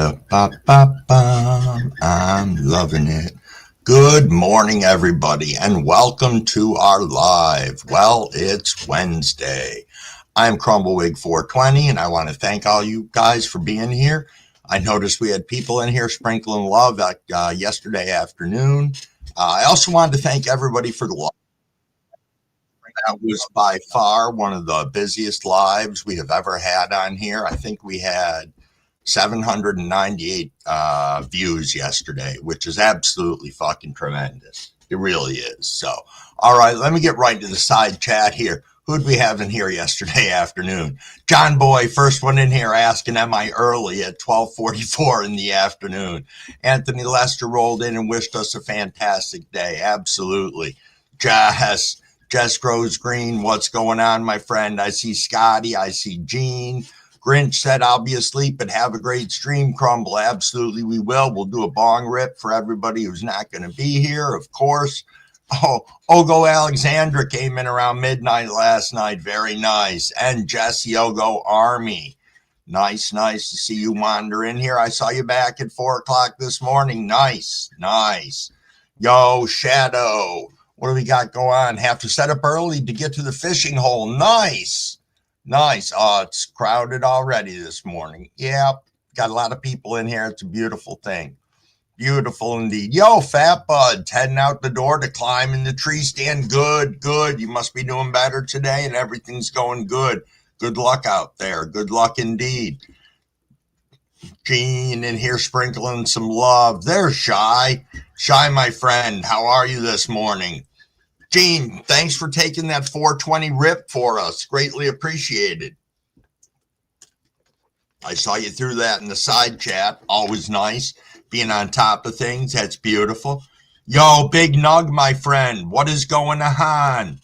Ba-da-ba-ba-bum. I'm loving it. Good morning, everybody, and welcome to our live. Well, it's Wednesday. I'm Crumbawig420, and I want to thank all you guys for being here. I noticed we had people in here sprinkling love yesterday afternoon. I also wanted to thank everybody for the love. That was by far one of the busiest lives we have ever had on here. I think we had 798 views yesterday, which is absolutely fucking tremendous. It really is. So, all right, let me get right into the side chat here. Who'd we have in here yesterday afternoon? John Boy, first one in here asking, am I early at 12:44 in the afternoon? Anthony Lester rolled in and wished us a fantastic day. Absolutely. Jess Grows Green, what's going on, my friend? I see Scotty. I see Gene. Grinch said, I'll be asleep, but have a great stream, Crumble. Absolutely, we will. We'll do a bong rip for everybody who's not going to be here, of course. Oh, Ogo Alexandra came in around midnight last night. Very nice. And Jesse Ogo Army. Nice to see you wander in here. I saw you back at 4 o'clock this morning. Nice. Yo, Shadow. What do we got going on? Have to set up early to get to the fishing hole. Nice. Oh, it's crowded already this morning. Yep. Got a lot of people in here. It's a beautiful thing. Beautiful indeed. Yo, Fat Bud, heading out the door to climb in the tree stand. Good. You must be doing better today and everything's going good. Good luck out there. Good luck indeed. Gene in here sprinkling some love. There's Shy, my friend. How are you this morning? Gene, thanks for taking that 420 rip for us. Greatly appreciated. I saw you threw that in the side chat. Always nice. Being on top of things. That's beautiful. Yo, Big Nug, my friend. What is going on?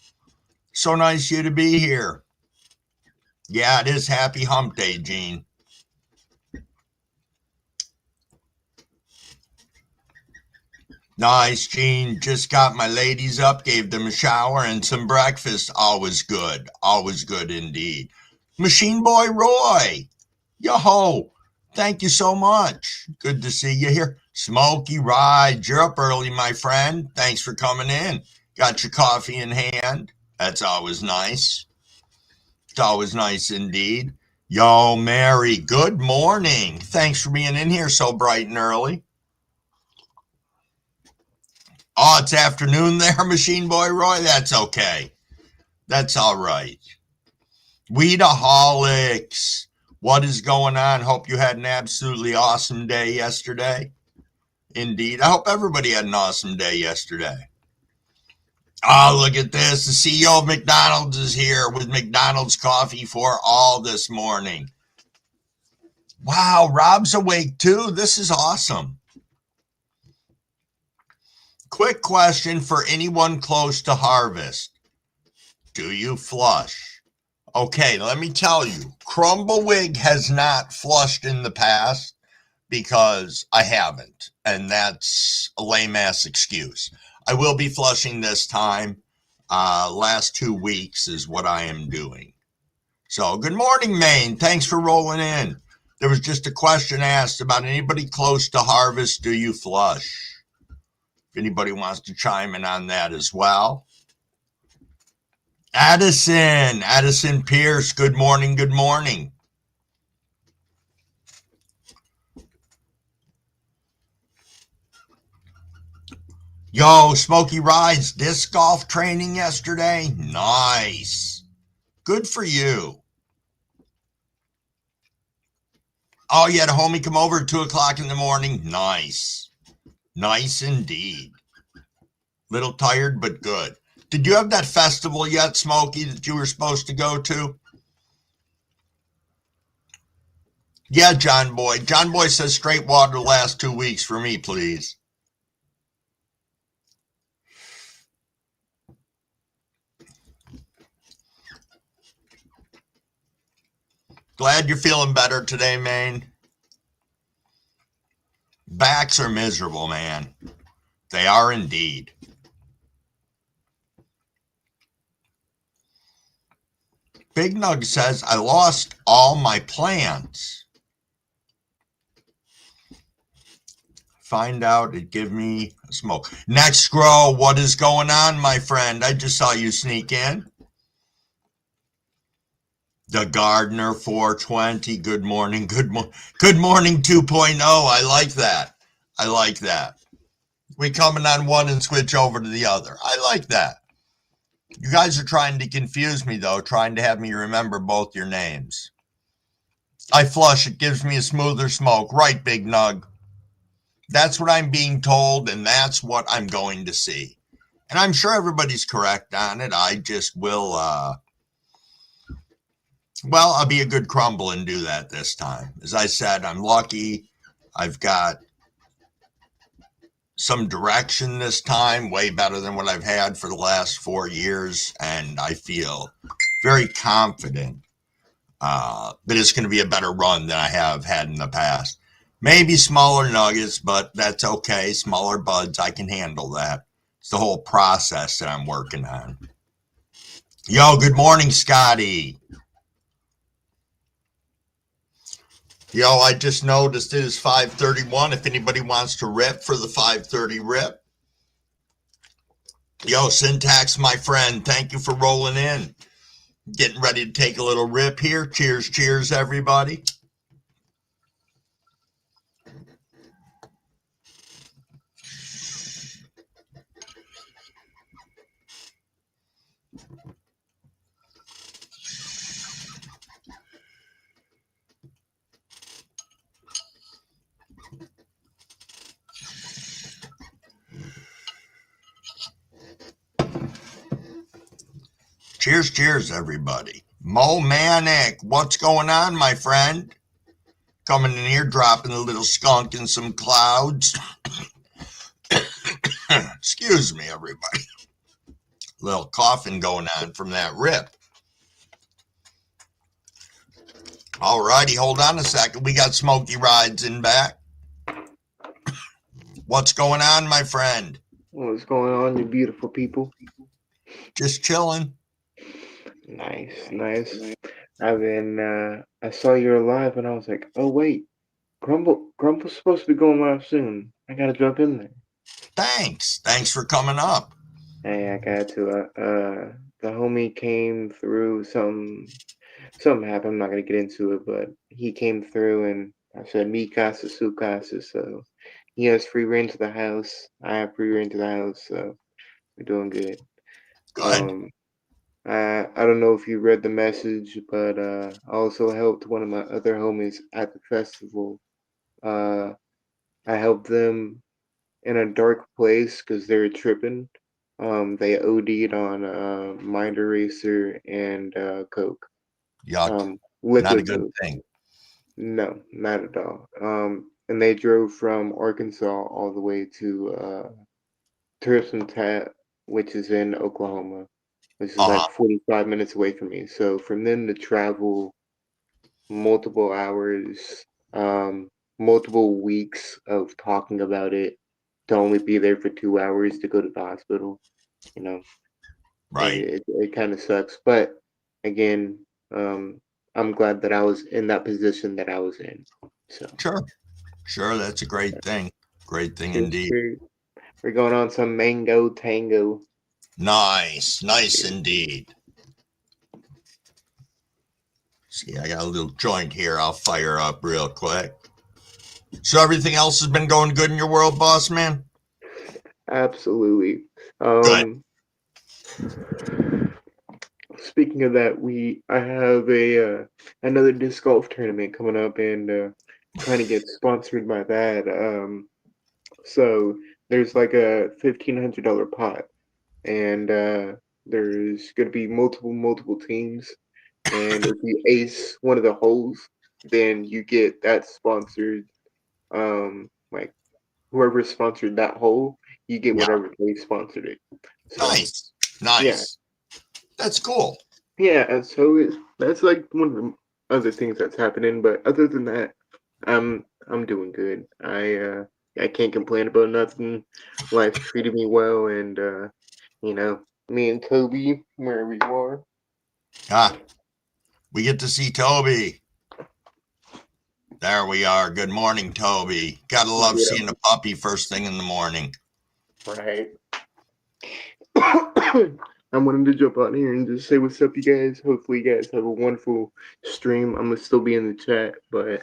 So nice you to be here. Yeah, it is Happy Hump Day, Gene. Nice, Gene. Just got my ladies up, gave them a shower and some breakfast. Always good indeed. Machine Boy Roy. Yo-ho. Thank you so much. Good to see you here. Smokey Ride. You're up early, my friend. Thanks for coming in. Got your coffee in hand. That's always nice. It's always nice indeed. Yo, Mary. Good morning. Thanks for being in here so bright and early. Oh, it's afternoon there, Machine Boy Roy? That's okay. That's all right. Weedaholics. What is going on? Hope you had an absolutely awesome day yesterday. Indeed. I hope everybody had an awesome day yesterday. Oh, look at this. The CEO of McDonald's is here with McDonald's coffee for all this morning. Wow, Rob's awake too. This is awesome. Quick question for anyone close to harvest. Do you flush? Okay, let me tell you, Crumbawig has not flushed in the past because I haven't, and that's a lame-ass excuse. I will be flushing this time. Last 2 weeks is what I am doing. So, good morning, Maine. Thanks for rolling in. There was just a question asked about anybody close to harvest, do you flush? If anybody wants to chime in on that as well. Addison Pierce, good morning. Yo, Smokey Rides, disc golf training yesterday? Nice. Good for you. Oh, you had a homie come over at 2 o'clock in the morning? Nice indeed. Little tired, but good. Did you have that festival yet, Smokey, that you were supposed to go to? Yeah, John Boy. John Boy says straight water the last 2 weeks for me, please. Glad you're feeling better today, Maine. Backs are miserable, man. They are indeed. Big Nug says, I lost all my plants. find out. It give me a smoke. Next scroll, what is going on, my friend? I just saw you sneak in. The Gardener 420. Good morning. Good morning 2.0. I like that. I like that. We coming on one and switch over to the other. I like that. You guys are trying to confuse me, though, trying to have me remember both your names. I flush. It gives me a smoother smoke. Right, Big Nug. That's what I'm being told, and that's what I'm going to see. And I'm sure everybody's correct on it. I just will, I'll be a good crumble and do that this time. As I said, I'm lucky. I've got some direction this time, way better than what I've had for the last 4 years. And I feel very confident that it's going to be a better run than I have had in the past. Maybe smaller nuggets, but that's okay. Smaller buds, I can handle that. It's the whole process that I'm working on. Yo, good morning, Scotty. Yo, I just noticed it is 5:31. If anybody wants to rip for the 5:30 rip. Yo, Syntax, my friend, thank you for rolling in. Getting ready to take a little rip here. Cheers, cheers, everybody. Cheers, cheers, everybody. Mo Manic, what's going on, my friend? Coming in here, dropping a little skunk in some clouds. Excuse me, everybody. A little coughing going on from that rip. All righty, hold on a second. We got Smoky Rides in back. What's going on, my friend? What's going on, you beautiful people? Just chilling. Nice, nice. I saw you're live and I was like, oh wait, Grumble's supposed to be going live soon. I gotta jump in there. Thanks for coming up. Hey, I got to. The homie came through. Something happened. I'm not gonna get into it, but he came through and I said, "Mi casa, su casa." So he has free reign to the house. I have free reign to the house, so we're doing good. Good. Um, I don't know if you read the message, but I also helped one of my other homies at the festival. Uh, I helped them in a dark place because they were tripping. They OD'd on Mind Eraser and Coke. Yuck. Not a Liquid good Coke. thing. No, not at all. And they drove from Arkansas all the way to Tat, which is in Oklahoma, which is Uh-huh. like 45 minutes away from me. So from them to travel multiple hours, um, multiple weeks of talking about it, to only be there for 2 hours to go to the hospital, you know, Right. it kind of sucks. But again, um, I'm glad that I was in that position that I was in. So Sure. Sure, that's a great thing. Great thing cheers, indeed. cheers. We're going on some mango tango. Nice. Nice Cheers. indeed. See, I got a little joint here. I'll fire up real quick. So everything else has been going good in your world, boss man? Absolutely. Good. Um, Speaking of that, I have a another disc golf tournament coming up, and trying to get sponsored by that. So there's like a $1,500 pot, and there's gonna be multiple teams, and if you ace one of the holes, then you get that sponsored. Like whoever sponsored that hole, you get Yeah. whatever they sponsored it. So Nice. yeah, Nice. That's cool. yeah, and so that's like one of the other things that's happening. But other than that, I'm doing good. I can't complain about nothing. Life treated me well, and you know, me and Toby, wherever you are. Ah, we get to see Toby. There we are. Good morning, Toby. Gotta love Yeah, seeing a puppy first thing in the morning. right. I wanted to jump on here and just say what's up, you guys. Hopefully, you guys have a wonderful stream. I'm gonna still be in the chat, but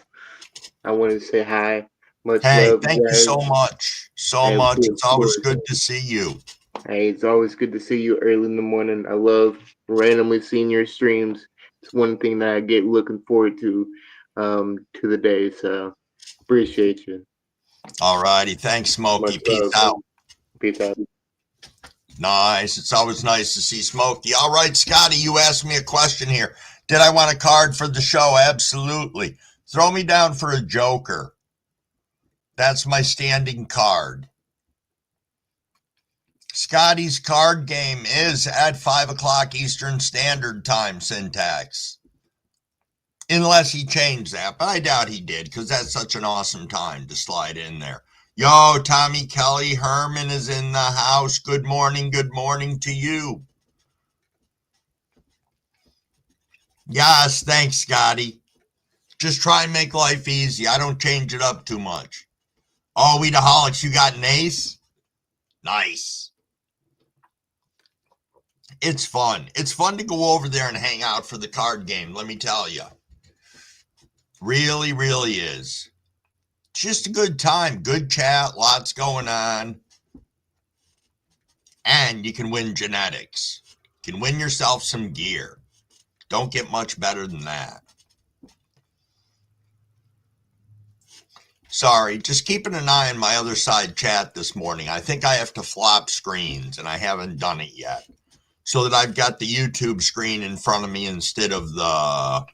I wanted to say hi. Much Hey, love, you thank you so guys. much. So Hey, of much. course, It's of always course. good to see you. Hey, it's always good to see you early in the morning. I love randomly seeing your streams. It's one thing that I get looking forward to the day. So appreciate you. All righty. Thanks, Much Smokey. Peace love. out. Peace out. Nice. It's always nice to see Smokey. All right, Scotty, you asked me a question here. Did I want a card for the show? Absolutely. Throw me down for a joker. That's my standing card. Scotty's card game is at 5 o'clock Eastern Standard Time, Syntax. Unless he changed that, but I doubt he did because that's such an awesome time to slide in there. Yo, Tommy Kelly Herman is in the house. Good morning to you. Yes, thanks, Scotty. Just try and make life easy. I don't change it up too much. Oh, Weedaholics, you got an ace? Nice. It's fun. It's fun to go over there and hang out for the card game, let me tell you. Really, really is. It's just a good time, good chat, lots going on. And you can win genetics. You can win yourself some gear. Don't get much better than that. Sorry, just keeping an eye on my other side chat this morning. I think I have to flop screens, and I haven't done it yet. So that I've got the YouTube screen in front of me instead of the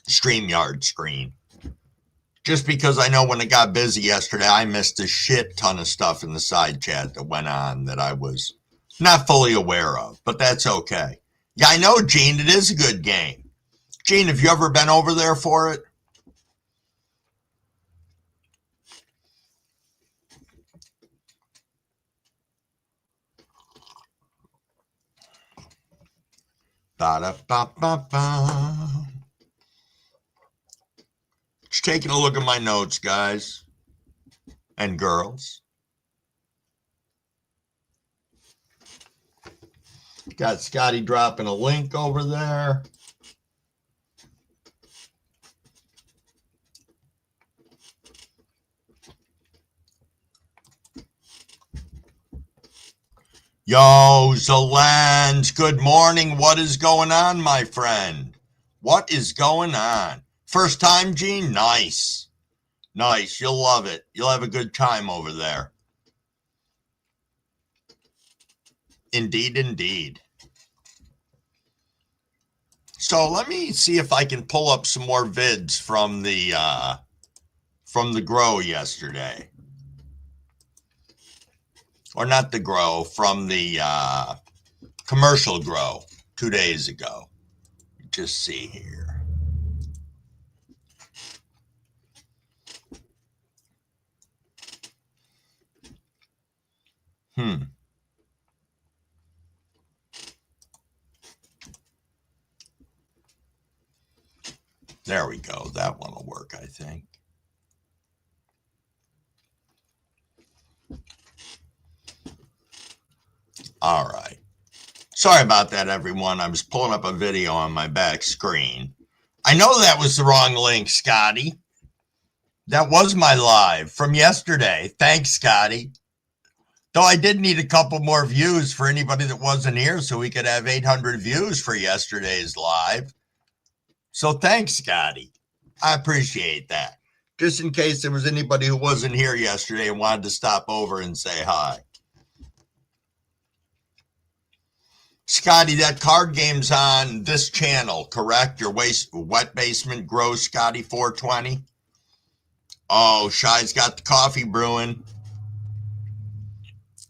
StreamYard screen. Just because I know when it got busy yesterday, I missed a shit ton of stuff in the side chat that went on that I was not fully aware of, but that's okay. Yeah, I know, Gene, it is a good game. Gene, have you ever been over there for it? Ba-da-ba-ba-ba. Just taking a look at my notes, guys and girls. Got Scotty dropping a link over there. Yo, Zalans, good morning. What is going on, my friend? What is going on? First time, Gene? Nice. Nice. You'll love it. You'll have a good time over there. Indeed, indeed. So let me see if I can pull up some more vids from the grow yesterday. Or not the grow, from the commercial grow 2 days ago. Just see here. There we go. That one will work, I think. All right. Sorry about that, everyone. I was pulling up a video on my back screen. I know that was the wrong link, Scotty. That was my live from yesterday. Thanks, Scotty. Though I did need a couple more views for anybody that wasn't here so we could have 800 views for yesterday's live. So thanks, Scotty. I appreciate that. Just in case there was anybody who wasn't here yesterday and wanted to stop over and say hi. Scotty, that card game's on this channel, correct? Your Wet Basement Grows Scotty 420. Oh, Shy's got the coffee brewing.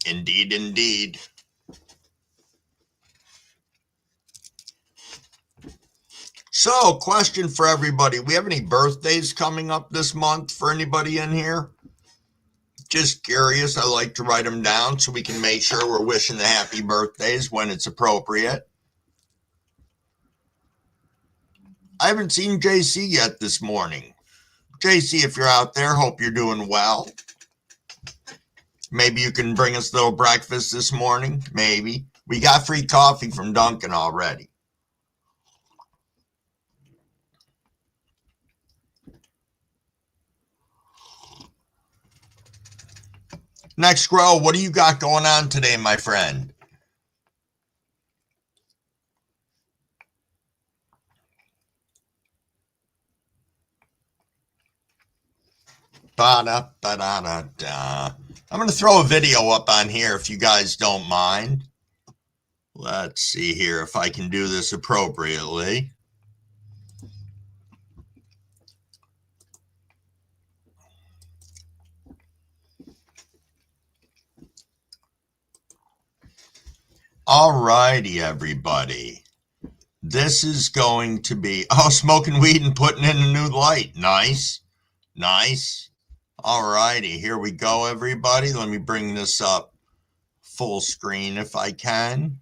Indeed, indeed. So, question for everybody. We have any birthdays coming up this month for anybody in here? Just curious. I like to write them down so we can make sure we're wishing the happy birthdays when it's appropriate. I haven't seen JC yet this morning. JC, if you're out there, hope you're doing well. Maybe you can bring us a little breakfast this morning. Maybe. We got free coffee from Dunkin' already. Next Grow, what do you got going on today, my friend? Ba-da-ba-da-da-da. I'm going to throw a video up on here if you guys don't mind. Let's see here if I can do this appropriately. All righty, everybody. This is going to be, smoking weed and putting in a new light. Nice. Nice. All righty, here we go, everybody. Let me bring this up full screen if I can.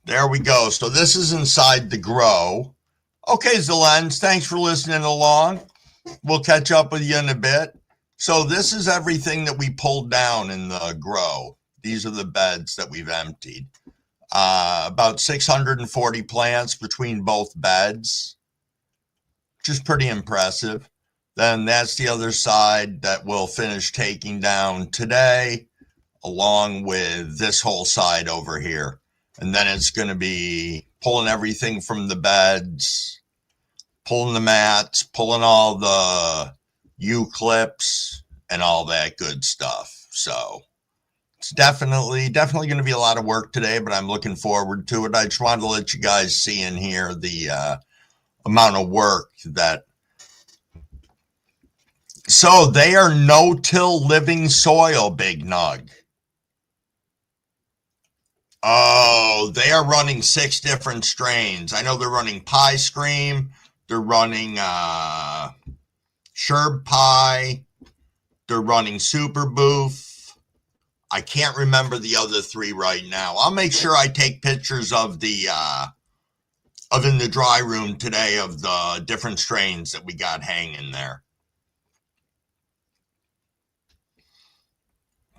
There we go. So this is inside the Grow. Okay, Zelens, thanks for listening along. We'll catch up with you in a bit. So this is everything that we pulled down in the Grow. These are the beds that we've emptied. About 640 plants between both beds, which is pretty impressive. Then that's the other side that we'll finish taking down today, along with this whole side over here. And then it's going to be pulling everything from the beds, pulling the mats, pulling all the U-clips and all that good stuff. So it's definitely going to be a lot of work today, but I'm looking forward to it. I just wanted to let you guys see and hear the amount of work that. So they are no-till living soil, Big Nug. Oh, they are running 6 different strains. I know they're running Pie Scream. They're running Sherb Pie. They're running Super Boof. I can't remember the other 3 right now. I'll make sure I take pictures of the of in the dry room today of the different strains that we got hanging there.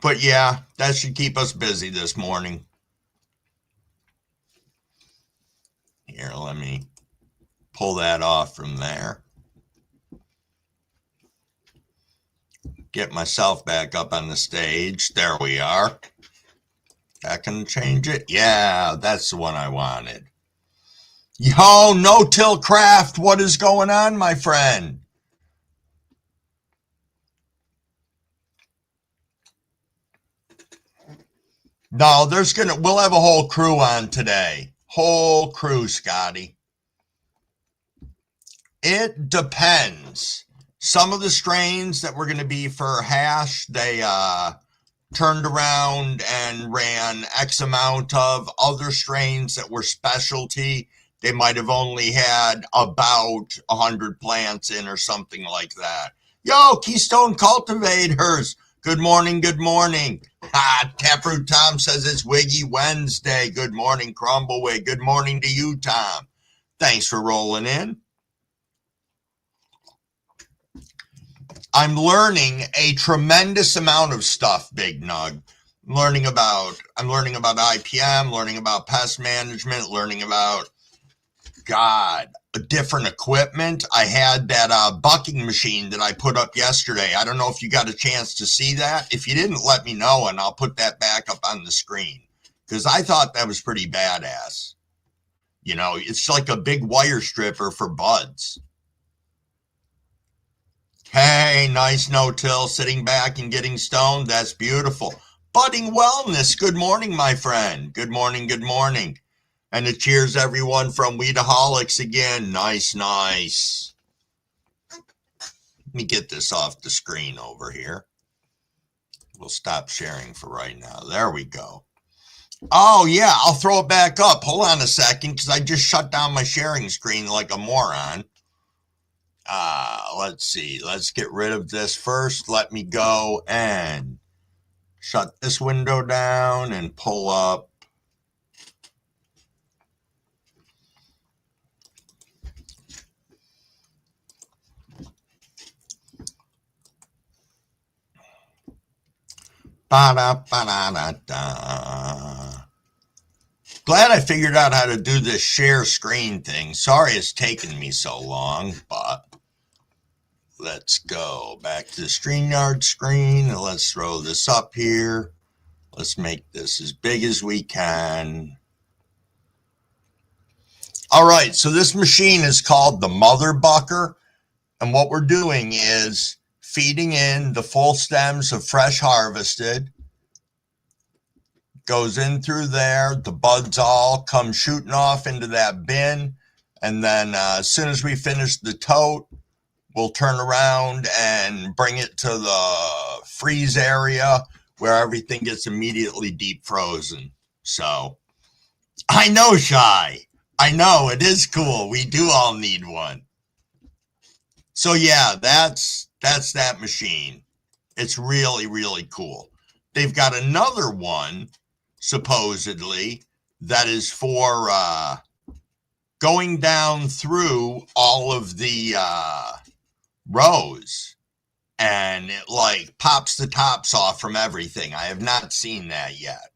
But yeah, that should keep us busy this morning. Here, let me pull that off from there. Get myself back up on the stage. There we are. That can change it. Yeah, that's the one I wanted. Yo, No-Till Craft, what is going on, my friend? No, we'll have a whole crew on today. Whole crew, Scotty. It depends. Some of the strains that were going to be for hash, they turned around and ran X amount of. Other strains that were specialty, they might have only had about 100 plants in or something like that. Yo, Keystone Cultivators, good morning, good morning. Taproot Tom says it's Wiggy Wednesday. Good morning, Crumbleweed. Good morning to you, Tom. Thanks for rolling in. I'm learning a tremendous amount of stuff, Big Nug. I'm learning about IPM, learning about pest management, learning about, different equipment. I had that bucking machine that I put up yesterday. I don't know if you got a chance to see that. If you didn't, let me know, and I'll put that back up on the screen, because I thought that was pretty badass. You know, it's like a big wire stripper for buds. Hey, nice no-till, sitting back and getting stoned. That's beautiful. Budding Wellness, good morning, my friend. Good morning, good morning. And it cheers everyone from Weedaholics again. Nice, nice. Let me get this off the screen over here. We'll stop sharing for right now. There we go. Oh, yeah, I'll throw it back up. Hold on a second, because I just shut down my sharing screen like a moron. Let's see. Let's get rid of this first. Let me go and shut this window down and pull up. Ba-da-ba-da-da-da. Glad I figured out how to do this share screen thing. Sorry it's taken me so long, but let's go back to the StreamYard screen and let's throw this up here. Let's make this as big as we can. All right, so this machine is called the Mother Bucker, and what we're doing is feeding in the full stems of fresh harvested. Goes in through there, the buds all come shooting off into that bin, and then as soon as we finish the tote, we'll turn around and bring it to the freeze area where everything gets immediately deep frozen. So, I know, Shy. I know, it is cool. We do all need one. So yeah, that's that machine. It's really, really cool. They've got another one, supposedly, that is for going down through all of the rows, and it like pops the tops off from everything. I have not seen that yet.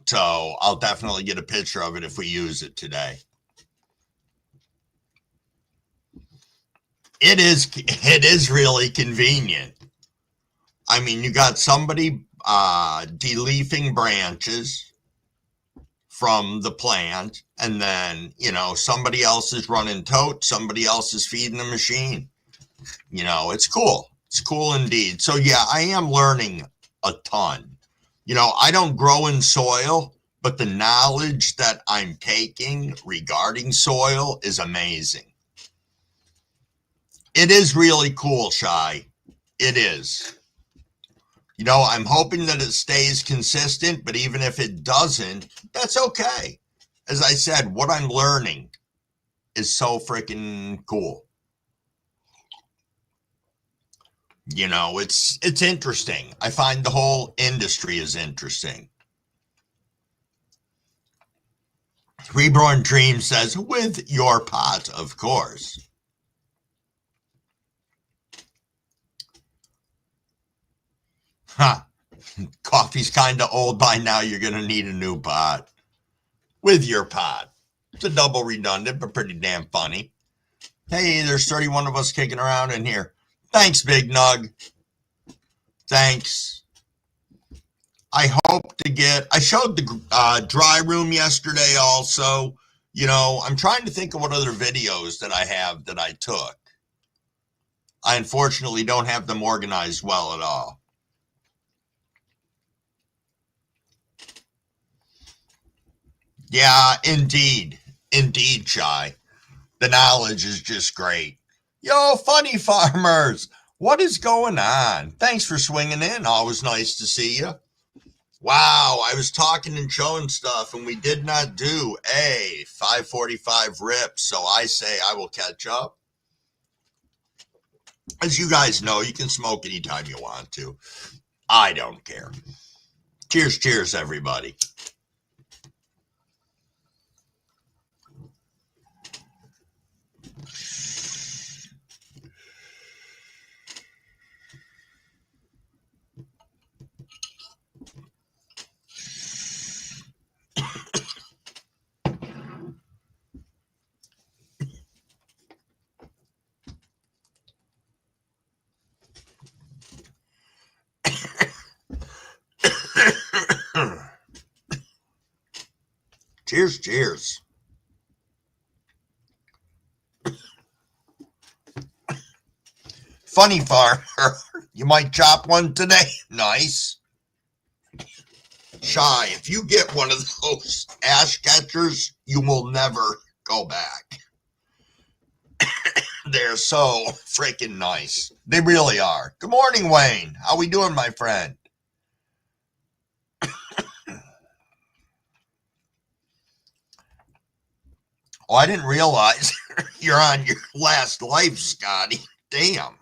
So I'll definitely get a picture of it if we use it today. It is really convenient. I mean, you got somebody deleafing branches from the plant, and then, somebody else is running totes, somebody else is feeding the machine. It's cool. It's cool indeed. So yeah, I am learning a ton. I don't grow in soil, but the knowledge that I'm taking regarding soil is amazing. It is really cool, Shy. It is. I'm hoping that it stays consistent, but even if it doesn't, that's okay. As I said, what I'm learning is so freaking cool. It's interesting. I find the whole industry is interesting. Reborn Dream says, with your pot, of course. Huh. Coffee's kind of old by now. You're going to need a new pot. With your pot. It's a double redundant, but pretty damn funny. Hey, there's 31 of us kicking around in here. Thanks, Big Nug. Thanks. I showed the dry room yesterday also. I'm trying to think of what other videos that I have that I took. I unfortunately don't have them organized well at all. Yeah, indeed. Indeed, Shy. The knowledge is just great. Yo, funny farmers. What is going on? Thanks for swinging in. Always nice to see you. Wow, I was talking and showing stuff, and we did not do a 545 rip, so I say I will catch up. As you guys know, you can smoke anytime you want to. I don't care. Cheers, cheers, everybody. Cheers, cheers. Funny farmer, you might chop one today. Nice. Shy, if you get one of those ash catchers, you will never go back. They're so freaking nice. They really are. Good morning, Wayne. How we doing, my friend? Oh, I didn't realize you're on your last life, Scotty. Damn.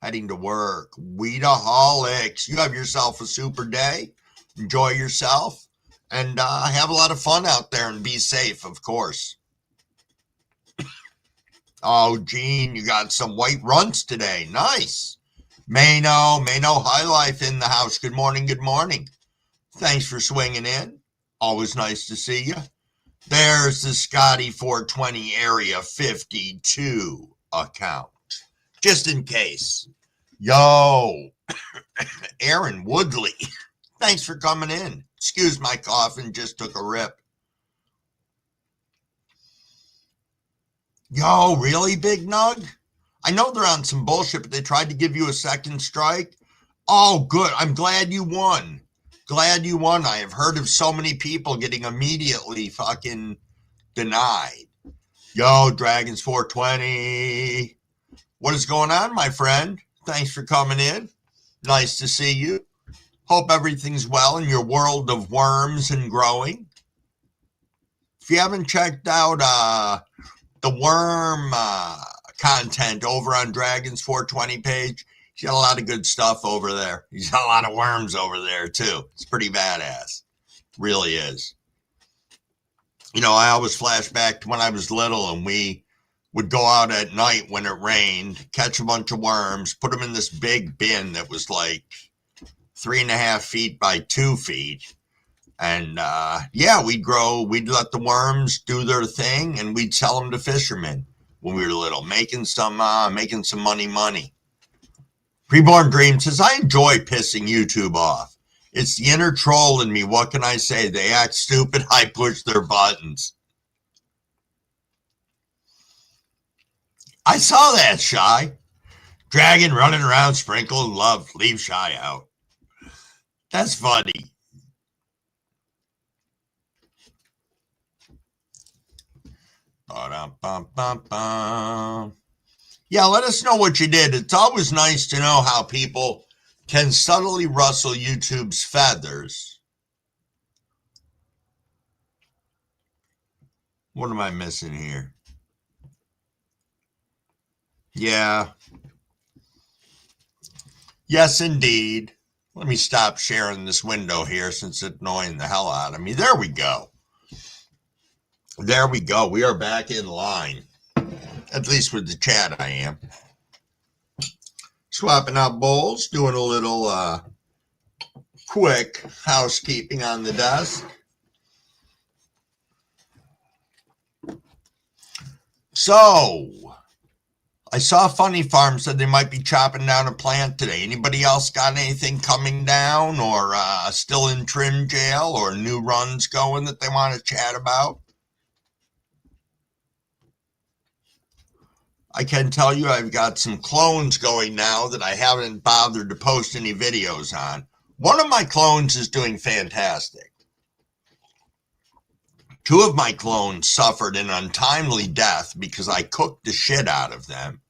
Heading to work. Weedaholics. You have yourself a super day. Enjoy yourself. And have a lot of fun out there and be safe, of course. Oh, Gene, you got some white runts today. Nice. Mano High Life in the house. Good morning, good morning. Thanks for swinging in. Always nice to see you. There's the Scotty 420 Area 52 account. Just in case. Yo, Aaron Woodley. Thanks for coming in. Excuse my coughing, just took a rip. Yo, really, Big Nug? I know they're on some bullshit, but they tried to give you a second strike. Oh, good. I'm glad you won. Glad you won. I have heard of so many people getting immediately fucking denied. Yo, Dragons 420. What is going on, my friend? Thanks for coming in. Nice to see you. Hope everything's well in your world of worms and growing. If you haven't checked out the worm content over on Dragons 420 page, he's got a lot of good stuff over there. He's got a lot of worms over there too. It's pretty badass. Really is. You know, I always flash back to when I was little and we would go out at night when it rained, catch a bunch of worms, put them in this big bin that was like 3.5 feet by 2 feet. And we'd let the worms do their thing and we'd sell them to fishermen when we were little, making some money. Preborn Dream says, I enjoy pissing YouTube off. It's the inner troll in me. What can I say? They act stupid. I push their buttons. I saw that, Shy. Dragon running around, sprinkling love. Leave Shy out. That's funny. Ba-dum-bum-bum-bum. Yeah, let us know what you did. It's always nice to know how people can subtly rustle YouTube's feathers. What am I missing here? Yeah. Yes, indeed. Let me stop sharing this window here since it's annoying the hell out of me. There we go. There we go. We are back in line. At least with the chat I am. Swapping out bowls, doing a little quick housekeeping on the desk. So, I saw Funny Farm said they might be chopping down a plant today. Anybody else got anything coming down or still in trim jail or new runs going that they want to chat about? I can tell you I've got some clones going now that I haven't bothered to post any videos on. One of my clones is doing fantastic. 2 of my clones suffered an untimely death because I cooked the shit out of them.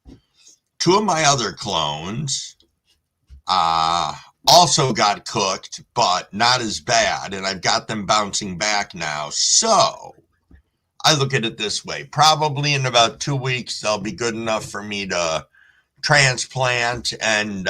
2 of my other clones also got cooked, but not as bad, and I've got them bouncing back now. So I look at it this way. Probably in about 2 weeks, they'll be good enough for me to transplant and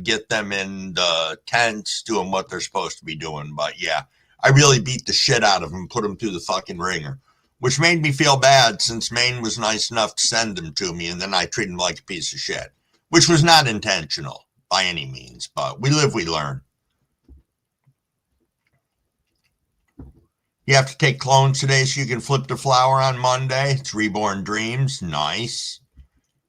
get them in the tents doing what they're supposed to be doing. But yeah, I really beat the shit out of them, put them through the fucking ringer, which made me feel bad since Maine was nice enough to send them to me, and then I treated them like a piece of shit, which was not intentional by any means, but we live, we learn. You have to take clones today so you can flip the flower on Monday. It's Reborn Dreams. Nice.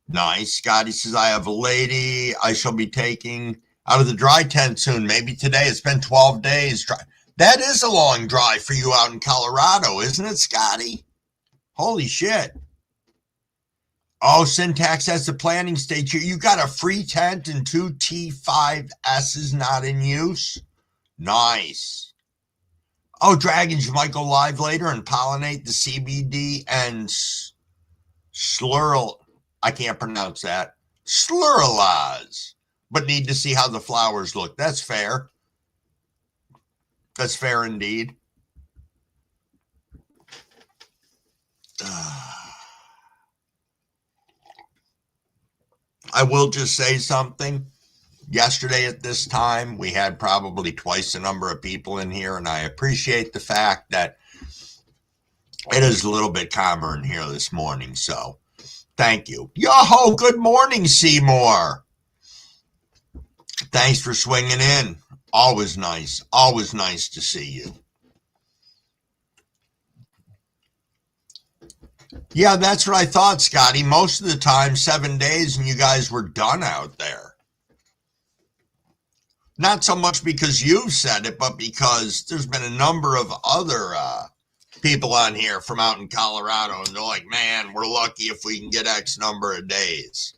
Nice. Scotty says, I have a lady I shall be taking out of the dry tent soon. Maybe today. It's been 12 days. That is a long drive for you out in Colorado, isn't it, Scotty? Holy shit. Oh, Syntax has the planning stage here. You got a free tent and 2 T5S's not in use? Nice. Oh, Dragons, you might go live later and pollinate the CBD and I can't pronounce that. Slurlaz. But need to see how the flowers look. That's fair. That's fair indeed. I will just say something. Yesterday at this time, we had probably twice the number of people in here, and I appreciate the fact that it is a little bit calmer in here this morning, so thank you. Yo-ho, good morning, Seymour. Thanks for swinging in. Always nice. Always nice to see you. Yeah, that's what I thought, Scotty. Most of the time, 7 days, and you guys were done out there. Not so much because you've said it, but because there's been a number of other people on here from out in Colorado, and they're like, man, we're lucky if we can get X number of days.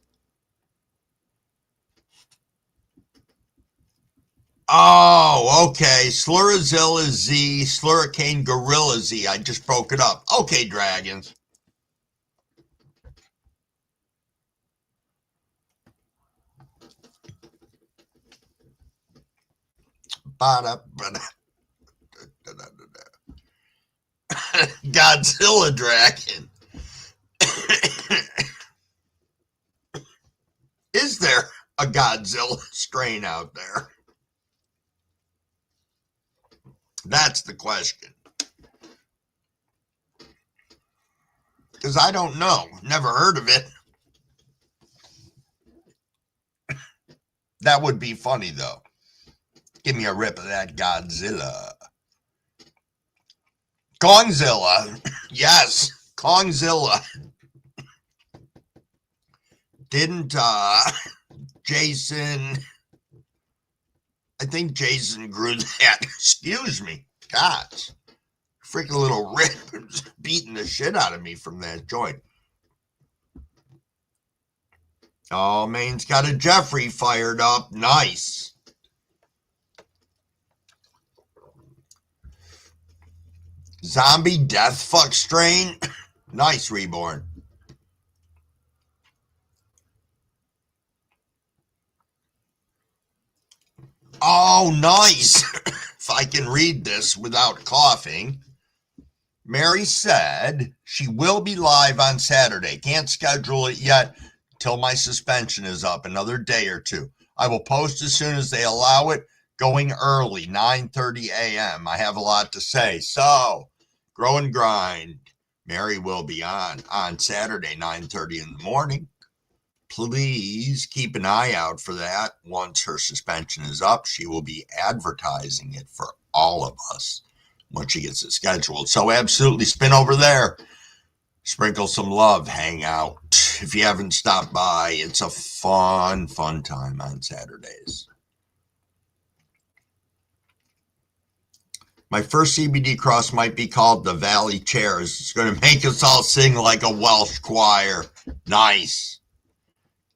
Oh, okay. Slurazilla Z, Slurricane Gorilla Z. I just broke it up. Okay, dragons. Godzilla dragon. Is there a Godzilla strain out there? That's the question. Because I don't know. Never heard of it. That would be funny, though. Give me a rip of that Godzilla. Kongzilla. Yes, Kongzilla. Didn't Jason... I think Jason grew that. Excuse me. God. Freaking little rip beating the shit out of me from that joint. Oh, Maine's got a Jeffrey fired up. Nice. Zombie death fuck strain. Nice, Reborn. Oh, nice. If I can read this without coughing. Mary said she will be live on Saturday. Can't schedule it yet till my suspension is up, another day or two. I will post as soon as they allow it, going early, 9:30 a.m. I have a lot to say. So, grow and grind. Mary will be on Saturday, 9:30 in the morning. Please keep an eye out for that. Once her suspension is up, she will be advertising it for all of us once she gets it scheduled. So absolutely spin over there. Sprinkle some love. Hang out. If you haven't stopped by, it's a fun time on Saturdays. My first CBD cross might be called the Valley Chairs. It's going to make us all sing like a Welsh choir. Nice.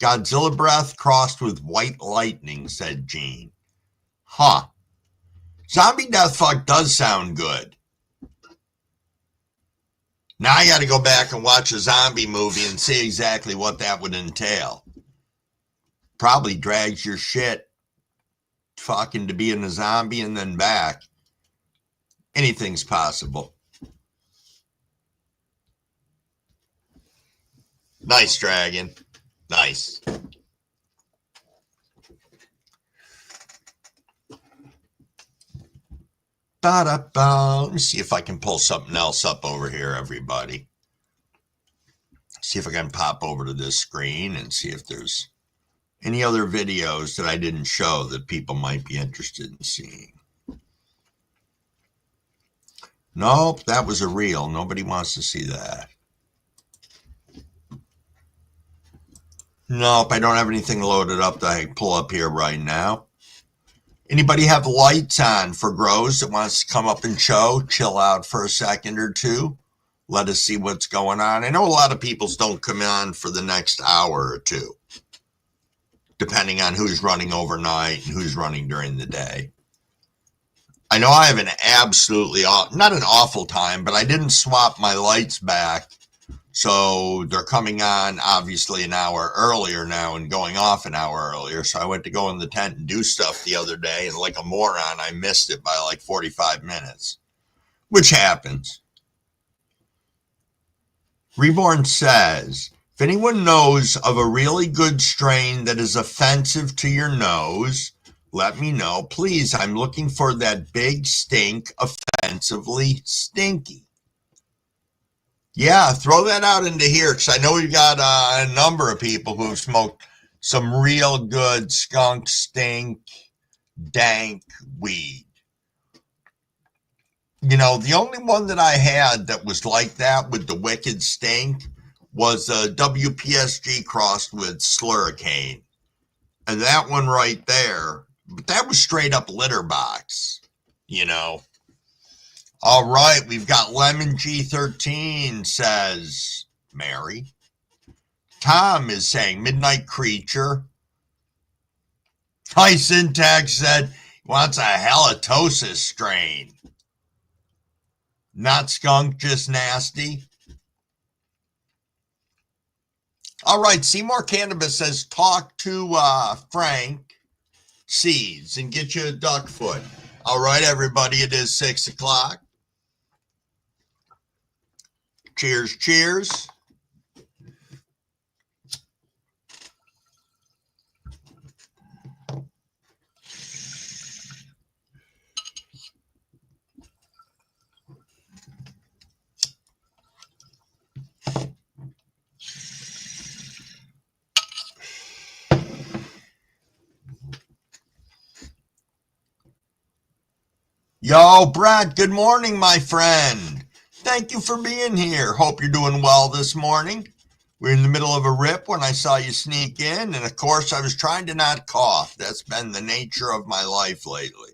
Godzilla breath crossed with white lightning, said Gene. Huh. Zombie death fuck does sound good. Now I got to go back and watch a zombie movie and see exactly what that would entail. Probably drags your shit fucking to being a zombie and then back. Anything's possible. Nice, dragon. Nice. Let me see if I can pull something else up over here, everybody. See if I can pop over to this screen and see if there's any other videos that I didn't show that people might be interested in seeing. Nope, that was a reel. Nobody wants to see that. Nope, I don't have anything loaded up that I can pull up here right now. Anybody have lights on for Grows that wants to come up and chill out for a second or two? Let us see what's going on. I know a lot of people's don't come on for the next hour or two, depending on who's running overnight and who's running during the day. I know I have an absolutely, not an awful time, but I didn't swap my lights back. So they're coming on obviously an hour earlier now and going off an hour earlier. So I went to go in the tent and do stuff the other day, and like a moron, I missed it by like 45 minutes, which happens. Reborn says, if anyone knows of a really good strain that is offensive to your nose, let me know. Please, I'm looking for that big stink, offensively stinky. Yeah, throw that out into here, because I know we've got a number of people who've smoked some real good skunk stink, dank weed. You know, the only one that I had that was like that with the wicked stink was a WPSG crossed with Slurricane. And that one right there, but that was straight up litter box, you know. All right, we've got Lemon G13 says, Mary. Tom is saying Midnight Creature. High Syntax said he wants a halitosis strain. Not skunk, just nasty. All right, Seymour Cannabis says talk to Frank Seeds and get you a duck foot. All right, everybody, it is 6 o'clock. Cheers, cheers. Yo, Brad, good morning, my friend. Thank you for being here. Hope you're doing well this morning. We're in the middle of a rip when I saw you sneak in, and of course, I was trying to not cough. That's been the nature of my life lately.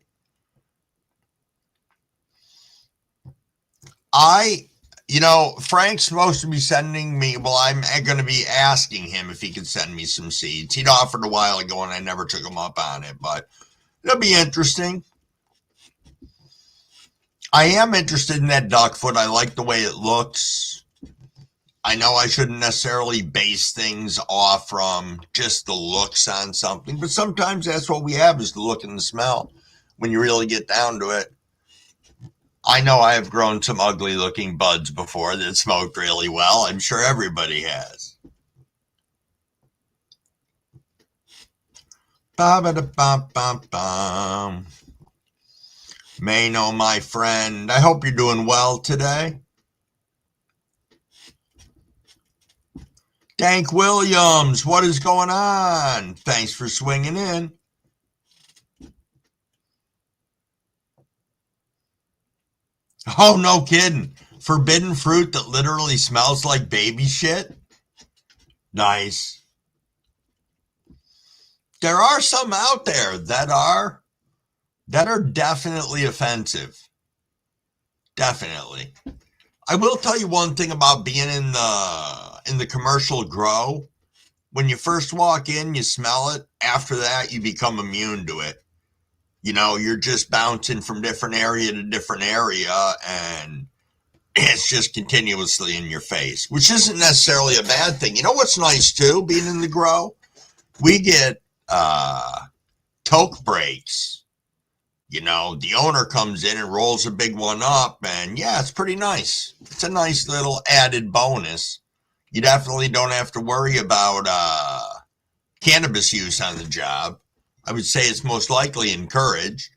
Frank's supposed to be sending me, well, I'm going to be asking him if he could send me some seeds. He'd offered a while ago, and I never took him up on it, but it'll be interesting. I am interested in that duck foot. I like the way it looks. I know I shouldn't necessarily base things off from just the looks on something, but sometimes that's what we have is the look and the smell when you really get down to it. I know I have grown some ugly looking buds before that smoked really well. I'm sure everybody has. Ba-ba-da-bum-bum-bum. Mano, my friend, I hope you're doing well today. Dank Williams, what is going on? Thanks for swinging in. Oh, no kidding. Forbidden fruit that literally smells like baby shit? Nice. There are some out there that are definitely offensive. Definitely. I will tell you one thing about being in the commercial grow. When you first walk in, you smell it. After that, you become immune to it. You know, you're just bouncing from different area to different area, and it's just continuously in your face, which isn't necessarily a bad thing. You know what's nice, too, being in the grow? We get toke breaks. You know, the owner comes in and rolls a big one up, and yeah, it's pretty nice. It's a nice little added bonus. You definitely don't have to worry about cannabis use on the job. I would say it's most likely encouraged.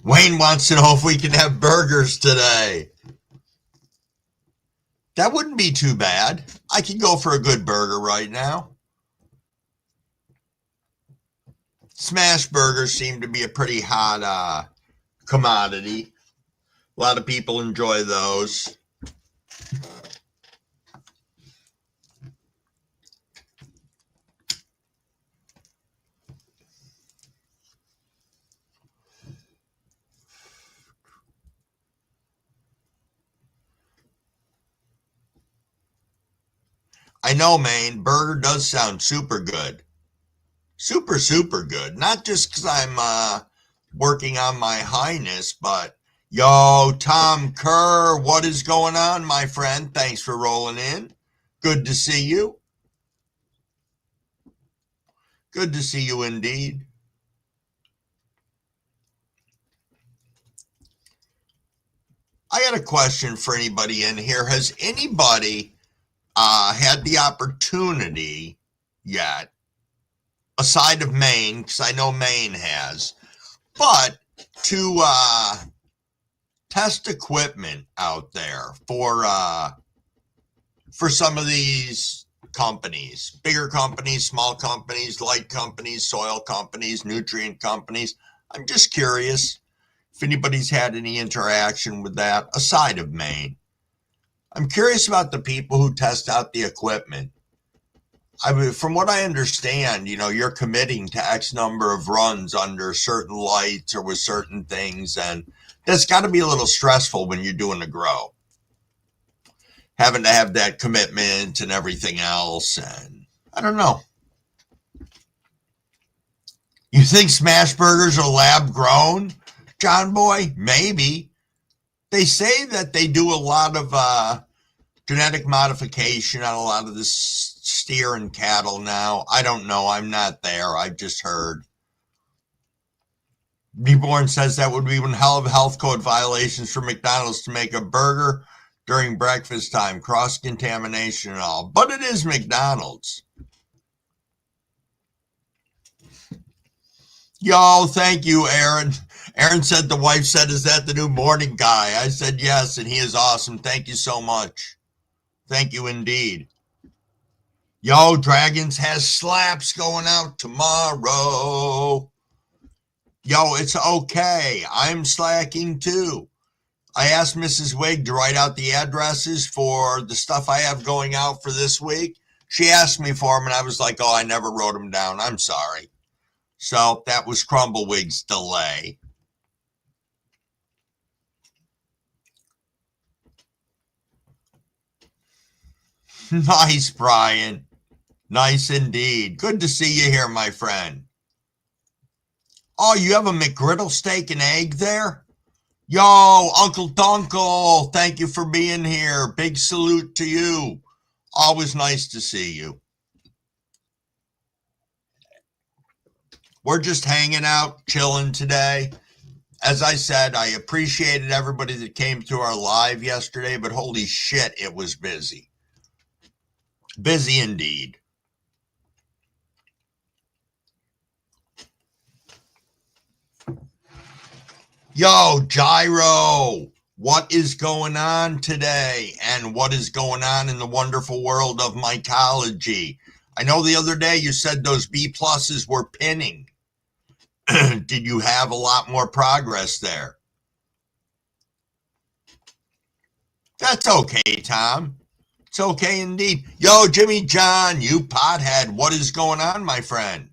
Wayne wants to know if we can have burgers today. That wouldn't be too bad. I could go for a good burger right now. Smash burgers seem to be a pretty hot commodity. A lot of people enjoy those. I know, man, burger does sound super good. Super, super good. Not just because I'm working on my highness, but yo, Tom Kerr, what is going on, my friend? Thanks for rolling in. Good to see you. Good to see you indeed. I got a question for anybody in here. Has anybody had the opportunity yet aside of Maine, because I know Maine has, but to test equipment out there for some of these companies, bigger companies, small companies, light companies, soil companies, nutrient companies. I'm just curious if anybody's had any interaction with that aside of Maine. I'm curious about the people who test out the equipment. I mean, from what I understand, you're committing to X number of runs under certain lights or with certain things, and that's got to be a little stressful when you're doing a grow. Having to have that commitment and everything else, and I don't know. You think smash burgers are lab grown, John Boy? Maybe. They say that they do a lot of genetic modification on a lot of this steer and cattle now. I don't know. I'm not there. I've just heard. Reborn says that would be one hell of health code violations for McDonald's to make a burger during breakfast time, cross-contamination and all. But it is McDonald's. Yo, thank you, Aaron. Aaron said the wife said, is that the new morning guy? I said yes, and he is awesome. Thank you so much. Thank you indeed. Yo, Dragons has slaps going out tomorrow. Yo, it's okay. I'm slacking too. I asked Mrs. Wig to write out the addresses for the stuff I have going out for this week. She asked me for them, and I was like, oh, I never wrote them down. I'm sorry. So that was Crumblewig's delay. Nice, Brian. Nice indeed. Good to see you here, my friend. Oh, you have a McGriddle steak and egg there? Yo, Uncle Dunkle, thank you for being here. Big salute to you. Always nice to see you. We're just hanging out, chilling today. As I said, I appreciated everybody that came to our live yesterday, but holy shit, it was busy. Busy indeed. Yo, Gyro, what is going on today? And what is going on in the wonderful world of mycology? I know the other day you said those B pluses were pinning. Did you have a lot more progress there? That's okay, Tom. It's okay indeed. Yo, Jimmy John, you pothead, what is going on, my friend?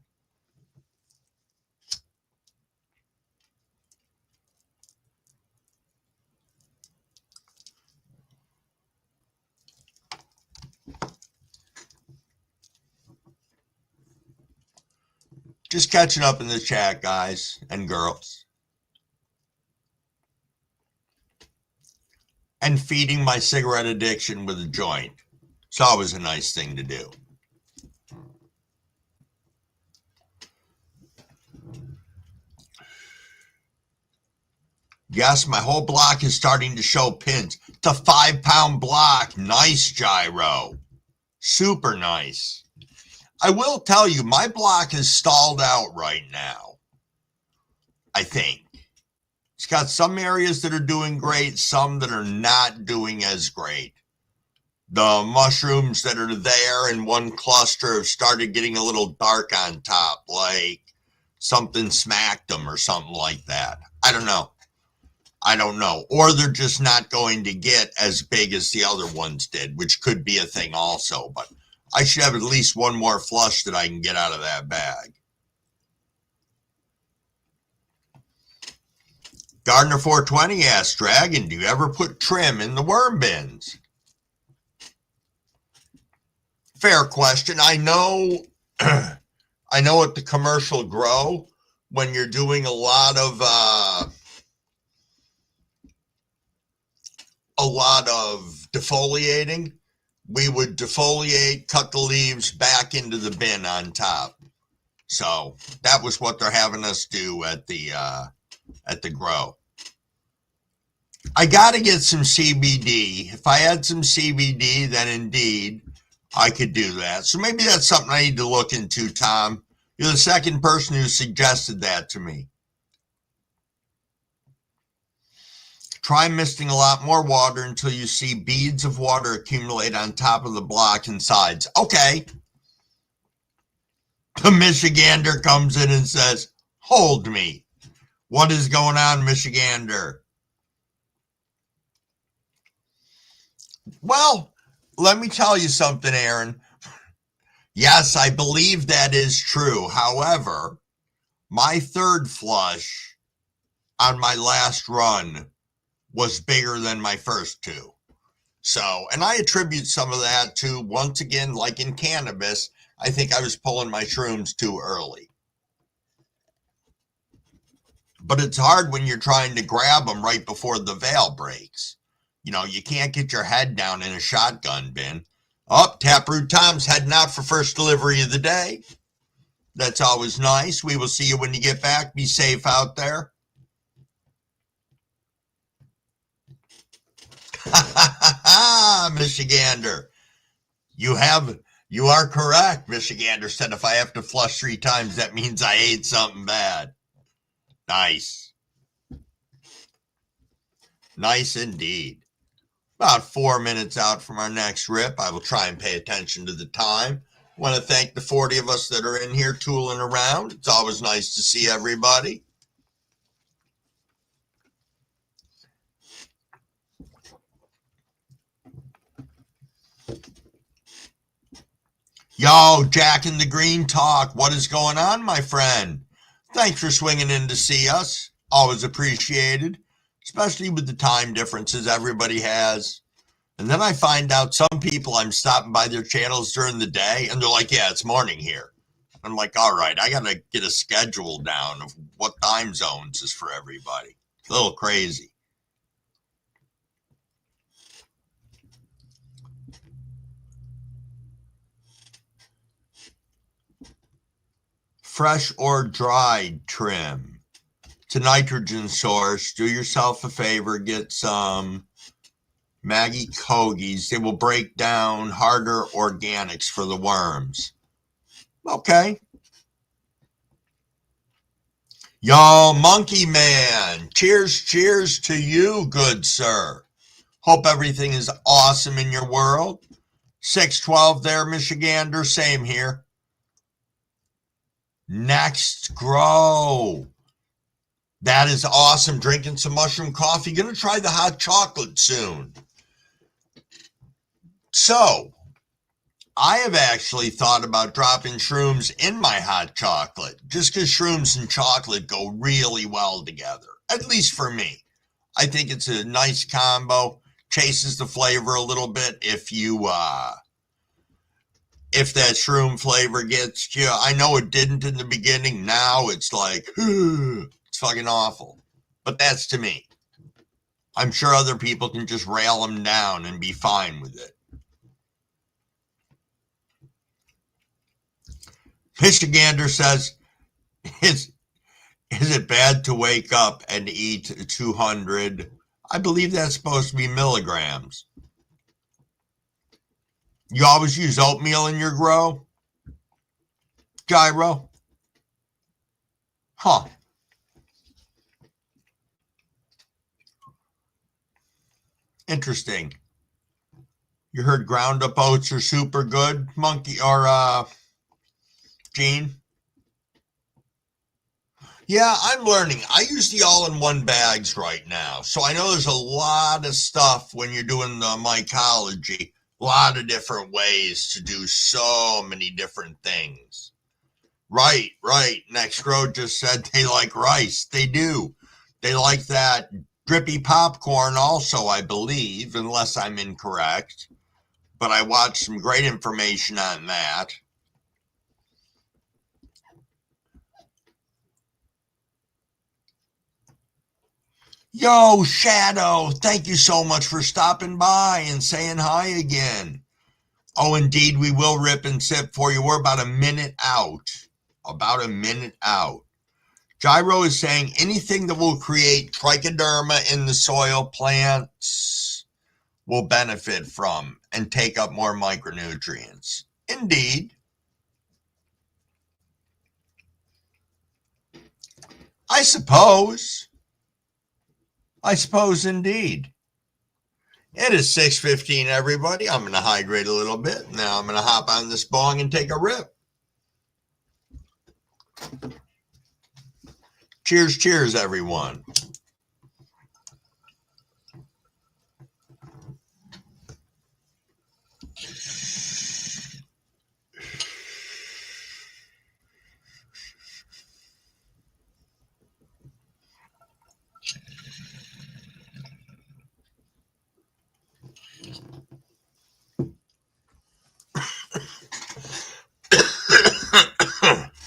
Just catching up in the chat, guys and girls. And feeding my cigarette addiction with a joint. It's always a nice thing to do. Yes, my whole block is starting to show pins. It's a 5-pound block. Nice, Gyro. Super nice. I will tell you, my block is stalled out right now. I think. It's got some areas that are doing great, some that are not doing as great. The mushrooms that are there in one cluster have started getting a little dark on top, like something smacked them or something like that. I don't know. Or they're just not going to get as big as the other ones did, which could be a thing also. But I should have at least one more flush that I can get out of that bag. Gardner 420 asks, Dragon, do you ever put trim in the worm bins? Fair question. I know at the commercial grow, when you're doing a lot of defoliating, we would defoliate, cut the leaves back into the bin on top. So that was what they're having us do at the grow. I got to get some CBD. If I had some CBD, then indeed I could do that. So maybe that's something I need to look into, Tom. You're the second person who suggested that to me. Try misting a lot more water until you see beads of water accumulate on top of the block and sides. Okay. The Michigander comes in and says, hold me. What is going on, Michigander? Well, let me tell you something, Aaron. Yes, I believe that is true. However, my third flush on my last run was bigger than my first two. So, and I attribute some of that to, once again, like in cannabis, I think I was pulling my shrooms too early. But it's hard when you're trying to grab them right before the veil breaks. You know, you can't get your head down in a shotgun bin. Oh, Taproot Tom's heading out for first delivery of the day. That's always nice. We will see you when you get back. Be safe out there. Michigander. You are correct, Michigander said. If I have to flush 3 times, that means I ate something bad. Nice. Nice indeed. About 4 minutes out from our next rip. I will try and pay attention to the time. I want to thank the 40 of us that are in here tooling around. It's always nice to see everybody. Yo, Jack in the Green Talk. What is going on, my friend? Thanks for swinging in to see us. Always appreciated, especially with the time differences everybody has. And then I find out some people, I'm stopping by their channels during the day, and they're like, yeah, it's morning here. I'm like, all right, I got to get a schedule down of what time zones is for everybody. It's a little crazy. Fresh or dried trim. It's a nitrogen source. Do yourself a favor, get some Maggie Kogies. They will break down harder organics for the worms. Okay. Yo, Monkey Man. Cheers to you, good sir. Hope everything is awesome in your world. 612 there, Michigander. Same here. Next grow. That is awesome. Drinking some mushroom coffee. Gonna try the hot chocolate soon. So, I have actually thought about dropping shrooms in my hot chocolate, just because shrooms and chocolate go really well together, at least for me. I think it's a nice combo, chases the flavor a little bit if that shroom flavor gets you. I know it didn't in the beginning. Now it's like, it's fucking awful. But that's to me. I'm sure other people can just rail them down and be fine with it. Michigander says, is it bad to wake up and eat 200? I believe that's supposed to be milligrams. You always use oatmeal in your grow? Gyro? Huh. Interesting. You heard ground up oats are super good, Monkey or Gene? Yeah, I'm learning. I use the all-in-one bags right now. So I know there's a lot of stuff when you're doing the mycology, a lot of different ways to do so many different things. Right. Next Road just said they like rice. They do. They like that drippy popcorn also, I believe, unless I'm incorrect. But I watched some great information on that. Yo, Shadow, thank you so much for stopping by and saying hi again. Oh, indeed, we will rip and sip for you. We're about a minute out. Gyro is saying anything that will create trichoderma in the soil plants will benefit from and take up more micronutrients. Indeed. I suppose. I suppose indeed. It is 6:15, everybody. I'm going to hydrate a little bit. Now I'm going to hop on this bong and take a rip. Cheers, cheers, everyone.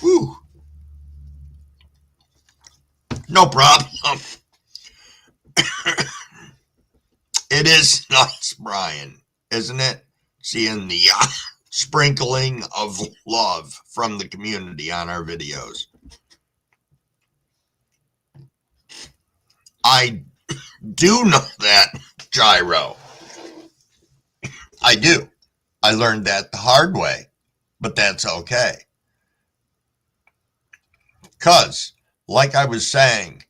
Whew. No problem. It is nice, Brian, isn't it? Seeing the sprinkling of love from the community on our videos. I do know that, Gyro. I do. I learned that the hard way, but that's okay. Because, like I was saying,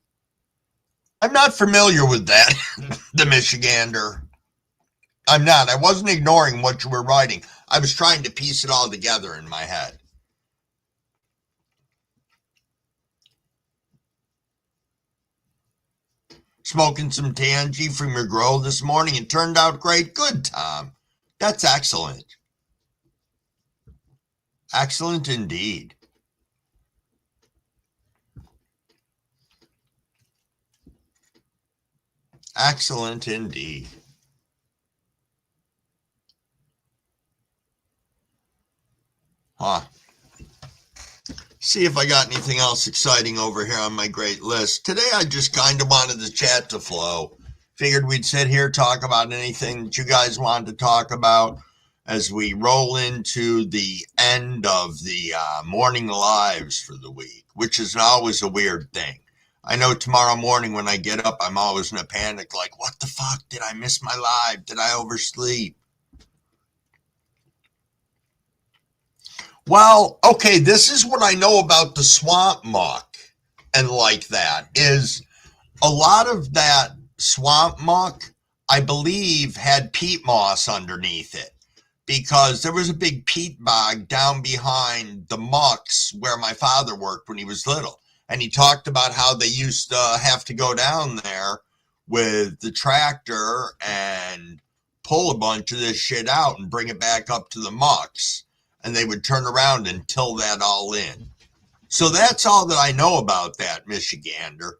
I'm not familiar with that, the Michigander. I'm not. I wasn't ignoring what you were writing. I was trying to piece it all together in my head. Smoking some Tangy from your grill this morning. It turned out great. Good, Tom. That's excellent. Excellent indeed. Excellent indeed. Huh. See if I got anything else exciting over here on my great list. Today I just kind of wanted the chat to flow. Figured we'd sit here, talk about anything that you guys wanted to talk about as we roll into the end of the morning lives for the week, which is always a weird thing. I know tomorrow morning when I get up, I'm always in a panic, like, what the fuck? Did I miss my live? Did I oversleep? Well, okay, this is what I know about the swamp muck and like that, is a lot of that swamp muck, I believe, had peat moss underneath it because there was a big peat bog down behind the mucks where my father worked when he was little. And he talked about how they used to have to go down there with the tractor and pull a bunch of this shit out and bring it back up to the mucks. And they would turn around and till that all in. So that's all that I know about that, Michigander.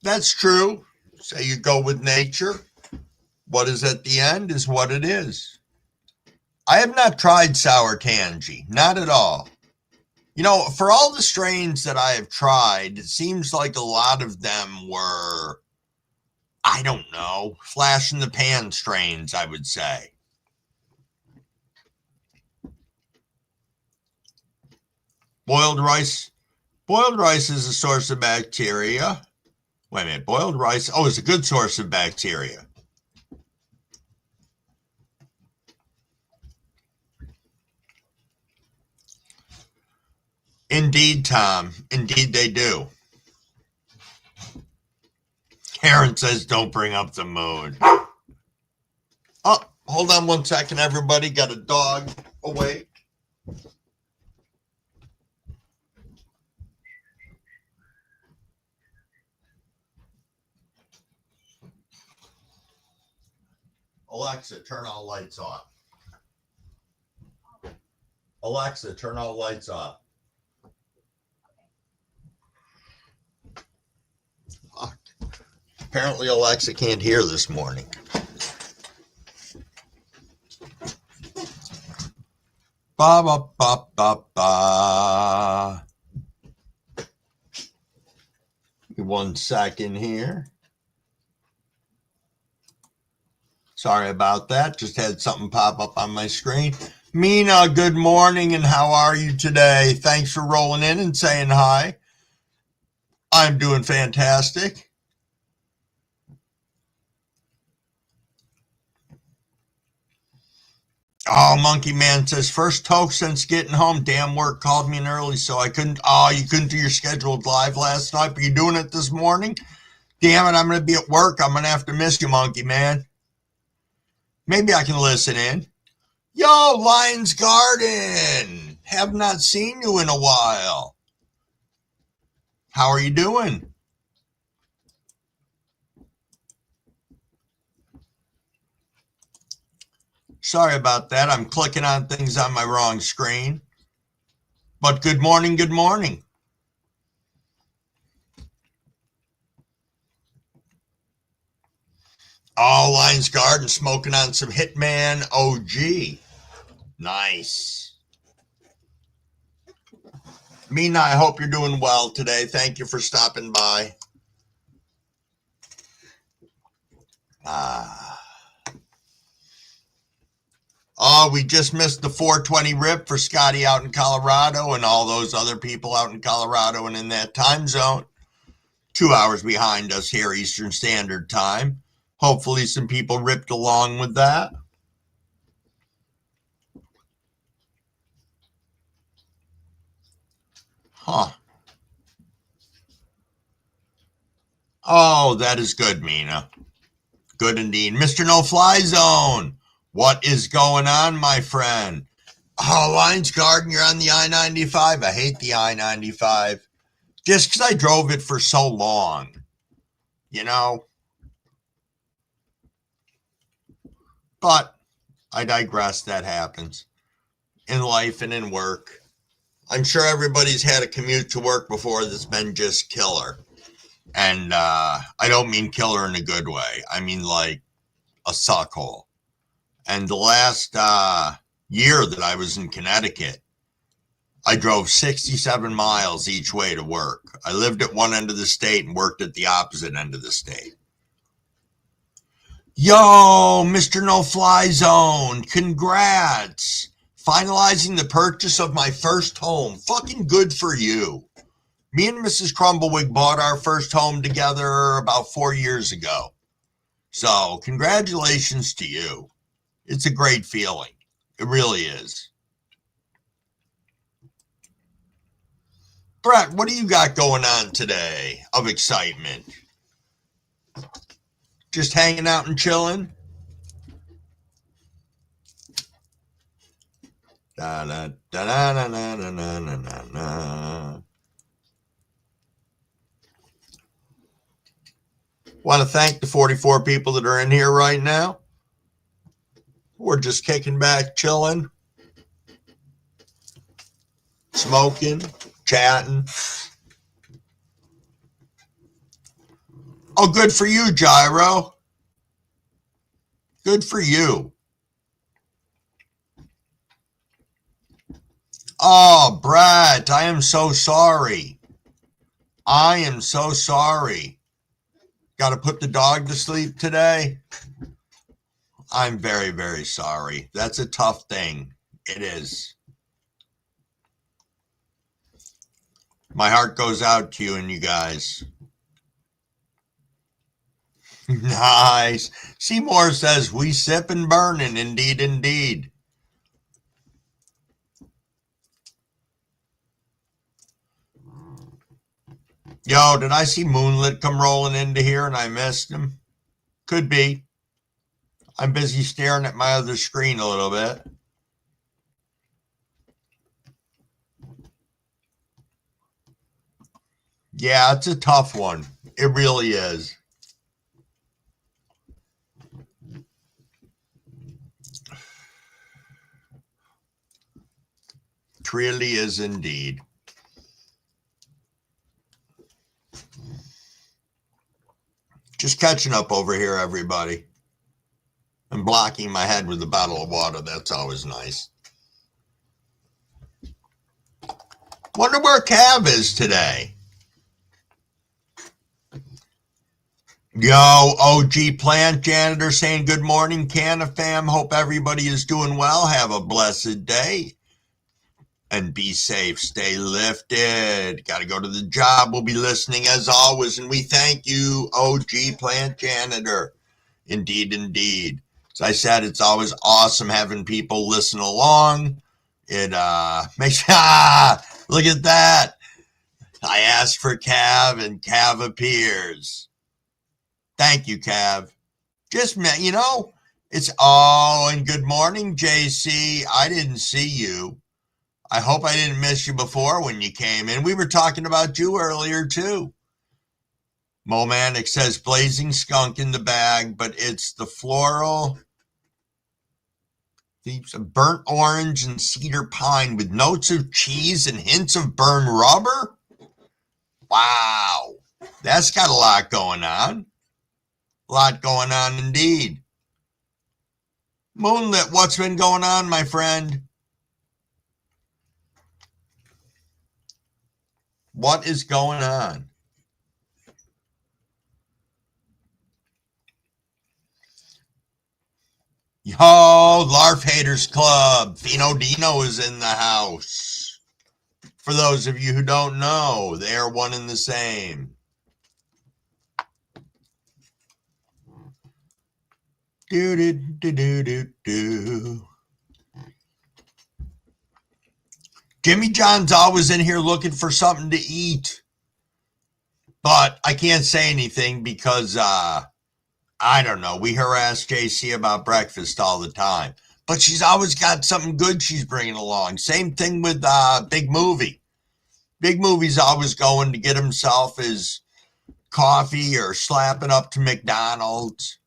That's true. Say you go with nature. What is at the end is what it is. I have not tried sour tangy. Not at all. You know, for all the strains that I have tried, it seems like a lot of them were, I don't know, flash in the pan strains, I would say. Boiled rice. Boiled rice is a source of bacteria. Wait a minute. Boiled rice. Oh, it's a good source of bacteria. Indeed, Tom. Indeed, they do. Karen says, don't bring up the mood. Oh, hold on one second, everybody. Got a dog awake. Alexa, turn all lights off. Alexa, turn all lights off. Fuck. Apparently Alexa can't hear this morning. Ba ba ba ba ba. One second here. Sorry about that. Just had something pop up on my screen. Mina, good morning, and how are you today? Thanks for rolling in and saying hi. I'm doing fantastic. Oh, Monkey Man says, first toast since getting home. Damn, work called me in early, so I couldn't. Oh, you couldn't do your scheduled live last night, but you doing it this morning? Damn it, I'm going to be at work. I'm going to have to miss you, Monkey Man. Maybe I can listen in. Yo, Lion's Garden. Have not seen you in a while. How are you doing? Sorry about that. I'm clicking on things on my wrong screen. But good morning, good morning. Oh, Lion's Garden smoking on some Hitman OG. Nice. Mina, I hope you're doing well today. Thank you for stopping by. Oh, we just missed the 420 rip for Scotty out in Colorado and all those other people out in Colorado and in that time zone. 2 hours behind us here, Eastern Standard Time. Hopefully some people ripped along with that. Huh. Oh, that is good, Mina. Good indeed. Mr. No Fly Zone, what is going on, my friend? Oh, Lions Garden, you're on the I-95. I hate the I-95. Just because I drove it for so long, you know? But I digress. That happens in life and in work. I'm sure everybody's had a commute to work before that's been just killer. And I don't mean killer in a good way. I mean like a suckhole. And the last year that I was in Connecticut, I drove 67 miles each way to work. I lived at one end of the state and worked at the opposite end of the state. Yo, Mr. No Fly Zone, congrats. Finalizing the purchase of my first home. Fucking good for you. Me and Mrs. Crumblewig bought our first home together about 4 years ago. So, congratulations to you. It's a great feeling. It really is. Brett, what do you got going on today of excitement? Just hanging out and chilling? Da, da, da, da, da, da, da, da, da, da. Want to thank the 44 people that are in here right now. We're just kicking back, chilling, smoking, chatting. Oh, good for you, Gyro. Good for you. Oh, Brett, I am so sorry. I am so sorry. Got to put the dog to sleep today? I'm very, very sorry. That's a tough thing. It is. My heart goes out to you and you guys. Nice. Seymour says, we sip and burning. Indeed, indeed. Yo, did I see Moonlit come rolling into here and I missed him? Could be. I'm busy staring at my other screen a little bit. Yeah, it's a tough one. It really is. It really is indeed. Just catching up over here, everybody. I'm blocking my head with a bottle of water. That's always nice. Wonder where Cav is today. Yo, OG Plant Janitor saying good morning, Canna fam. Hope everybody is doing well. Have a blessed day. And be safe. Stay lifted. Got to go to the job. We'll be listening as always. And we thank you, OG Plant Janitor. Indeed, indeed. As I said, it's always awesome having people listen along. It makes look at that. I asked for Cav and Cav appears. Thank you, Cav. Just it's and good morning, JC. I didn't see you. I hope I didn't miss you before when you came in. We were talking about you earlier too. Momanic says blazing skunk in the bag, but it's the floral leaves of burnt orange and cedar pine with notes of cheese and hints of burned rubber. Wow, that's got a lot going on. A lot going on indeed. Moonlit, what's been going on, my friend? What is going on? Yo, Larf Haters Club. Fino Dino is in the house. For those of you who don't know, they are one and the same. Do do do do do do. Jimmy John's always in here looking for something to eat. But I can't say anything because, I don't know. We harass JC about breakfast all the time. But she's always got something good she's bringing along. Same thing with Big Movie. Big Movie's always going to get himself his coffee or slapping up to McDonald's.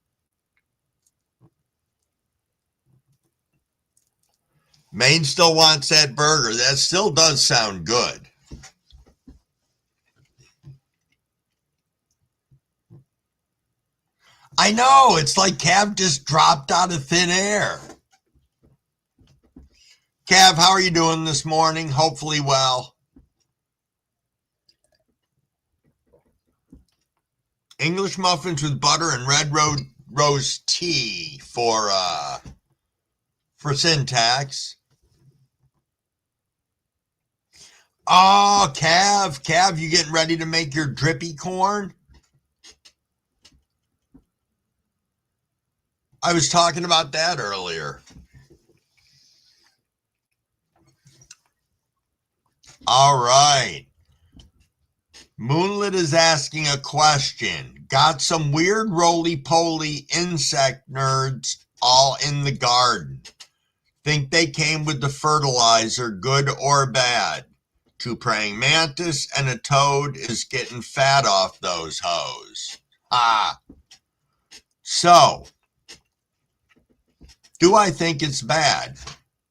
Maine still wants that burger. That still does sound good. I know. It's like Cav just dropped out of thin air. Cav, how are you doing this morning? Hopefully well. English muffins with butter and red rose tea for syntax. Oh, Cav, you getting ready to make your drippy corn? I was talking about that earlier. All right. Moonlit is asking a question. Got some weird roly-poly insect nerds all in the garden. Think they came with the fertilizer, good or bad? Two praying mantis and a toad is getting fat off those hoes. So, do I think it's bad?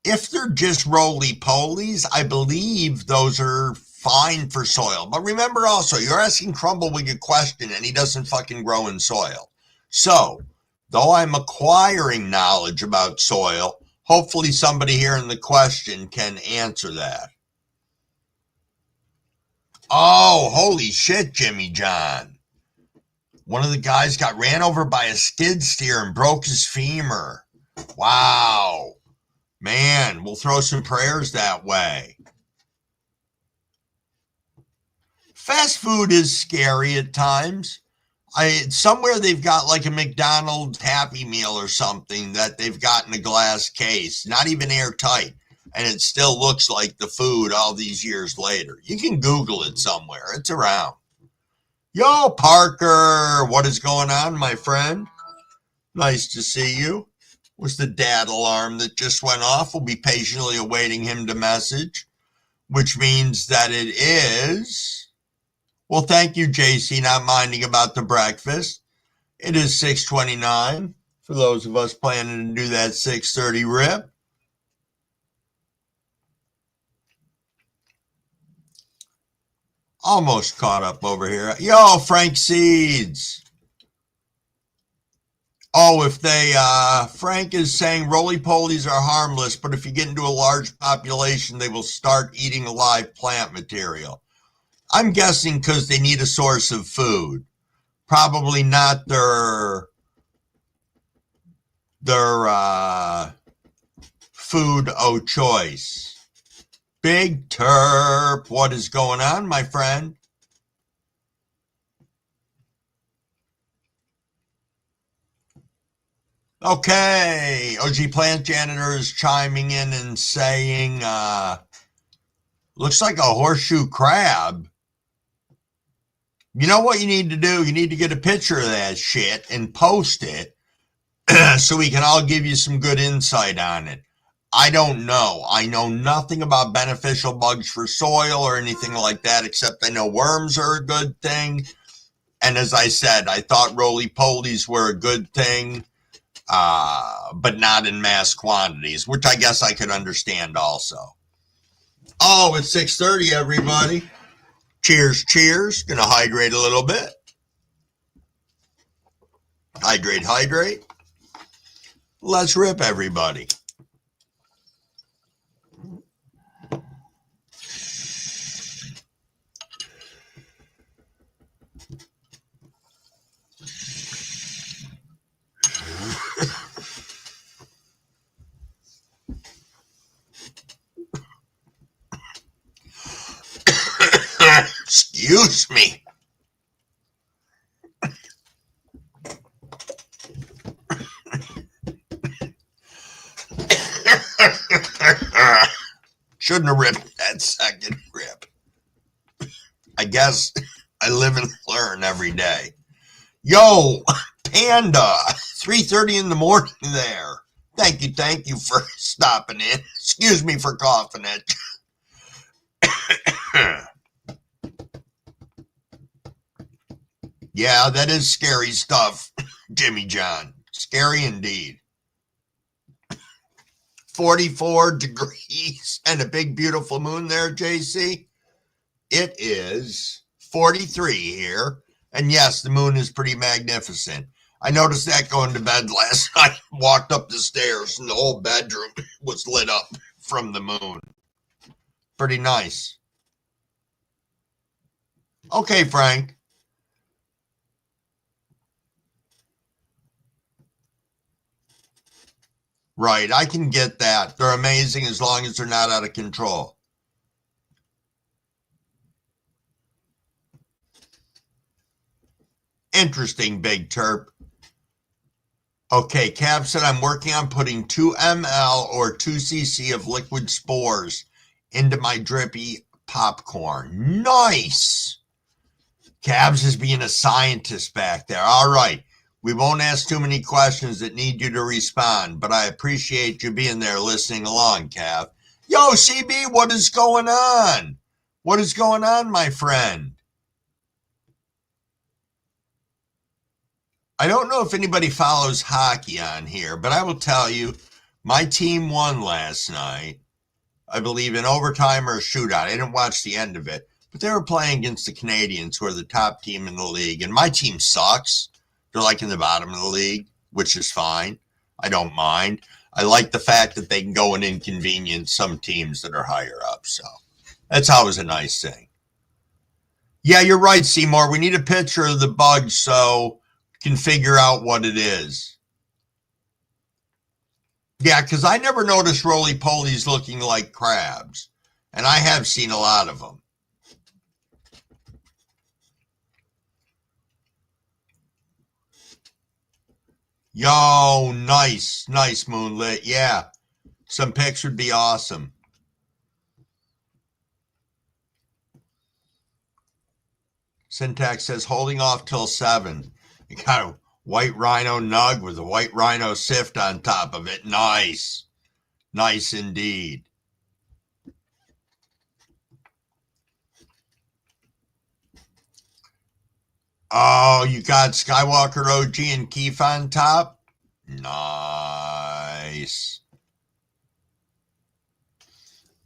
If they're just roly-polies, I believe those are fine for soil. But remember also, you're asking Crumblewig a question and he doesn't fucking grow in soil. So, though I'm acquiring knowledge about soil, hopefully somebody here in the question can answer that. Oh, holy shit, Jimmy John. One of the guys got ran over by a skid steer and broke his femur. Wow. Man, we'll throw some prayers that way. Fast food is scary at times. Somewhere they've got like a McDonald's Happy Meal or something that they've got in a glass case, not even airtight, and it still looks like the food all these years later. You can Google it somewhere. It's around. Yo, Parker, what is going on, my friend? Nice to see you. Was the dad alarm that just went off? We'll be patiently awaiting him to message, which means that it is. Well, thank you, JC, not minding about the breakfast. It is 6:29 for those of us planning to do that 6:30 rip. Almost caught up over here. Yo, Frank Seeds. Oh, Frank is saying roly-polies are harmless, but if you get into a large population, they will start eating live plant material. I'm guessing because they need a source of food. Probably not their food of choice. Big Terp, what is going on, my friend? Okay, OG Plant Janitor is chiming in and saying, looks like a horseshoe crab. You know what you need to do? You need to get a picture of that shit and post it so we can all give you some good insight on it. I don't know. I know nothing about beneficial bugs for soil or anything like that, except I know worms are a good thing. And as I said, I thought roly-polies were a good thing, but not in mass quantities, which I guess I could understand also. Oh, it's 6:30, everybody. Cheers, cheers. Gonna hydrate a little bit. Hydrate, hydrate. Let's rip, everybody. Excuse me. Shouldn't have ripped that second rip. I guess I live and learn every day. Yo, Panda, 3:30 in the morning there. Thank you for stopping in. Excuse me for coughing it. Yeah, that is scary stuff, Jimmy John. Scary indeed. 44 degrees and a big, beautiful moon there, JC. It is 43 here. And yes, the moon is pretty magnificent. I noticed that going to bed last night. Walked up the stairs and the whole bedroom was lit up from the moon. Pretty nice. Okay, Frank. Right, I can get that. They're amazing as long as they're not out of control. Interesting, Big Terp. Okay, Cav said I'm working on putting 2 ml or 2 cc of liquid spores into my drippy popcorn. Nice! Cavs is being a scientist back there. All right. We won't ask too many questions that need you to respond, but I appreciate you being there listening along, Cav. Yo, CB, what is going on? What is going on, my friend? I don't know if anybody follows hockey on here, but I will tell you, my team won last night. I believe in overtime or a shootout. I didn't watch the end of it, but they were playing against the Canadians, who are the top team in the league. And my team sucks. They're like in the bottom of the league, which is fine. I don't mind. I like the fact that they can go and inconvenience some teams that are higher up. So that's always a nice thing. Yeah, you're right, Seymour. We need a picture of the bug so we can figure out what it is. Yeah, because I never noticed roly-polies looking like crabs. And I have seen a lot of them. Yo, nice moonlit. Yeah, some pics would be awesome. Syntax says holding off till 7. You got a white rhino nug with a white rhino sift on top of it. Nice indeed. Oh, you got Skywalker OG and Keith on top? Nice.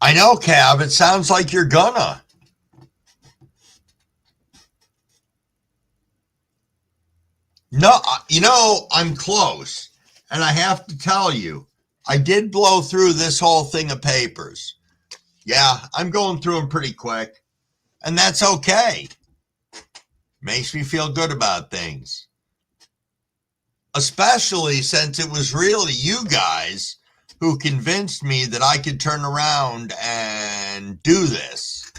I know, Cav. It sounds like you're gonna. No, I'm close. And I have to tell you, I did blow through this whole thing of papers. Yeah, I'm going through them pretty quick. And that's okay. Makes me feel good about things. Especially since it was really you guys who convinced me that I could turn around and do this.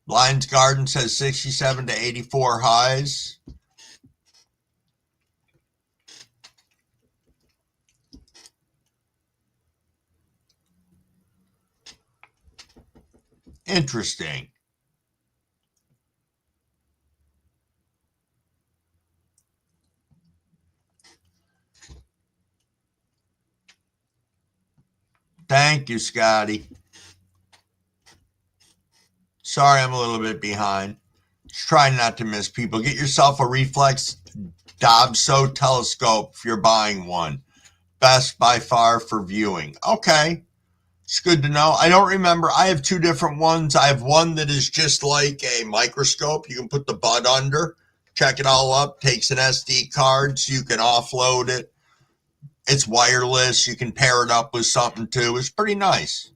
Lions Garden says 67 to 84 highs. Interesting. Thank you, Scotty. Sorry I'm a little bit behind. Just trying not to miss people. Get yourself a reflex Dobso telescope if you're buying one. Best by far for viewing. Okay. It's good to know. I don't remember. I have two different ones. I have one that is just like a microscope. You can put the butt under, check it all up, takes an SD card so you can offload it. It's wireless. You can pair it up with something too. It's pretty nice.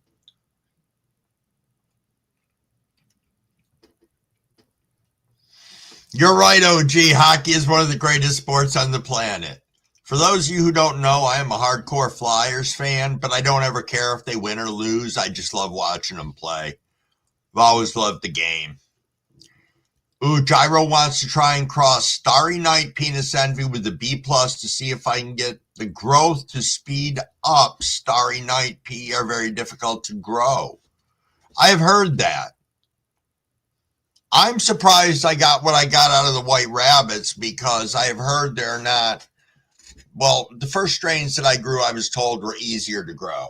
You're right, OG. Hockey is one of the greatest sports on the planet. For those of you who don't know, I am a hardcore Flyers fan, but I don't ever care if they win or lose. I just love watching them play. I've always loved the game. Ooh, Gyro wants to try and cross Starry Night Penis Envy with the B plus to see if I can get the growth to speed up. Starry Night P are very difficult to grow. I have heard that. I'm surprised I got what I got out of the White Rabbits because I have heard they're not. Well, the first strains that I grew, I was told, were easier to grow.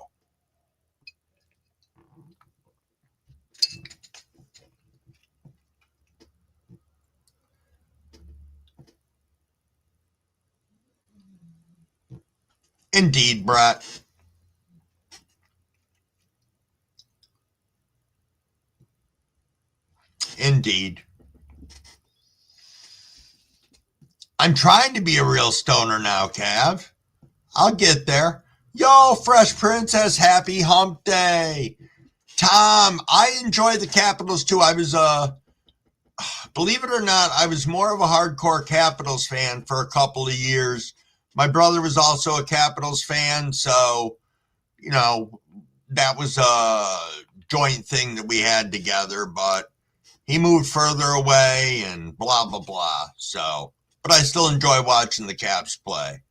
Indeed, Brett. Indeed. I'm trying to be a real stoner now, Cav. I'll get there. Yo, Fresh Princess, happy hump day. Tom, I enjoy the Capitals too. I was, believe it or not, I was more of a hardcore Capitals fan for a couple of years. My brother was also a Capitals fan, so, you know, that was a joint thing that we had together, but he moved further away and blah, blah, blah. So, but I still enjoy watching the Caps play.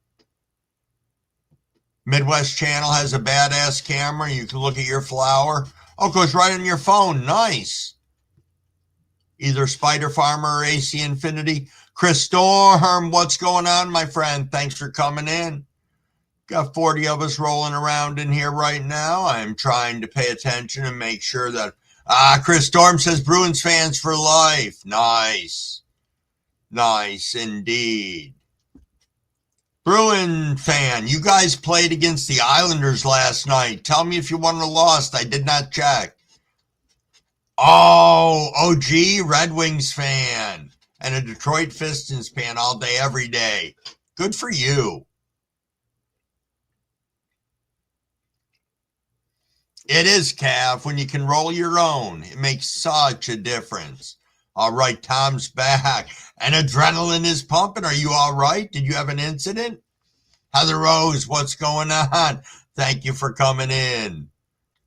Midwest Channel has a badass camera. You can look at your flower. Oh, it goes right on your phone. Nice. Either Spider Farmer or AC Infinity. Chris Storm, what's going on, my friend? Thanks for coming in. Got 40 of us rolling around in here right now. I'm trying to pay attention and make sure that... Chris Storm says Bruins fans for life. Nice. Nice indeed. Bruin fan, you guys played against the Islanders last night. Tell me if you won or lost. I did not check. Oh, OG Red Wings fan and a Detroit Pistons fan all day, every day. Good for you. It is, Cav. When you can roll your own, it makes such a difference. All right, Tom's back. And adrenaline is pumping. Are you all right? Did you have an incident? Heather Rose, what's going on? Thank you for coming in.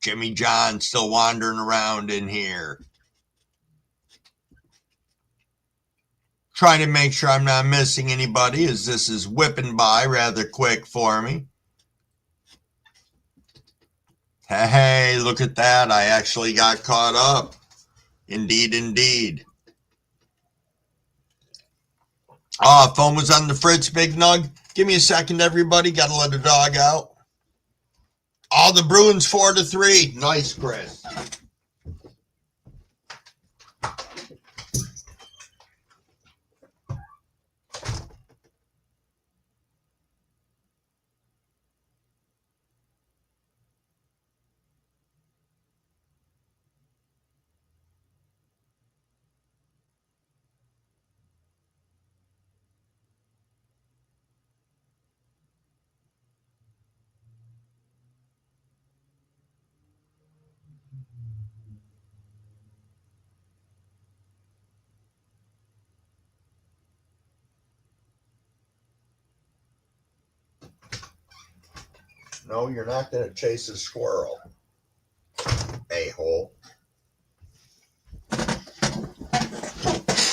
Jimmy John still wandering around in here. Trying to make sure I'm not missing anybody as this is whipping by rather quick for me. Hey, look at that. I actually got caught up. Indeed, indeed. Phone was on the fritz, Big Nug. Give me a second, everybody. Got to let the dog out. The Bruins 4-3. Nice, Chris. No, you're not going to chase a squirrel. A-hole.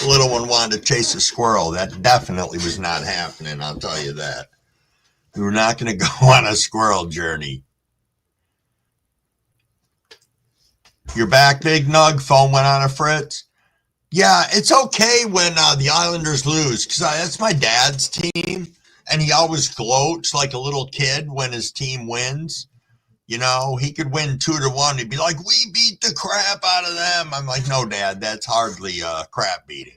Little one wanted to chase a squirrel. That definitely was not happening, I'll tell you that. We were not going to go on a squirrel journey. You're back, Big Nug. Phone went on a fritz. Yeah, it's okay when the Islanders lose, because that's my dad's team, and he always gloats like a little kid when his team wins. You know, he could win 2-1. He'd be like, "We beat the crap out of them." I'm like, "No, Dad, that's hardly crap beating."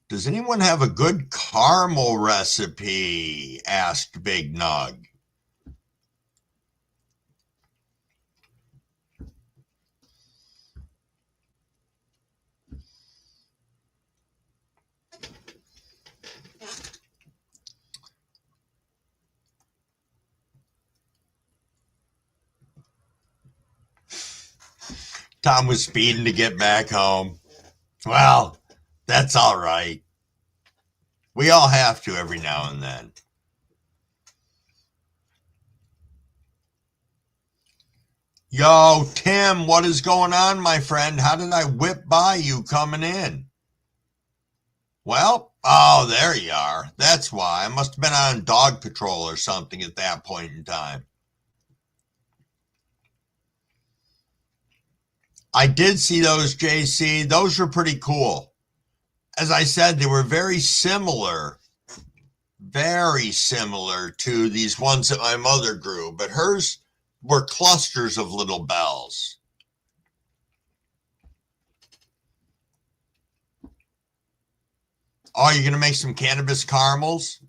Does anyone have a good caramel recipe? Asked Big Nug. Tom was speeding to get back home. Well, that's all right. We all have to every now and then. Yo, Tim, what is going on, my friend? How did I whip by you coming in? Well, oh, there you are. That's why. I must have been on dog patrol or something at that point in time. I did see those, JC. Those were pretty cool. As I said, they were very similar to these ones that my mother grew, but hers were clusters of little bells. Oh, you're going to make some cannabis caramels?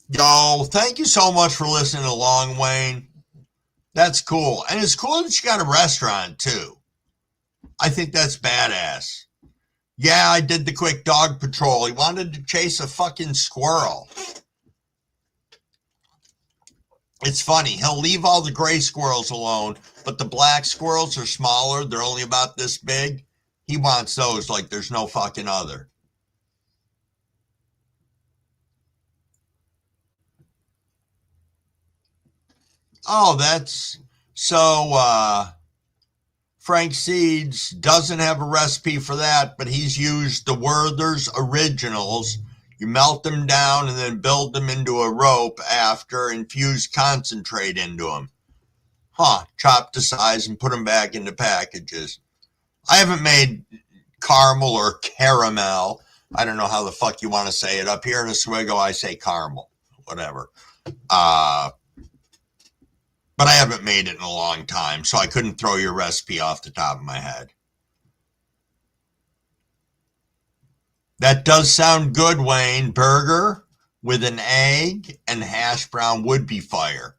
Yo, thank you so much for listening along, Wayne. That's cool. And it's cool that you got a restaurant, too. I think that's badass. Yeah, I did the quick dog patrol. He wanted to chase a fucking squirrel. It's funny. He'll leave all the gray squirrels alone, but the black squirrels are smaller. They're only about this big. He wants those like there's no fucking other. Oh, that's so Frank Seeds doesn't have a recipe for that, but he's used the Werther's Originals. You melt them down and then build them into a rope after, infuse concentrate into them. Chop to size and put them back into packages. I haven't made caramel or caramel. I don't know how the fuck you want to say it. Up here in Oswego, I say caramel. Whatever. But I haven't made it in a long time, so I couldn't throw your recipe off the top of my head. That does sound good, Wayne. Burger with an egg and hash brown would be fire.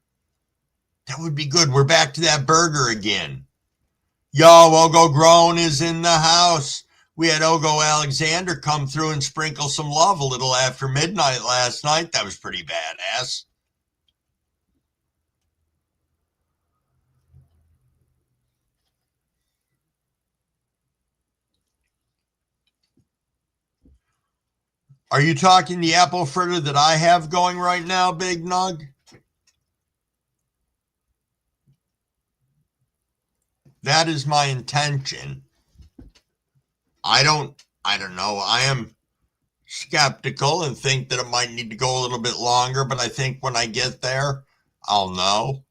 That would be good. We're back to that burger again. Yo, Ogo Grown is in the house. We had Ogo Alexander come through and sprinkle some love a little after midnight last night. That was pretty badass. Are you talking the apple fritter that I have going right now, Big Nug? That is my intention. I don't know. I am skeptical and think that it might need to go a little bit longer, but I think when I get there, I'll know.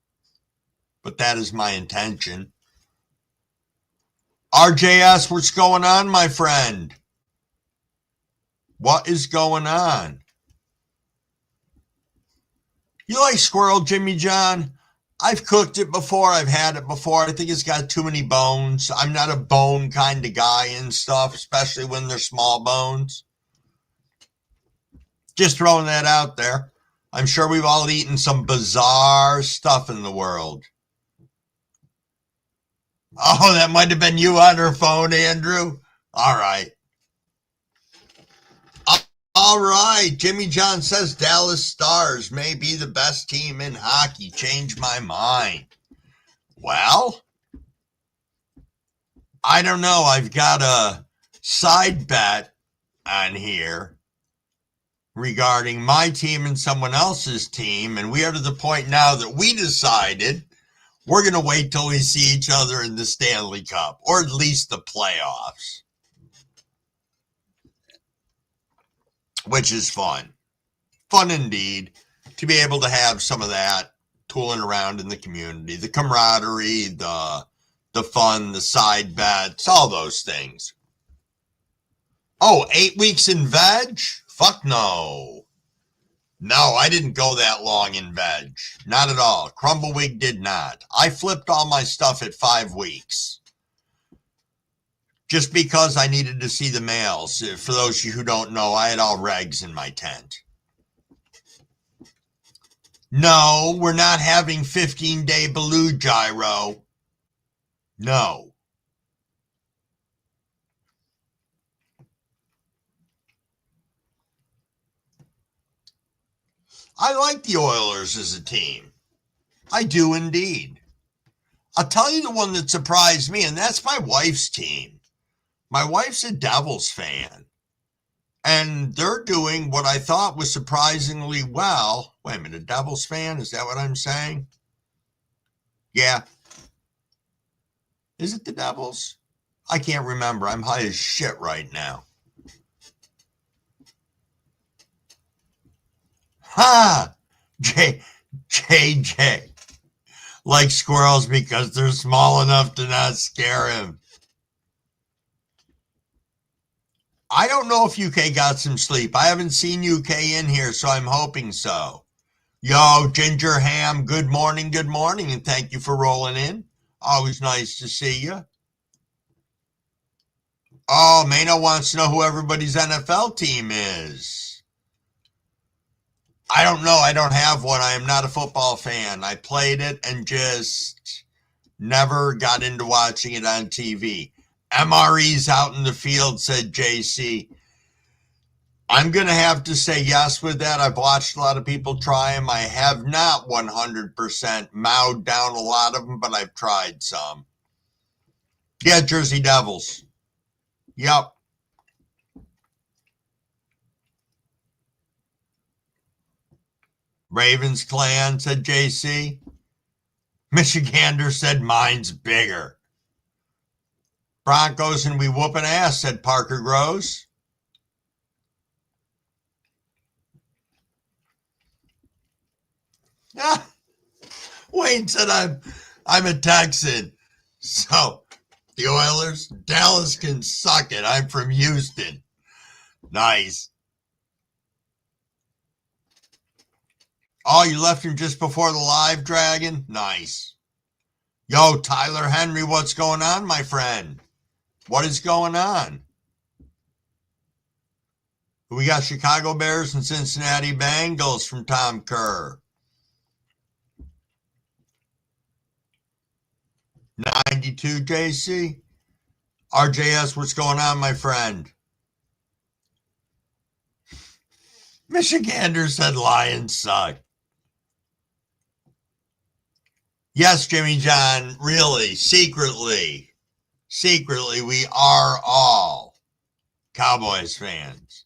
But that is my intention. RJS, what's going on, my friend? What is going on? You like squirrel, Jimmy John? I've cooked it before. I've had it before. I think it's got too many bones. I'm not a bone kind of guy and stuff, especially when they're small bones. Just throwing that out there. I'm sure we've all eaten some bizarre stuff in the world. Oh, that might have been you on her phone, Andrew. All right. All right. Jimmy John says Dallas Stars may be the best team in hockey. Change my mind. Well, I don't know. I've got a side bet on here regarding my team and someone else's team. And we are to the point now that we decided we're going to wait till we see each other in the Stanley Cup, or at least the playoffs. which is fun. Fun indeed to be able to have some of that tooling around in the community, the camaraderie, the fun, the side bets, all those things. Oh, 8 weeks in veg? Fuck no. No, I didn't go that long in veg. Not at all. Crumbleweed did not. I flipped all my stuff at 5 weeks. Just because I needed to see the males. For those of you who don't know, I had all regs in my tent. No, we're not having 15-day Baloo gyro. No. I like the Oilers as a team. I do indeed. I'll tell you the one that surprised me, and that's my wife's team. My wife's a Devils fan. And they're doing what I thought was surprisingly well. Wait a minute, a Devils fan? Is that what I'm saying? Yeah. Is it the Devils? I can't remember. I'm high as shit right now. Ha! JJ. Like squirrels because they're small enough to not scare him. I don't know if UK got some sleep. I haven't seen UK in here, so I'm hoping so. Yo, Ginger Ham, good morning, and thank you for rolling in. Always nice to see you. Oh, Mano wants to know who everybody's NFL team is. I don't know. I don't have one. I am not a football fan. I played it and just never got into watching it on TV. MRE's out in the field, said JC. I'm going to have to say yes with that. I've watched a lot of people try them. I have not 100% mowed down a lot of them, but I've tried some. Yeah, Jersey Devils. Yep. Ravens Clan, said JC. Michigander said mine's bigger. Broncos and we whooping ass, said Parker Groves. Yeah. Wayne said I'm a Texan. So the Oilers, Dallas can suck it. I'm from Houston. Nice. Oh, you left him just before the live, Dragon? Nice. Yo, Tyler Henry, what's going on, my friend? What is going on? We got Chicago Bears and Cincinnati Bengals from Tom Kerr. 92 JC. RJS, what's going on, my friend? Michigander said Lions suck. Yes, Jimmy John, really, secretly, we are all Cowboys fans.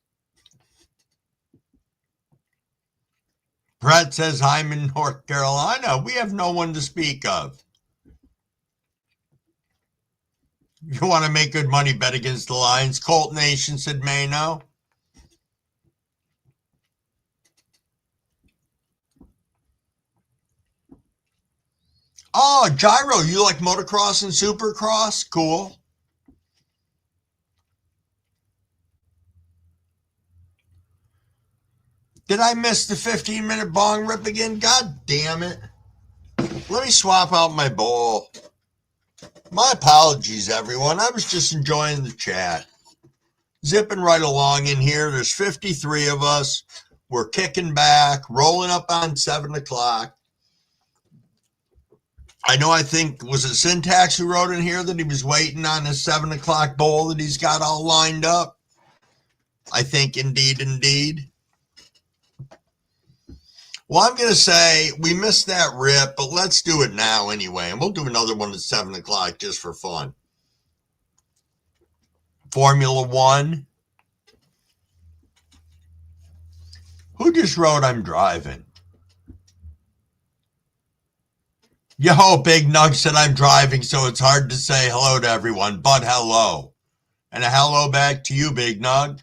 Brett says, I'm in North Carolina. We have no one to speak of. You want to make good money, bet against the Lions. Colt Nation said Mano. Oh, Gyro, you like motocross and supercross? Cool. Did I miss the 15-minute bong rip again? God damn it. Let me swap out my bowl. My apologies, everyone. I was just enjoying the chat. Zipping right along in here. There's 53 of us. We're kicking back, rolling up on 7 o'clock. I think, was it Syntax who wrote in here that he was waiting on his 7 o'clock bowl that he's got all lined up? I think indeed. Well, I'm going to say we missed that rip, but let's do it now anyway. And we'll do another one at 7 o'clock just for fun. Formula One. Who just wrote I'm driving? Yo, Big Nug said I'm driving, so it's hard to say hello to everyone, but hello. And a hello back to you, Big Nug.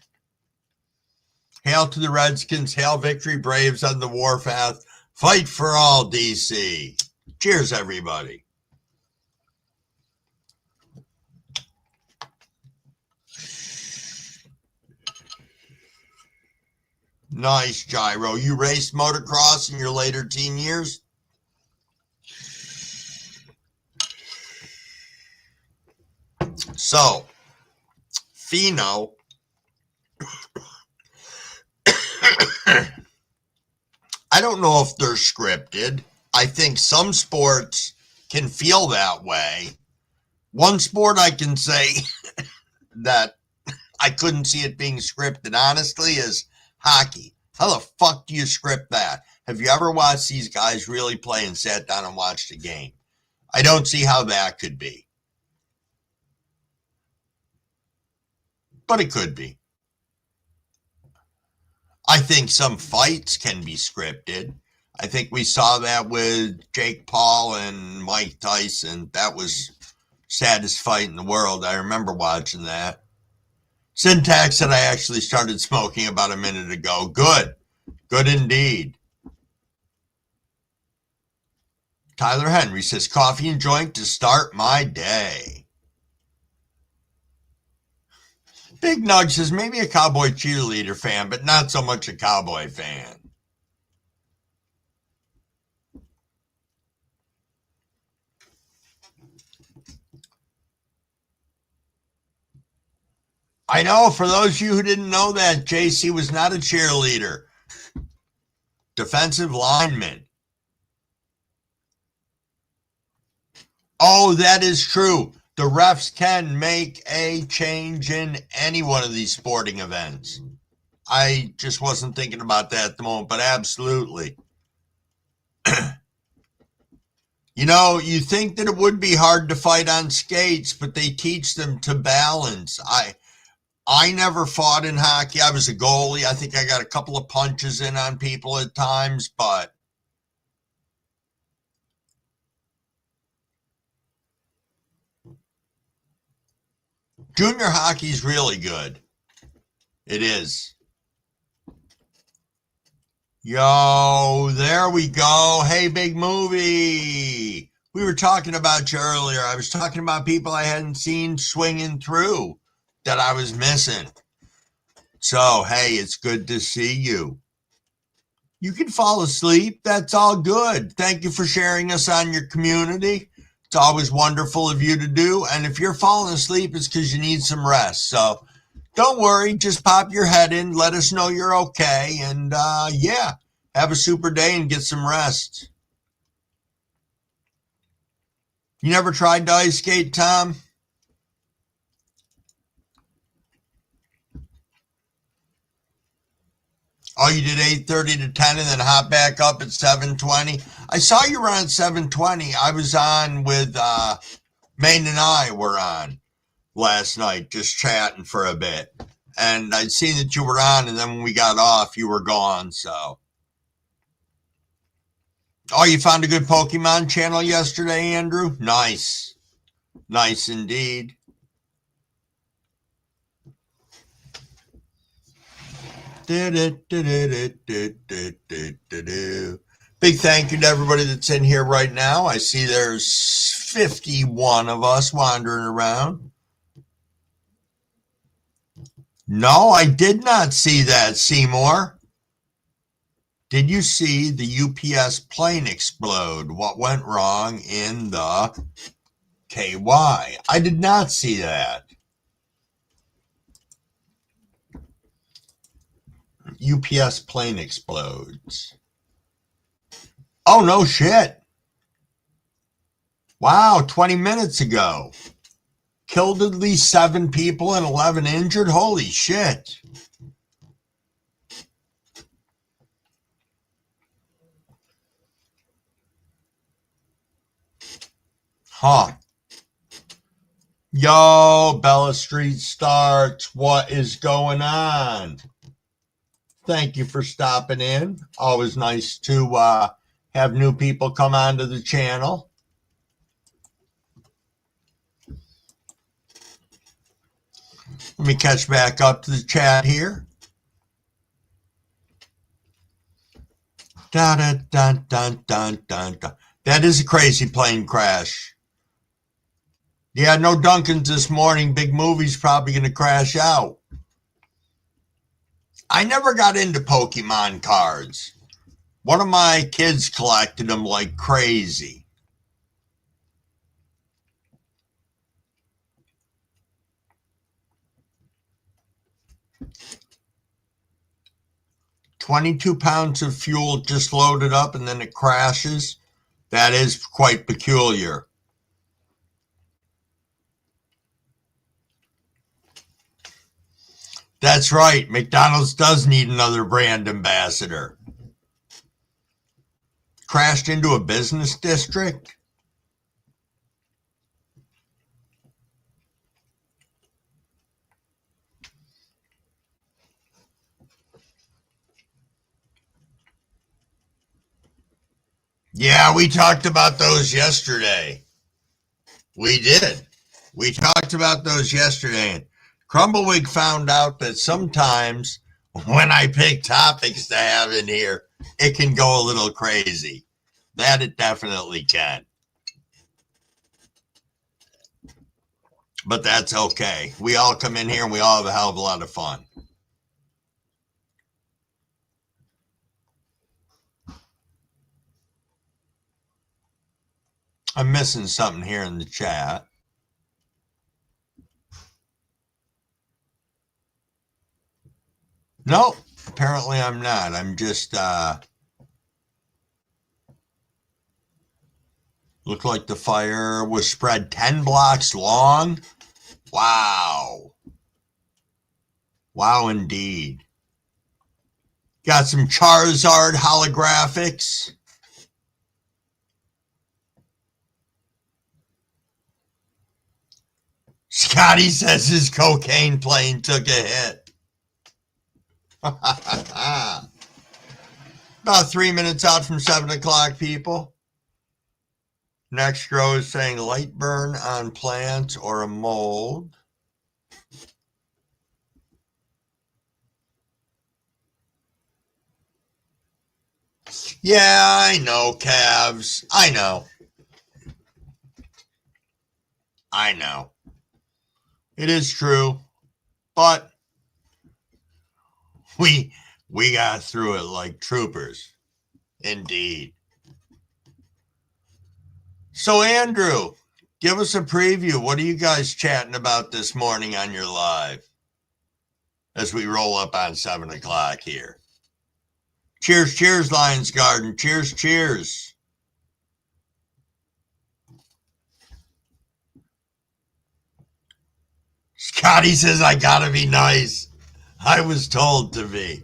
Hail to the Redskins. Hail victory, Braves on the warpath. Fight for all, DC. Cheers, everybody. Nice, Gyro. You raced motocross in your later teen years? So, Pheno, I don't know if they're scripted. I think some sports can feel that way. One sport I can say that I couldn't see it being scripted, honestly, is hockey. How the fuck do you script that? Have you ever watched these guys really play and sat down and watched a game? I don't see how that could be. But it could be. I think some fights can be scripted. I think we saw that with Jake Paul and Mike Tyson. That was saddest fight in the world. I remember watching that. Syntax said I actually started smoking about a minute ago. Good. Good indeed. Tyler Henry says, coffee and joint to start my day. Big Nug says, maybe a Cowboy cheerleader fan, but not so much a Cowboy fan. I know, for those of you who didn't know that, JC was not a cheerleader. Defensive lineman. Oh, that is true. The refs can make a change in any one of these sporting events. I just wasn't thinking about that at the moment, but absolutely. You know, you think that it would be hard to fight on skates, but they teach them to balance. I never fought in hockey. I was a goalie. I think I got a couple of punches in on people at times, but junior hockey is really good. It is. Yo, there we go. Hey, big movie. We were talking about you earlier. I was talking about people I hadn't seen swinging through that I was missing. So, hey, it's good to see you. You can fall asleep. That's all good. Thank you for sharing us on your community. It's always wonderful of you to do. And if you're falling asleep, it's because you need some rest. So don't worry. Just pop your head in. Let us know you're okay. And yeah, have a super day and get some rest. You never tried to ice skate, Tom? Oh, you did 8:30 to 10 and then hop back up at 7:20? I saw you were on 7:20. I was on with Maine and I were on last night, just chatting for a bit. And I'd seen that you were on, and then when we got off, you were gone, so. Oh, you found a good Pokemon channel yesterday, Andrew? Nice. Nice indeed. Big thank you to everybody that's in here right now. I see there's 51 of us wandering around. No, I did not see that, Seymour. Did you see the UPS plane explode? What went wrong in the KY? I did not see that. UPS plane explodes. Oh, no shit. Wow, 20 minutes ago. Killed at least 7 people and 11 injured? Holy shit. Huh. Yo, Bella Street starts. What is going on? Thank you for stopping in. Always nice to have new people come onto the channel. Let me catch back up to the chat here. Da da da da da da da. That is a crazy plane crash. Yeah, no Dunkins this morning. Big movie's probably going to crash out. I never got into Pokemon cards. One of my kids collected them like crazy. £22 of fuel just loaded up and then it crashes. That is quite peculiar. That's right. McDonald's does need another brand ambassador. Crashed into a business district? Yeah, we talked about those yesterday. We did. We talked about those yesterday. And Crumbleweek found out that sometimes when I pick topics to have in here, it can go a little crazy. That it definitely can. But that's okay. We all come in here and we all have a hell of a lot of fun. I'm missing something here in the chat. No, apparently I'm not. I'm just, looked like the fire was spread 10 blocks long. Wow. Wow, indeed. Got some Charizard holographics. Scotty says his cocaine plane took a hit. About 3 minutes out from 7 o'clock, people. Next row is saying light burn on plants or a mold. Yeah, I know, calves. I know. It is true. But we got through it like troopers. Indeed. So, Andrew, give us a preview. What are you guys chatting about this morning on your live as we roll up on 7 o'clock here? Cheers, cheers, Lions Garden. Cheers, cheers. Scotty says, I gotta be nice. I was told to be.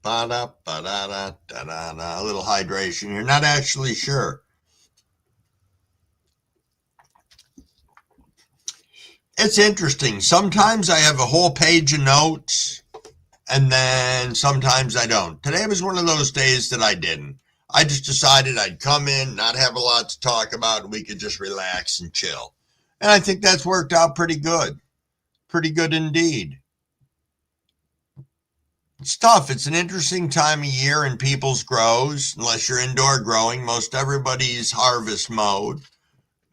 Ba-da-ba-da-da-da-da. A little hydration here. Not actually sure. It's interesting. Sometimes I have a whole page of notes, and then sometimes I don't. Today was one of those days that I didn't. I just decided I'd come in, not have a lot to talk about, and we could just relax and chill. And I think that's worked out pretty good. Pretty good indeed. It's tough. It's an interesting time of year in people's grows. Unless you're indoor growing, most everybody's harvest mode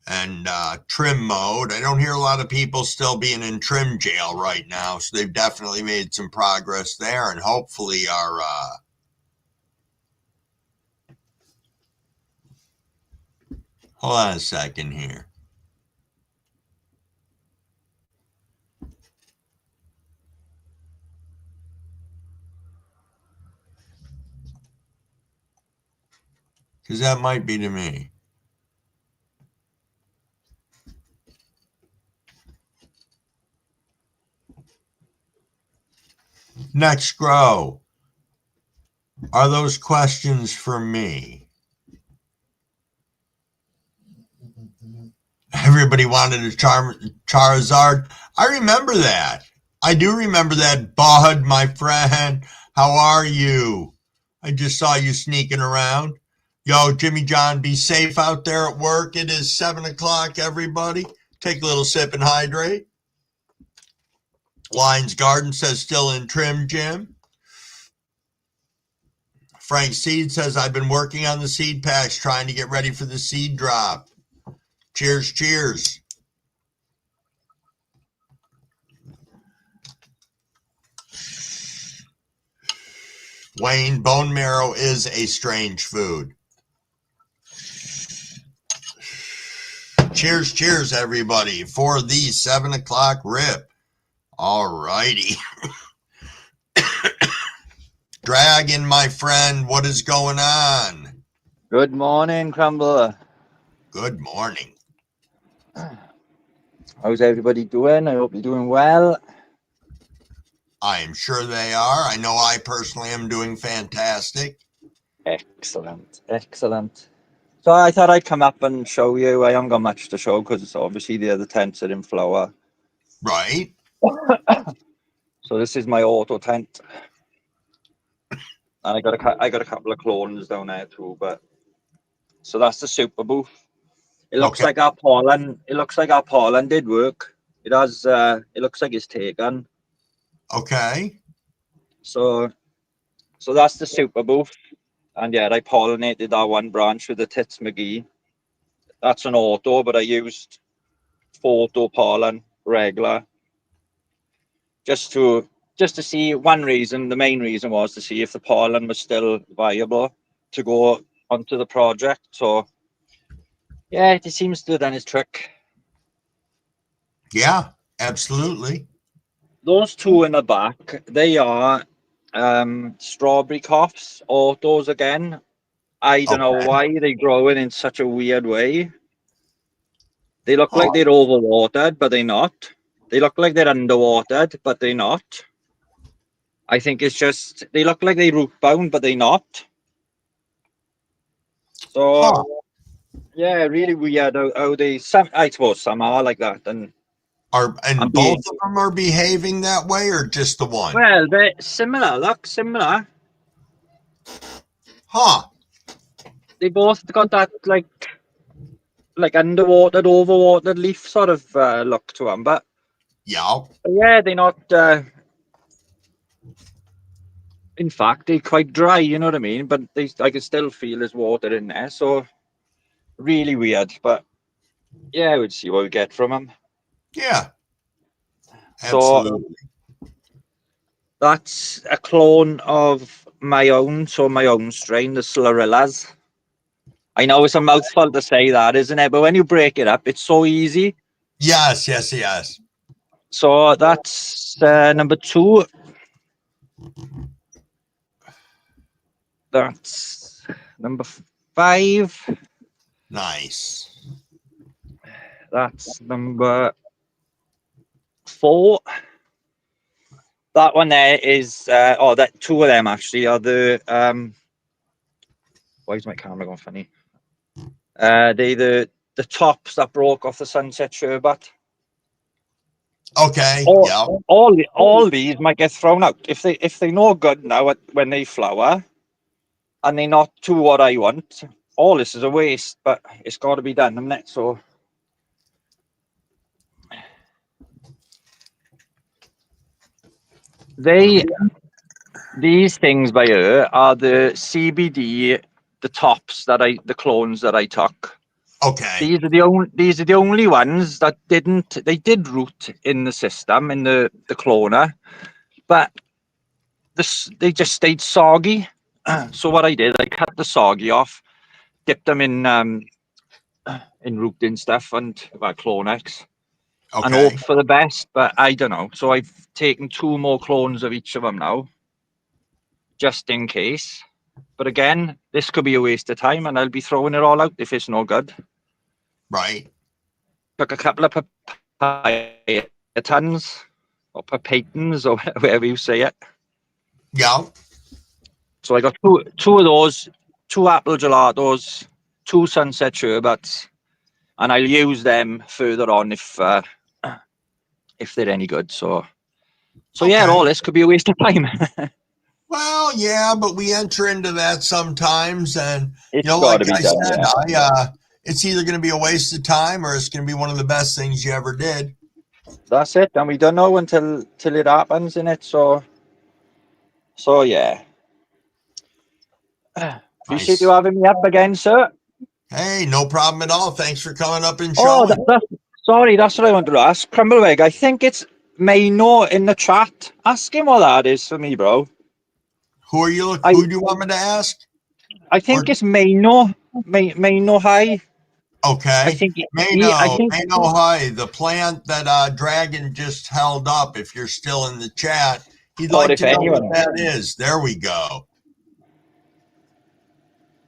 and trim mode. I don't hear a lot of people still being in trim jail right now, so they've definitely made some progress there, and hopefully our hold on a second here. Because that might be to me. Next grow. Are those questions for me? Everybody wanted a Charizard. I remember that. I do remember that. Bud, my friend. How are you? I just saw you sneaking around. Yo, Jimmy John, be safe out there at work. It is 7 o'clock, everybody. Take a little sip and hydrate. Lions Garden says still in trim, Jim. Frank Seed says I've been working on the seed patch, trying to get ready for the seed drop. Cheers, cheers. Wayne, bone marrow is a strange food. Cheers, cheers, everybody, for the 7 o'clock rip. All righty. Dragon, my friend, what is going on? Good morning, Crumbler. Good morning. How's everybody doing? I hope you're doing well. I am sure they are. I know I personally am doing fantastic. Excellent, excellent. So I thought I'd come up and show you. I haven't got much to show because obviously the other tents are in flower. Right. So this is my auto tent, and I got a couple of clones down there too. But so that's the super booth. It looks like our pollen. It looks like our pollen did work. It has. It looks like it's taken. Okay. So that's the super booth. And yeah, I pollinated that one branch with the Tits McGee. That's an auto, but I used photo pollen regular just to see. One reason, the main reason, was to see if the pollen was still viable to go onto the project. So yeah, it seems to have done its trick. Yeah, absolutely. Those two in the back, they are strawberry coughs, autos again. I don't know why they grow in such a weird way. They look like they're overwatered, but they're not. They look like they're underwatered, but they're not. I think it's just they look like they're root bound, but they're not. So yeah, really weird how they. I suppose some are like that, and both of them are behaving that way, or just the one? Well, they're similar. Look, similar. They both got that like underwatered, overwatered leaf sort of look to them, but yeah, they're not. In fact, they're quite dry. You know what I mean? But I can still feel there's water in there. So really weird, but yeah, we'll see what we get from them. Yeah, absolutely. So that's a clone of my own, so my own strain, the Slarillas. I know it's a mouthful to say that, isn't it? But when you break it up, it's so easy. Yes. So that's number 2. That's number 5. Nice. That's number 4. That one there is that 2 of them actually are the why is my camera going funny? They the tops that broke off the Sunset Sherbet. Okay. All these might get thrown out if they're no good now when they flower, and they're not to what I want. All this is a waste, but it's got to be done, isn't it? So these things by here are the CBD, the tops the clones that I took. Okay. These are the only ones that did root in the system, in the cloner, but they just stayed soggy. So what I did, I cut the soggy off, dipped them in rooting stuff and Clonex, and hope for the best. But I don't know. So I've taken 2 more clones of each of them now, just in case. But again, this could be a waste of time, and I'll be throwing it all out if it's no good. Right. Took a couple of papayatons or papaytons or whatever you say it. Yeah. So I got two of those, 2 apple gelatos, 2 sunset sherbets, and I'll use them further on if they're any good. So yeah, all this could be a waste of time. Well, yeah, but we enter into that sometimes, and it's like I said, it's either going to be a waste of time or it's going to be one of the best things you ever did. That's it, and we don't know until it happens, innit? So yeah. Appreciate you Nice. having me up again, sir. Hey, no problem at all. Thanks for coming up and Oh, showing. sorry, that's what I wanted to ask. Crumbleegg, I think it's Mayno in the chat. Ask him what that is for me, bro. Who do I you want me to ask? I Or think it's Mayno. Mayno High. I okay. think I Mano, think Mano High, the plant that Dragon just held up, if you're still in the chat, he'd or like if to know what anyone. that is. There we go.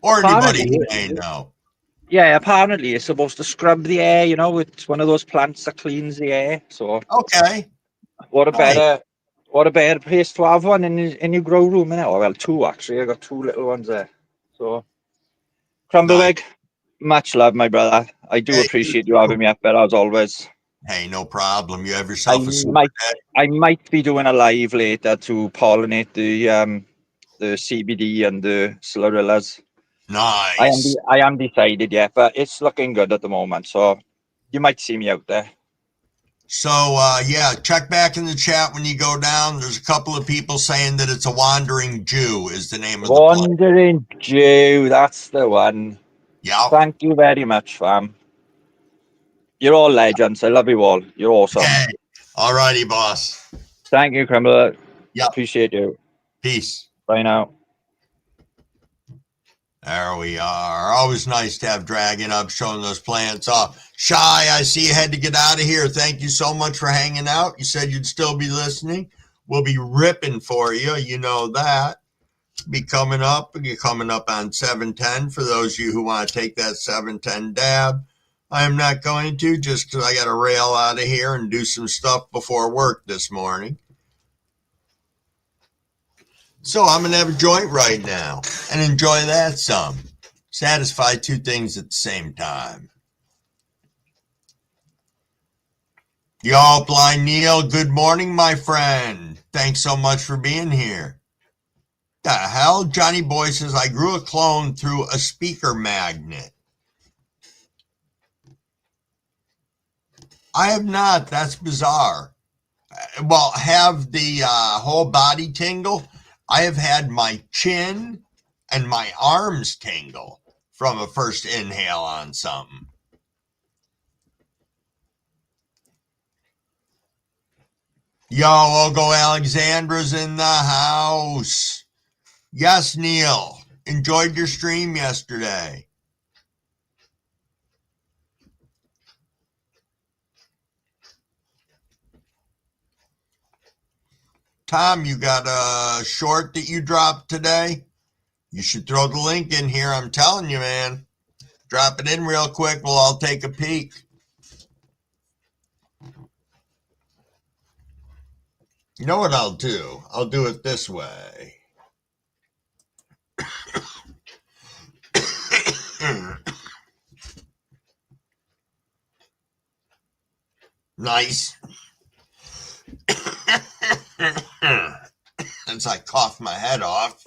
Or anybody Apparently, who may know. yeah, apparently it's supposed to scrub the air, it's one of those plants that cleans the air. So Okay. what a Nice. better what a better place to have one in your grow room, innit? Well, two actually. I got two little ones there. So Nice. Crumbleegg, much love, my brother. I do Hey, appreciate you having me up there as always. hey, no problem. You have I yourself a super might day. I might be doing a live later to pollinate the CBD and the Clorillas. Nice. I am decided yet, but it's looking good at the moment. So you might see me out there. So, yeah, check back in the chat when you go down. There's a couple of people saying that it's a wandering Jew is the name of the plant. Wandering Jew, that's the one. Yep. Thank you very much, fam. You're all legends. I love you all. You're awesome. Hey. All righty, boss. Thank you, Crumbler. Yep. Appreciate you. Peace. Bye now. There we are. Always nice to have Dragon up showing those plants off. Shy, I see you had to get out of here. Thank you so much for hanging out. You said you'd still be listening. We'll be ripping for you. You know that. Be coming up. You're coming up on 710 for those of you who want to take that 710 dab. I am not going to just because I got to rail out of here and do some stuff before work this morning. So I'm going to have a joint right now and enjoy that some. Satisfy two things at the same time. Yo, Blind Neil, good morning, my friend. Thanks so much for being here. The hell? Johnny Boy says, I grew a clone through a speaker magnet. I have not. That's bizarre. Well, have the whole body tingle. I have had my chin and my arms tingle from a first inhale on something. Yo, Ogo Alexandra's in the house. Yes, Neil. Enjoyed your stream yesterday. Tom, you got a short that you dropped today? You should throw the link in here. I'm telling you, man. Drop it in real quick. We'll all take a peek. You know what I'll do? I'll do it this way. Nice. As I cough my head off.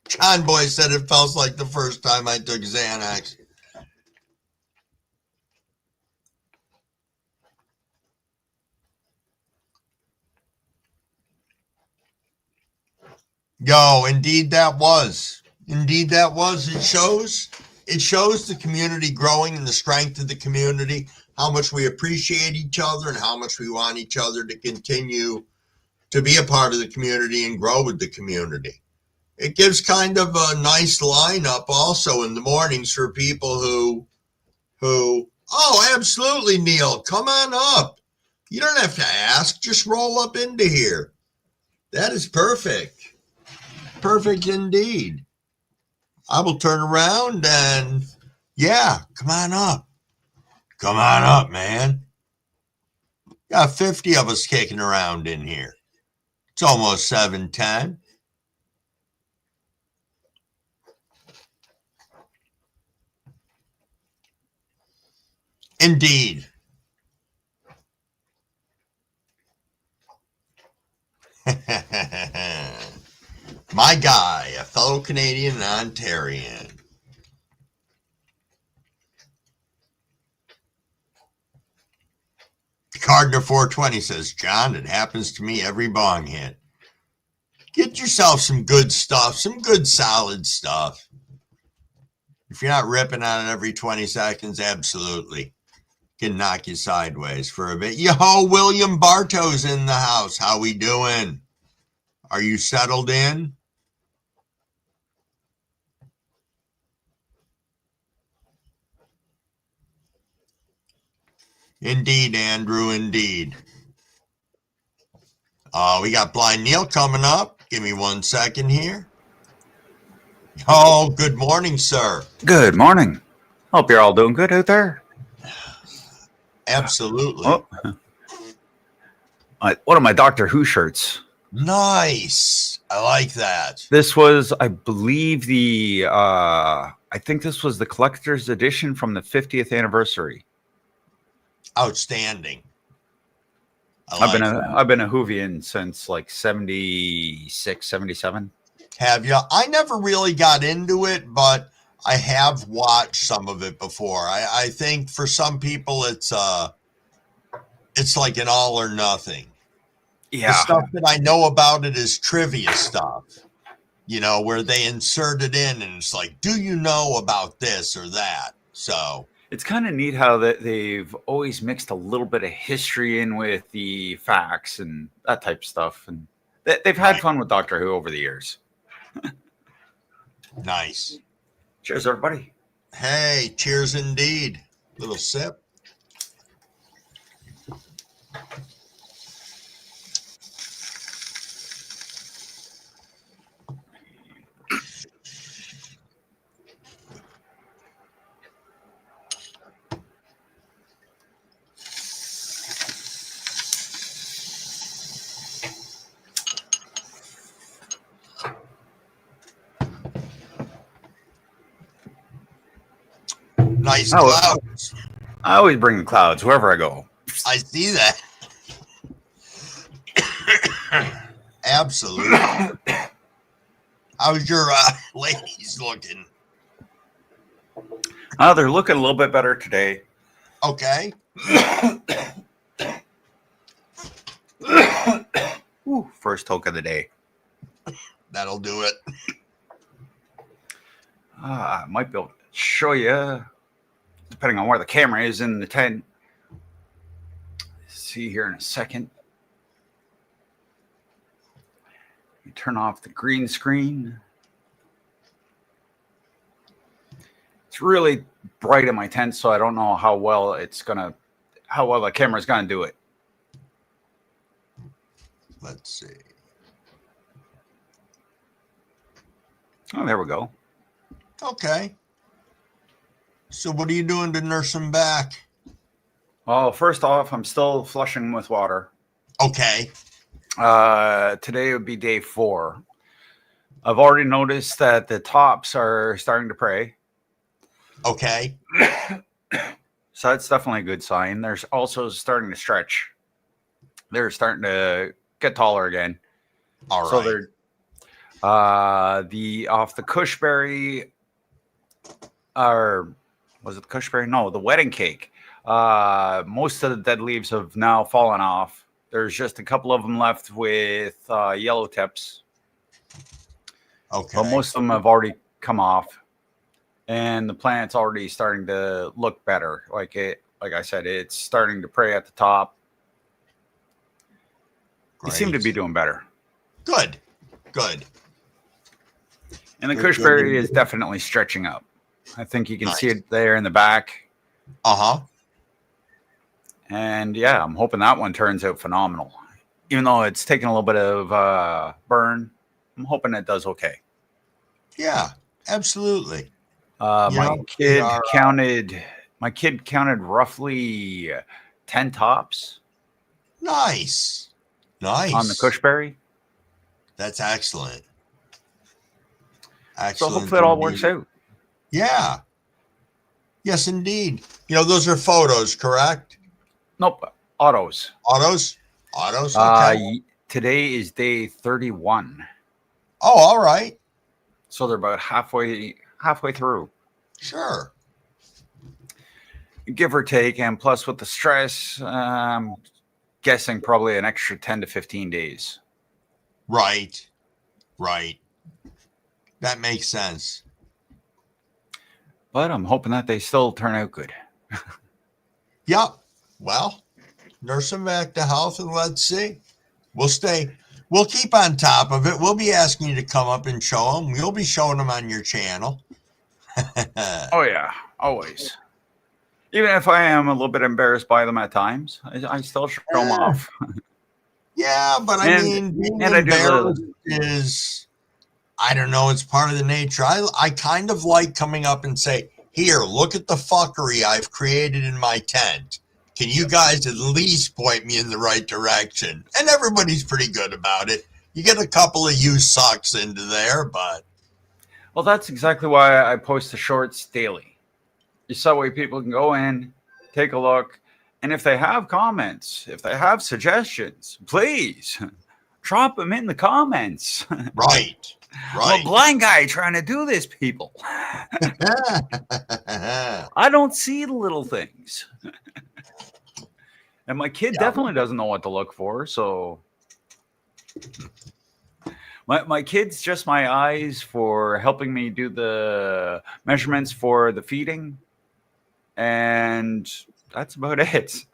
John Boy said it felt like the first time I took Xanax. Yo, indeed that was. Indeed that was. It shows the community growing and the strength of the community, how much we appreciate each other and how much we want each other to continue to be a part of the community and grow with the community. It gives kind of a nice lineup also in the mornings for people who, oh, absolutely, Neil, come on up. You don't have to ask, just roll up into here. That is perfect. Perfect indeed. I will turn around and, yeah, come on up. Come on up, man. Got 50 of us kicking around in here. It's almost 7:10. Indeed. My guy, a fellow Canadian and Ontarian. Gardner 420 says, John, it happens to me every bong hit. Get yourself some good stuff, some good solid stuff. If you're not ripping on it every 20 seconds, absolutely. Can knock you sideways for a bit. Yo, William Bartow's in the house. How we doing? Are you settled in? Indeed, Andrew, indeed. We got Blind Neil coming up. Give me 1 second here. Oh, good morning, sir. Good morning. Hope you're all doing good out there. Absolutely. Oh. One of my Doctor Who shirts. Nice. I like that. This was, I believe, I think this was the collector's edition from the 50th anniversary. Outstanding. I've been a Whovian since like 76, 77. Have you? I never really got into it, but I have watched some of it before. I think for some people it's like an all or nothing. Yeah. The stuff that I know about it is trivia stuff, where they insert it in and it's like, do you know about this or that? So it's kind of neat how they've always mixed a little bit of history in with the facts and that type of stuff. And they've had fun with Doctor Who over the years. Nice. Cheers, everybody. Hey, cheers indeed. Little sip. Nice clouds. I always bring the clouds wherever I go. I see that. Absolutely. How's your ladies looking? They're looking a little bit better today. Okay. Ooh, first toke of the day. That'll do it. I might be able to show you, depending on where the camera is in the tent. See here in a second. You turn off the green screen. It's really bright in my tent, so I don't know how well the camera's gonna do it. Let's see. Oh, there we go. Okay. So what are you doing to nurse him back? Well, first off, I'm still flushing with water. Okay. Today would be day 4. I've already noticed that the tops are starting to pray. Okay. So that's definitely a good sign. They're also starting to stretch. They're starting to get taller again. All right. So they're off the Cushberry, or was it the Cushberry? No, the wedding cake. Most of the dead leaves have now fallen off. There's just a couple of them left with yellow tips. Okay. But most of them have already come off. And the plant's already starting to look better. Like I said, it's starting to pray at the top. Great. They seem to be doing better. Good. Good. And the Good, Cushberry good. is definitely stretching up. I think you can Nice. see it there in the back. Uh-huh. And yeah, I'm hoping that one turns out phenomenal. Even though it's taking a little bit of burn, I'm hoping it does okay. Yeah, absolutely. My kid counted roughly 10 tops. Nice. Nice. On the Cushberry. That's excellent. So Excellent. hopefully it all works out. Yeah. Yes, indeed. Those are photos, correct? Nope. Autos. Autos? Autos? Okay. Today is day 31. Oh, all right. So they're about halfway through, Sure. give or take. And plus with the stress, guessing probably an extra 10 to 15 days. Right. Right. That makes sense. But I'm hoping that they still turn out good. Yep. Well, nurse them back to health and let's see. We'll keep on top of it. We'll be asking you to come up and show them. We'll be showing them on your channel. Oh, yeah, always. Even if I am a little bit embarrassed by them at times, I still show them off. Yeah, but I mean, being embarrassed is, I don't know, it's part of the nature. I kind of like coming up and say, here, look at the fuckery I've created in my tent. Can you guys at least point me in the right direction? And everybody's pretty good about it. You get a couple of you sucks into there, but... Well, that's exactly why I post the shorts daily. Just that way people can go in, take a look, and if they have comments, if they have suggestions, please drop them in the comments. Right. I'm a blind guy trying to do this, people. I don't see the little things. And my kid definitely doesn't know what to look for, so... My kid's just my eyes for helping me do the measurements for the feeding. And that's about it.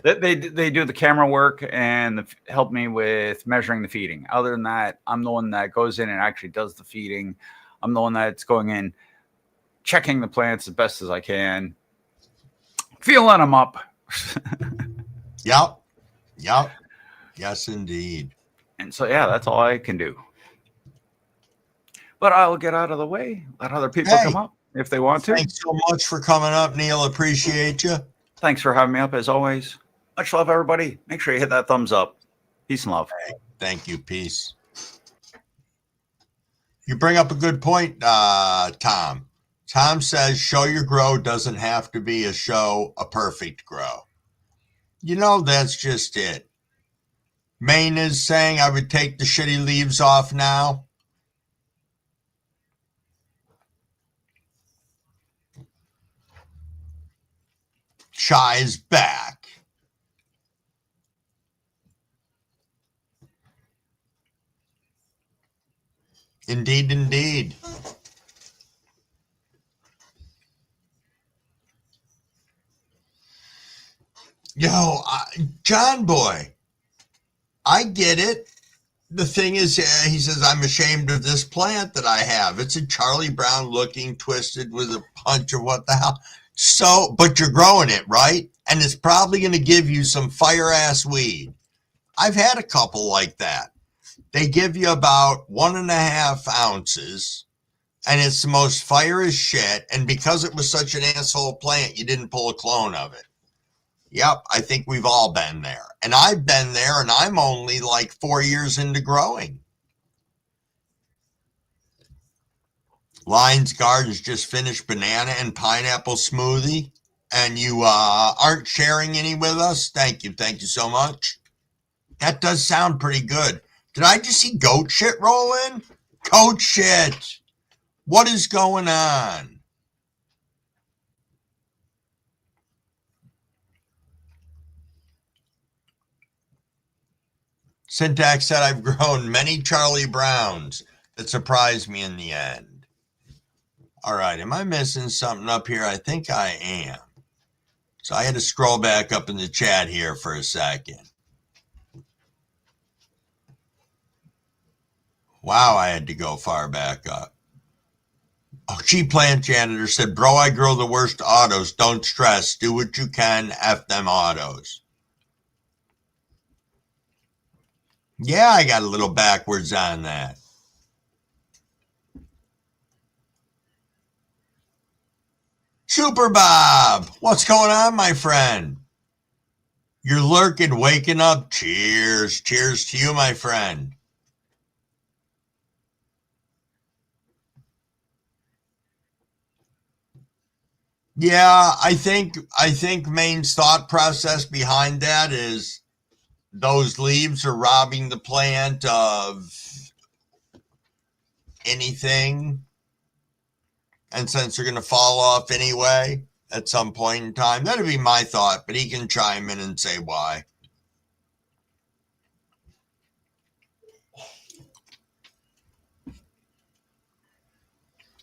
They do the camera work and help me with measuring the feeding. Other than that, I'm the one that goes in and actually does the feeding. I'm the one that's going in, checking the plants as best as I can, feeling them up. Yep. Yes, indeed. And so, yeah, that's all I can do. But I'll get out of the way, let other people come up if they want to. Thanks so much for coming up, Neil. Appreciate you. Thanks for having me up, as always. Much love, everybody. Make sure you hit that thumbs up. Peace and love. Thank you. Peace. You bring up a good point, Tom. Tom says, show your grow doesn't have to be a perfect grow. You know, that's just it. Maine is saying I would take the shitty leaves off now. Shy is back. Indeed, indeed. Yo, John Boy, I get it. The thing is, he says, I'm ashamed of this plant that I have. It's a Charlie Brown looking, twisted with a punch of what the hell. So, but you're growing it, right? And it's probably going to give you some fire ass weed. I've had a couple like that. They give you about 1.5 ounces, and it's the most fire as shit. And because it was such an asshole plant, you didn't pull a clone of it. Yep, I think we've all been there. And I've been there, and I'm only like 4 years into growing. Lions Gardens just finished banana and pineapple smoothie, and you aren't sharing any with us. Thank you so much. That does sound pretty good. Did I just see goat shit roll in? Goat shit. What is going on? Syntax said I've grown many Charlie Browns that surprised me in the end. All right, am I missing something up here? I think I am. So I had to scroll back up in the chat here for a second. Wow, I had to go far back up. Oh, Cheap Plant Janitor said, bro, I grow the worst autos. Don't stress. Do what you can. F them autos. Yeah, I got a little backwards on that. Super Bob, what's going on, my friend? You're lurking, waking up. Cheers. Cheers to you, my friend. Yeah, I think Maine's thought process behind that is those leaves are robbing the plant of anything, and since they're going to fall off anyway at some point in time, that'd be my thought, but he can chime in and say why.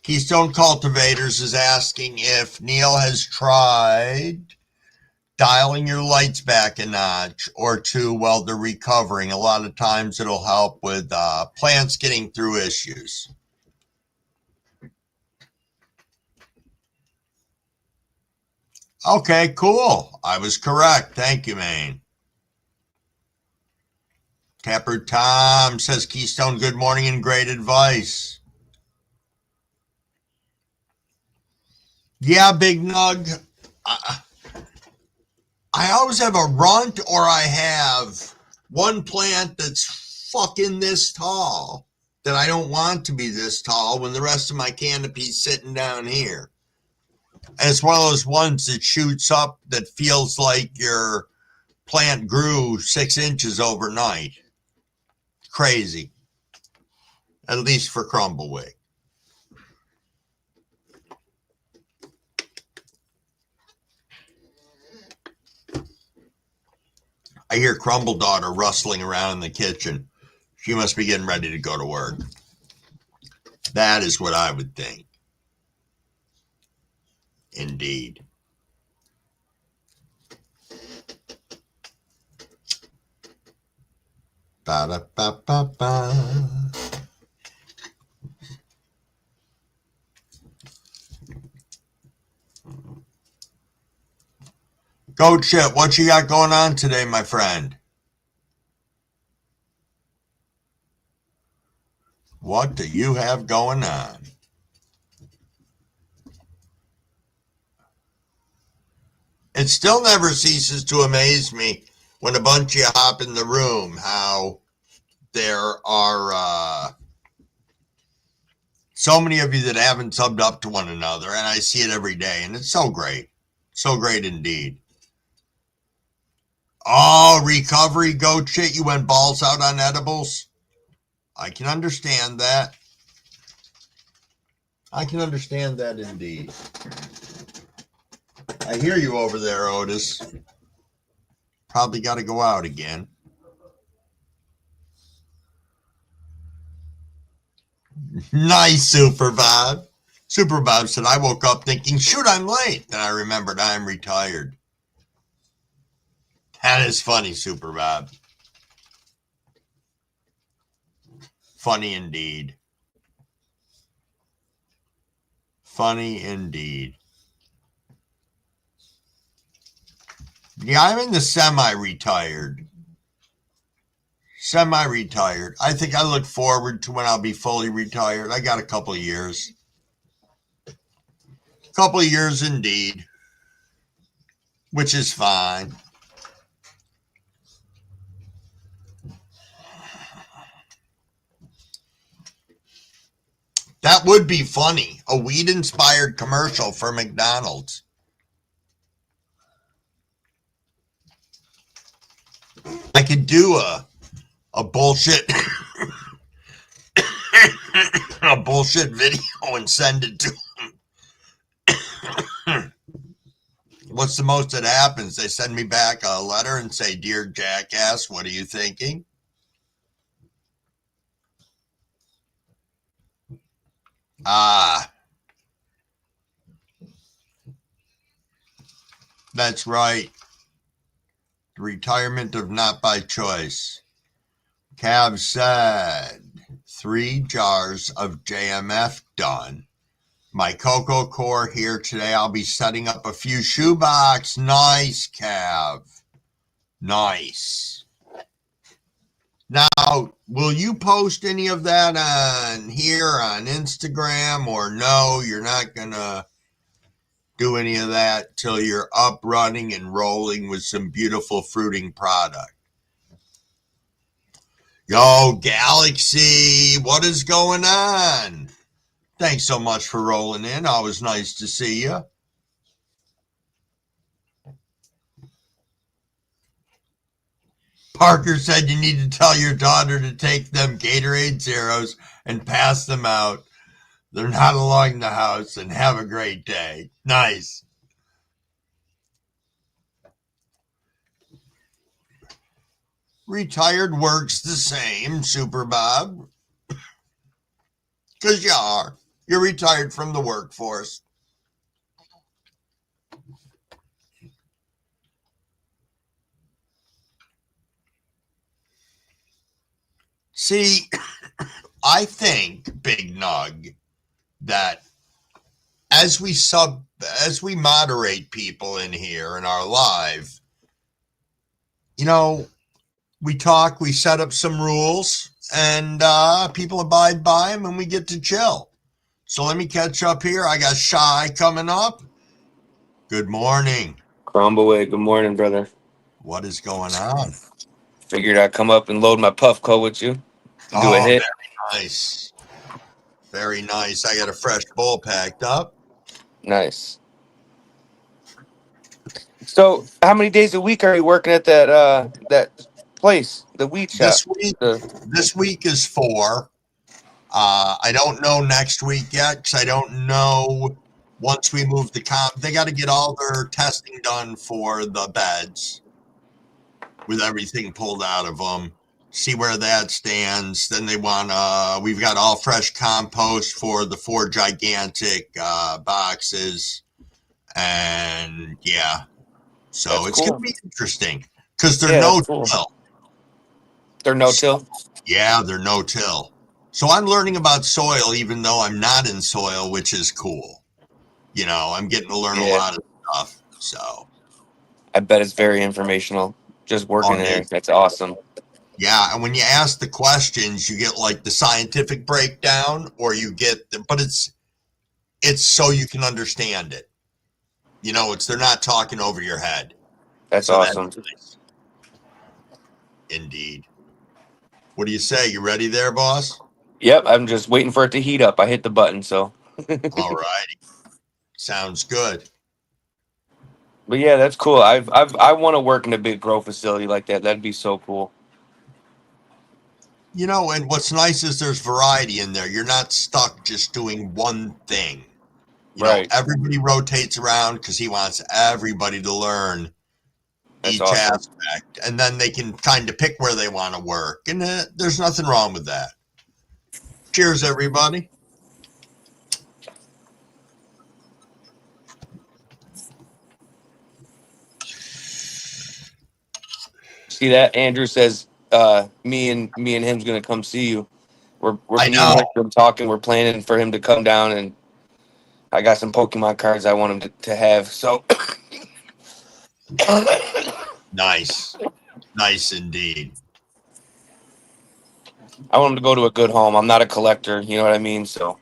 Keystone Cultivators is asking if Neil has tried dialing your lights back a notch or two while they're recovering. A lot of times it'll help with plants getting through issues. Okay, cool. I was correct. Thank you, Maine. Tapper Tom says, Keystone, good morning and great advice. Yeah, Big Nug. I always have a runt, or I have one plant that's fucking this tall that I don't want to be this tall when the rest of my canopy's sitting down here. And it's one of those ones that shoots up that feels like your plant grew 6 inches overnight. Crazy. At least for Crumbleweed. I hear Crumble Daughter rustling around in the kitchen. She must be getting ready to go to work. That is what I would think. Indeed. Ba-da-ba-ba-ba. Goat shit, what you got going on today, my friend? What do you have going on? It still never ceases to amaze me when a bunch of you hop in the room, how there are so many of you that haven't subbed up to one another, and I see it every day, and it's so great. So great indeed. Oh, recovery, goat shit, you went balls out on edibles? I can understand that. I can understand that indeed. I hear you over there, Otis. Probably got to go out again. Nice, Super Bob. Super Bob said, I woke up thinking, shoot, I'm late. Then I remembered I'm retired. That is funny, Super Bob. Funny indeed. Funny indeed. Yeah, I'm in the semi-retired. Semi-retired. I think I look forward to when I'll be fully retired. I got a couple of years. Couple of years indeed. Which is fine. That would be funny. A weed-inspired commercial for McDonald's. I could do a bullshit a bullshit video and send it to them. What's the most that happens? They send me back a letter and say, Dear Jackass, what are you thinking? That's right. The retirement of not by choice. Cav said, 3 jars of JMF done. My cocoa core here today. I'll be setting up a few shoebox. Nice, Cav. Nice. Now, will you post any of that on here on Instagram, or no, you're not going to do any of that till you're up, running, and rolling with some beautiful fruiting product? Yo, Galaxy, what is going on? Thanks so much for rolling in. Always nice to see you. Parker said you need to tell your daughter to take them Gatorade Zeros and pass them out. They're not along the house, and have a great day. Nice. Retired works the same, Super Bob. Because you are. You're retired from the workforce. See, I think, Big Nug, that as we moderate people in here in our live, you know, we talk, we set up some rules, and people abide by them, and we get to chill. So let me catch up here. I got Shy coming up. Good morning. Crumbaway, good morning, brother. What is going on? Figured I'd come up and load my Puffco with you. Do a hit. Very nice. Very nice. I got a fresh bowl packed up. Nice. So, how many days a week are you working at that place, the weed shop? This week is 4. I don't know next week yet because I don't know once we move the comp. They got to get all their testing done for the beds with everything pulled out of them. See where that stands. Then they want we've got all fresh compost for the 4 gigantic boxes. And yeah, so That's it's cool. going to be interesting because they're no-till. Cool. They're no-till? Yeah, they're no-till. So I'm learning about soil even though I'm not in soil, which is cool. You know, I'm getting to learn a lot of stuff. So I bet it's very informational. Just working there. That's awesome. Yeah, and when you ask the questions, you get like the scientific breakdown, or you get but it's so you can understand it. You know, they're not talking over your head. That's awesome. That's nice. Indeed. What do you say? You ready there, boss? Yep, I'm just waiting for it to heat up. I hit the button, so. All righty. Sounds good. But yeah, that's cool. I want to work in a big grow facility like that. That'd be so cool. You know, and what's nice is there's variety in there. You're not stuck just doing one thing. You know, everybody rotates around because he wants everybody to learn each aspect. And then they can kind of pick where they want to work. And there's nothing wrong with that. Cheers, everybody. See that? Andrew says me and him's gonna come see you. We're talking. We're planning for him to come down, and I got some Pokemon cards I want him to have. So nice indeed. I want him to go to a good home. I'm not a collector, you know what I mean? So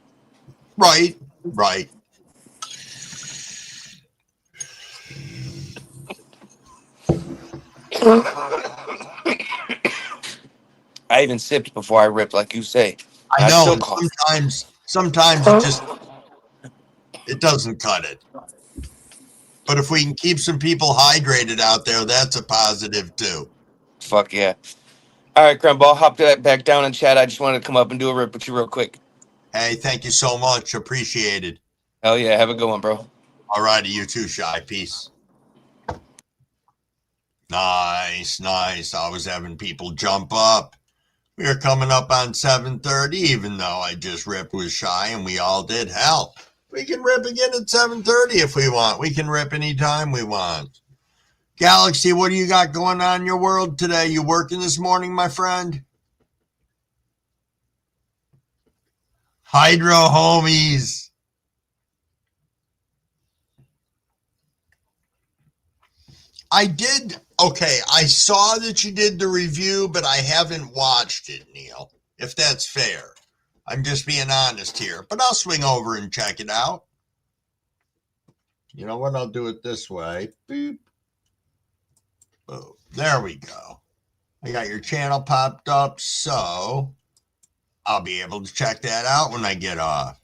right. I even sipped before I ripped, like you say. I know. Sometimes it doesn't cut it. But if we can keep some people hydrated out there, that's a positive too. Fuck yeah. All right, Crumb, I'll hop back down in chat. I just wanted to come up and do a rip with you real quick. Hey, thank you so much. Appreciated. Hell yeah. Have a good one, bro. All righty. You too, Shy. Peace. Nice. I was having people jump up. We are coming up on 7:30, even though I just ripped with Shy and we all did. Hell, we can rip again at 7:30 if we want. We can rip anytime we want. Galaxy, what do you got going on in your world today? You working this morning, my friend? Hydro homies. I did. Okay, I saw that you did the review, but I haven't watched it, Neil, if that's fair. I'm just being honest here, but I'll swing over and check it out. You know what? I'll do it this way. Boop. Boom. There we go. I got your channel popped up, so I'll be able to check that out when I get off.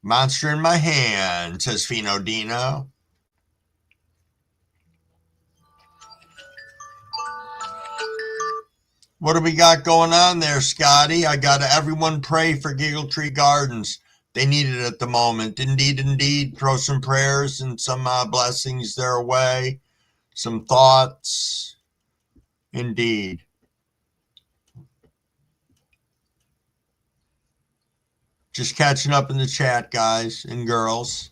Monster in my hand, says Fino Dino. What do we got going on there, Scotty? I got everyone pray for Giggle Tree Gardens. They need it at the moment. Indeed, indeed. Throw some prayers and some blessings their way. Some thoughts. Indeed. Just catching up in the chat, guys and girls.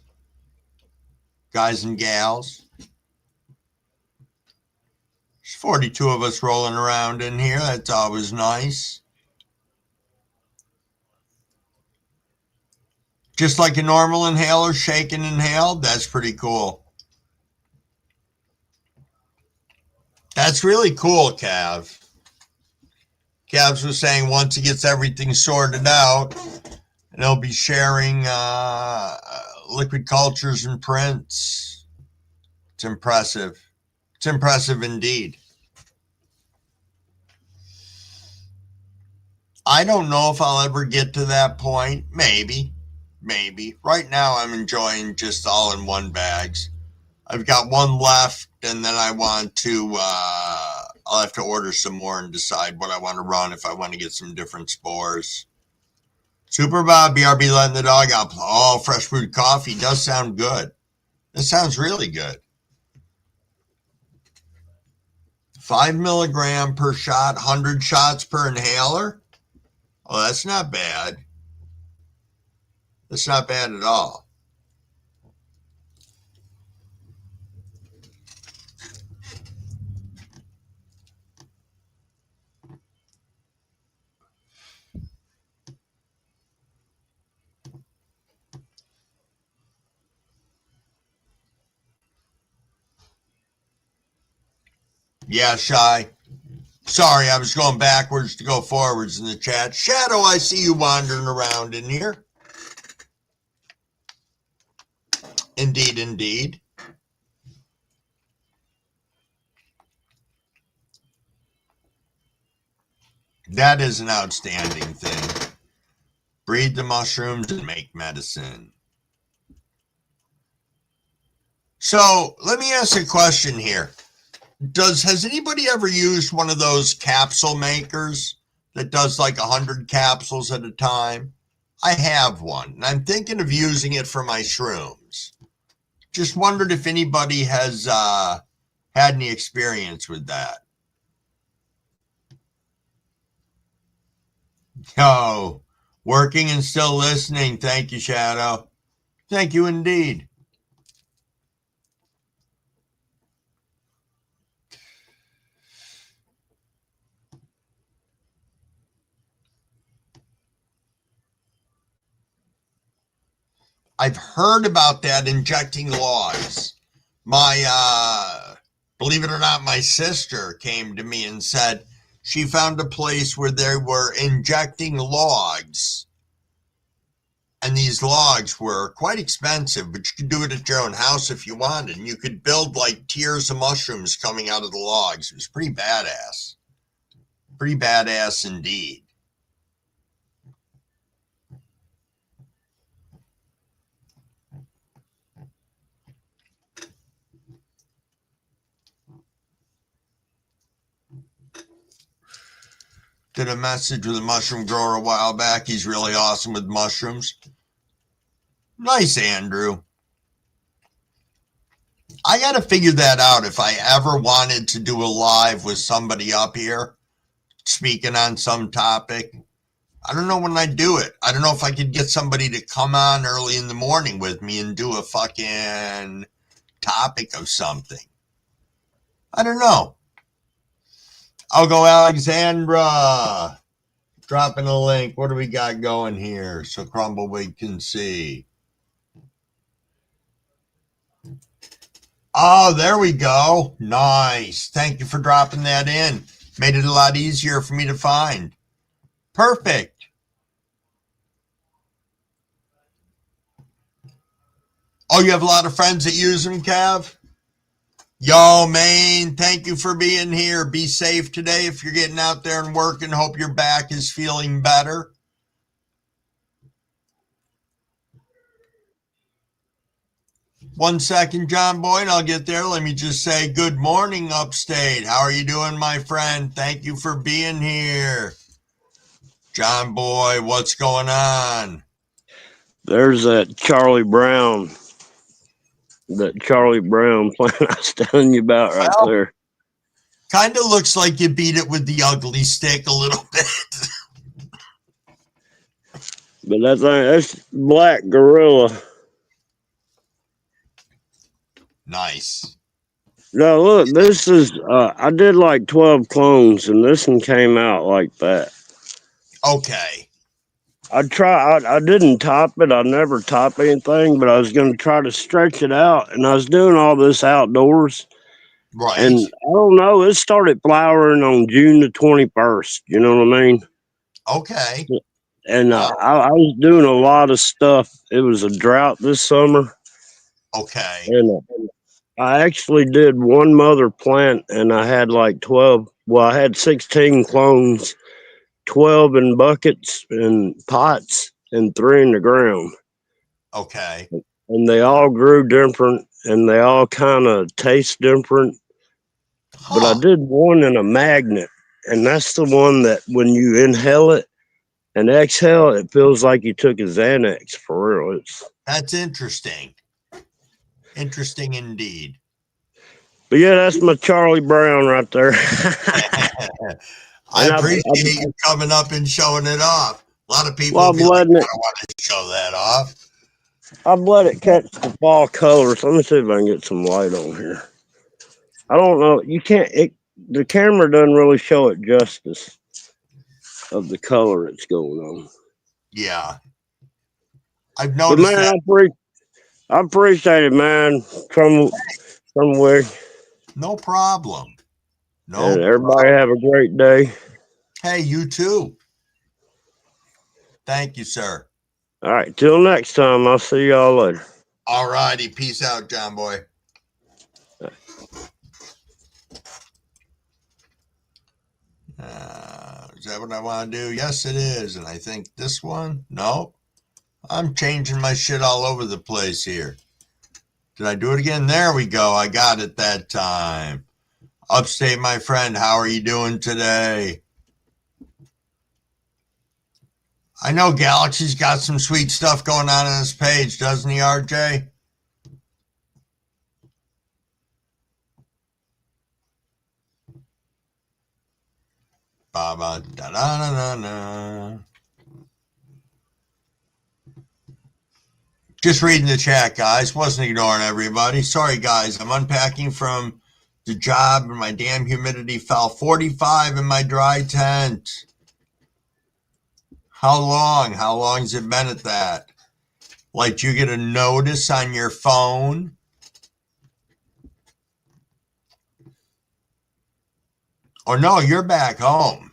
Guys and gals. There's 42 of us rolling around in here. That's always nice. Just like a normal inhaler, shake and inhale. That's pretty cool. That's really cool, Cav. Cavs was saying once he gets everything sorted out, and he'll be sharing liquid cultures and prints. It's impressive. It's impressive indeed. I don't know if I'll ever get to that point. Maybe. Right now I'm enjoying just all-in-one bags. I've got one left, and then I want to, I'll have to order some more and decide what I want to run if I want to get some different spores. Super Bob, BRB letting the dog out. Oh, fresh brewed coffee does sound good. That sounds really good. 5 milligram per shot, 100 shots per inhaler. Oh, that's not bad. That's not bad at all. Yeah, Shy. Sorry, I was going backwards to go forwards in the chat. Shadow, I see you wandering around in here. Indeed, indeed. That is an outstanding thing. Breed the mushrooms and make medicine. So let me ask a question here. Has anybody ever used one of those capsule makers that does like 100 capsules at a time? I have one, and I'm thinking of using it for my shrooms. Just wondered if anybody has had any experience with that. Oh, working and still listening. Thank you, Shadow. Thank you indeed. I've heard about that injecting logs. Believe it or not, my sister came to me and said she found a place where they were injecting logs. And these logs were quite expensive, but you could do it at your own house if you wanted. And you could build like tiers of mushrooms coming out of the logs. It was pretty badass. Pretty badass indeed. Did a message with a mushroom grower a while back. He's really awesome with mushrooms. Nice, Andrew. I got to figure that out if I ever wanted to do a live with somebody up here speaking on some topic. I don't know when I'd do it. I don't know if I could get somebody to come on early in the morning with me and do a fucking topic of something. I don't know. I'll go Alexandra. Dropping a link. What do we got going here so Crumbleweed can see? Oh, there we go. Nice. Thank you for dropping that in. Made it a lot easier for me to find. Perfect. Oh, you have a lot of friends that use them, Cav? Yo, Maine, thank you for being here. Be safe today if you're getting out there and working. Hope your back is feeling better. 1 second, John Boy, and I'll get there. Let me just say good morning, Upstate. How are you doing, my friend? Thank you for being here. John Boy, what's going on? There's that Charlie Brown plant I was telling you about right there. Kind of looks like you beat it with the ugly stick a little bit. But that's Black Gorilla. Nice. No, look, this is I did like 12 clones, and this one came out like that. Okay. I didn't top it. I never top anything, but I was going to try to stretch it out, and I was doing all this outdoors. Right. And I don't know, it started flowering on June the 21st. You know what I mean? Okay. And I was doing a lot of stuff. It was a drought this summer. Okay. And I actually did one mother plant, and I had like 12. Well, I had 16 clones, 12 in buckets and pots, and 3 in the ground. Okay. And they all grew different, and they all kind of taste different. But I did one in a magnet, and that's the one that when you inhale it and exhale, it feels like you took a Xanax for real. That's interesting. Interesting indeed. But yeah, that's my Charlie Brown right there. I appreciate you coming up and showing it off. A lot of people feel like I don't want to show that off. I've let it catch the fall colors. Let me see if I can get some light on here. I don't know. You can't. The camera doesn't really show it justice of the color it's going on. Yeah, I've noticed but man, that. I appreciate it, man. Somewhere. No problem. No. And everybody have a great day. Hey, you too. Thank you, sir. All right. Till next time. I'll see y'all later. All righty. Peace out, John Boy. Is that what I want to do? Yes, it is. And I think this one, no, I'm changing my shit all over the place here. Did I do it again? There we go. I got it that time. Upstate, my friend, how are you doing today? I know Galaxy's got some sweet stuff going on his page, doesn't he, RJ? Ba-ba, da-da-da-da-da. Just reading the chat, guys. Wasn't ignoring everybody. Sorry, guys. I'm unpacking from the job and my damn humidity fell 45 in my dry tent. How long? How long has it been at that? Like, you get a notice on your phone? Or no, you're back home.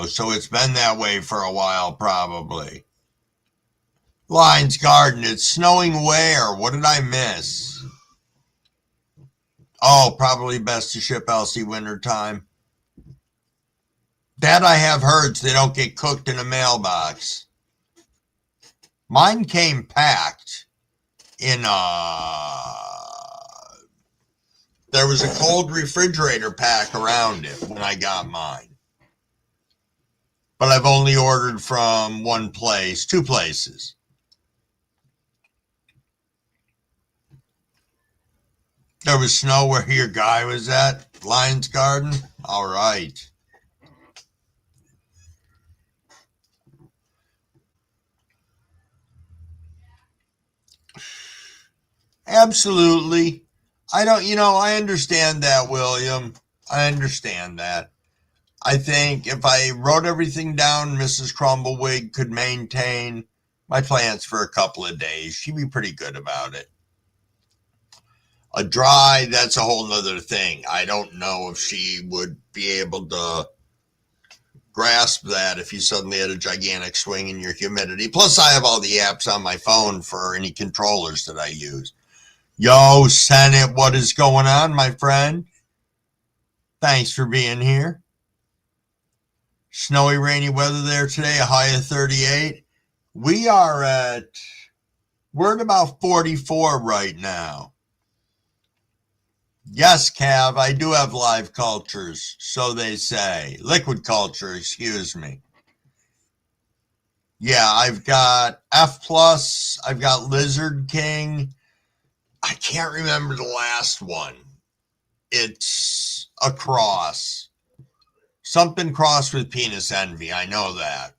So it's been that way for a while, probably. Lions Garden, it's snowing where? What did I miss? Oh, probably best to ship Elsie wintertime. That I have heard, so they don't get cooked in a mailbox. Mine came packed in there was a cold refrigerator pack around it when I got mine. But I've only ordered from one place, 2 places. There was snow where your guy was at, Lions Garden? All right. Absolutely. I understand that, William. I understand that. I think if I wrote everything down, Mrs. Crumbleweed could maintain my plants for a couple of days. She'd be pretty good about it. A dry, that's a whole nother thing. I don't know if she would be able to grasp that if you suddenly had a gigantic swing in your humidity. Plus, I have all the apps on my phone for any controllers that I use. Yo, Senate, what is going on, my friend? Thanks for being here. Snowy, rainy weather there today, a high of 38. We are at We're at about 44 right now. Yes, Cav, I do have live cultures, so they say. Liquid culture, excuse me. Yeah, I've got F+, I've got Lizard King. I can't remember the last one. It's a cross. Something crossed with Penis Envy, I know that.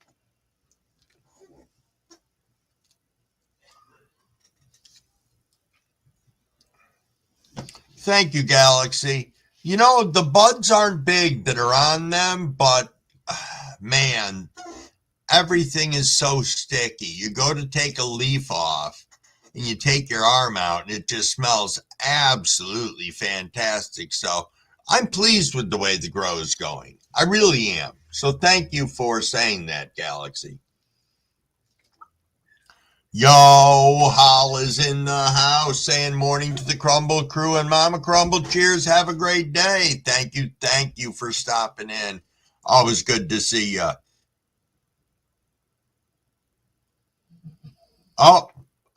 Thank you, Galaxy. You know, the buds aren't big that are on them, but man, everything is so sticky. You go to take a leaf off and you take your arm out and it just smells absolutely fantastic. So I'm pleased with the way the grow is going. I really am. So thank you for saying that, Galaxy. Yo, Hal is in the house saying morning to the Crumble crew and Mama Crumble. Cheers. Have a great day. Thank you for stopping in. Always good to see you. Oh,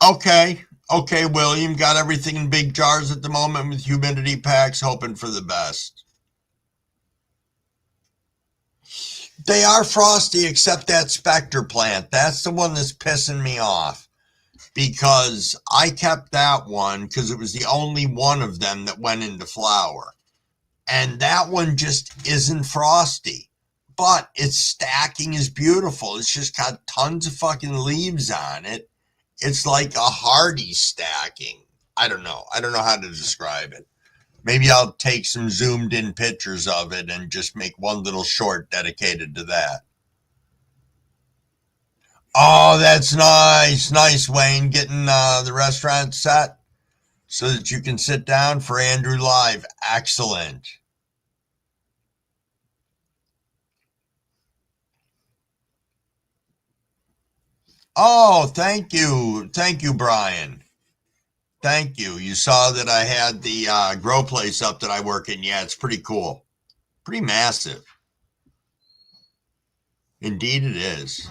okay. Okay, William. Got everything in big jars at the moment with humidity packs, hoping for the best. They are frosty except that Spectre plant. That's the one that's pissing me off. Because I kept that one because it was the only one of them that went into flower. And that one just isn't frosty. But its stacking is beautiful. It's just got tons of fucking leaves on it. It's like a hardy stacking. I don't know. I don't know how to describe it. Maybe I'll take some zoomed in pictures of it and just make one little short dedicated to that. Oh, that's nice. Nice, Wayne, getting the restaurant set so that you can sit down for Andrew Live. Excellent. Oh, thank you. Thank you, Brian. Thank you. You saw that I had the grow place up that I work in. Yeah, it's pretty cool. Pretty massive. Indeed it is.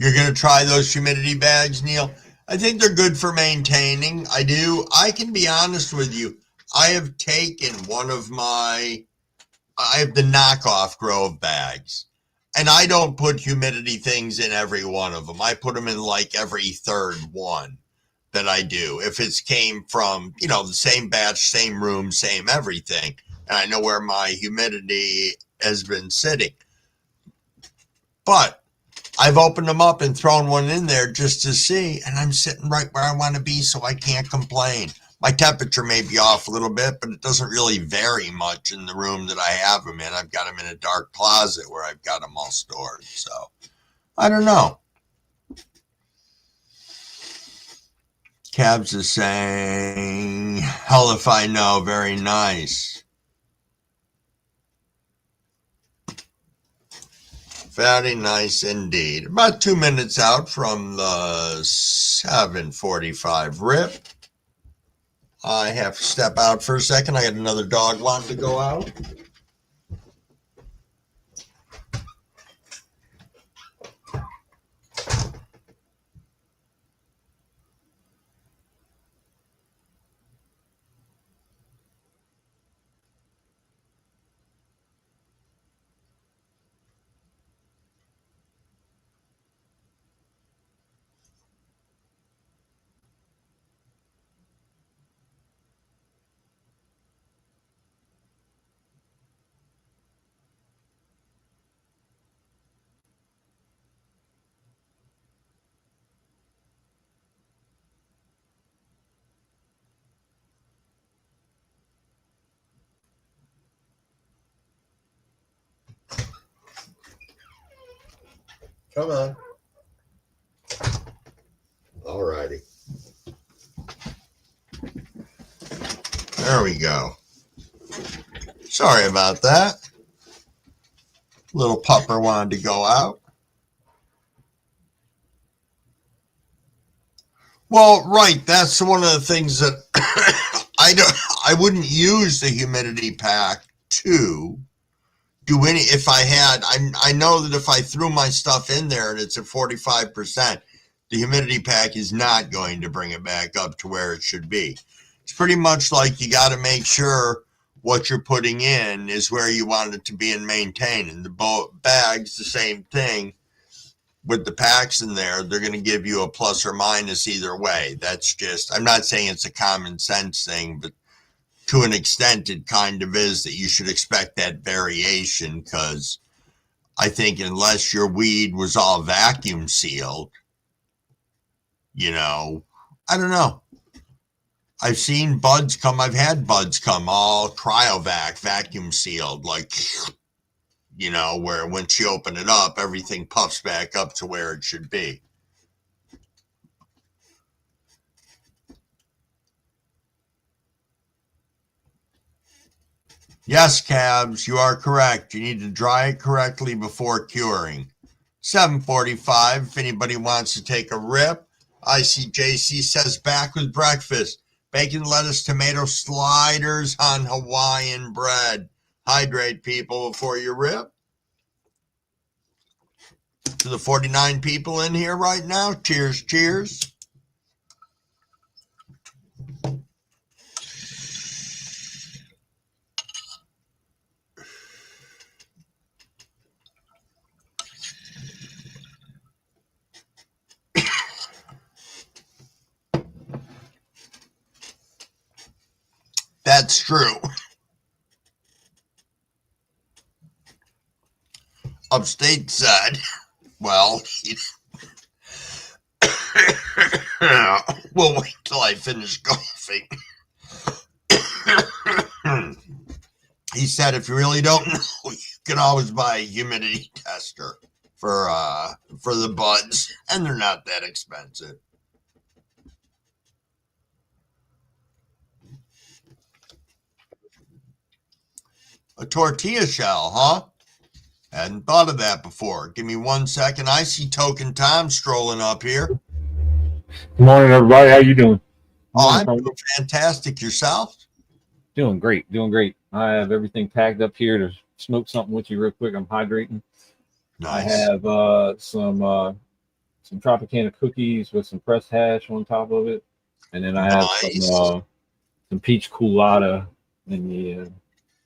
You're going to try those humidity bags, Neil? I think they're good for maintaining. I do. I can be honest with you. I have taken I have the knockoff Grove bags. And I don't put humidity things in every one of them. I put them in like every third one that I do. If it's came from, the same batch, same room, same everything. And I know where my humidity has been sitting. But I've opened them up and thrown one in there just to see, and I'm sitting right where I want to be, so I can't complain. My temperature may be off a little bit, but it doesn't really vary much in the room that I have them in. I've got them in a dark closet where I've got them all stored. So I don't know. Cabs is saying, hell if I know, very nice. Very nice indeed. About 2 minutes out from the 7:45 rip. I have to step out for a second. I got another dog wanting to go out. Come on. All righty. There we go. Sorry about that. Little pupper wanted to go out. Well, right. That's one of the things that I wouldn't use the humidity pack to do any, if I had, I know that if I threw my stuff in there and it's at 45%, the humidity pack is not going to bring it back up to where it should be. It's pretty much like you got to make sure what you're putting in is where you want it to be and maintain. And the bags, the same thing. With the packs in there, they're going to give you a plus or minus either way. That's just, I'm not saying it's a common sense thing, but to an extent, it kind of is that you should expect that variation, because I think unless your weed was all vacuum sealed, you know, I don't know. I've seen buds come, I've had buds come all cryovac, vacuum sealed, like, you know, where once you open it up, everything puffs back up to where it should be. Yes, Cabs, you are correct. You need to dry it correctly before curing. 7:45, if anybody wants to take a rip. ICJC says back with breakfast. Bacon, lettuce, tomato sliders on Hawaiian bread. Hydrate, people, before you rip. To the 49 people in here right now, cheers, cheers. That's true. Upstate said, well, we'll wait till I finish golfing. He said, if you really don't know, you can always buy a humidity tester for the buds, and they're not that expensive. A tortilla shell, huh? Hadn't thought of that before. Give me 1 second. I see Token Tom strolling up here. Good morning, everybody. How you doing? Oh, I'm doing fantastic. Yourself? Doing great. Doing great. I have everything packed up here to smoke something with you real quick. I'm hydrating. Nice. I have some Tropicana cookies with some pressed hash on top of it, and then I have some peach colada in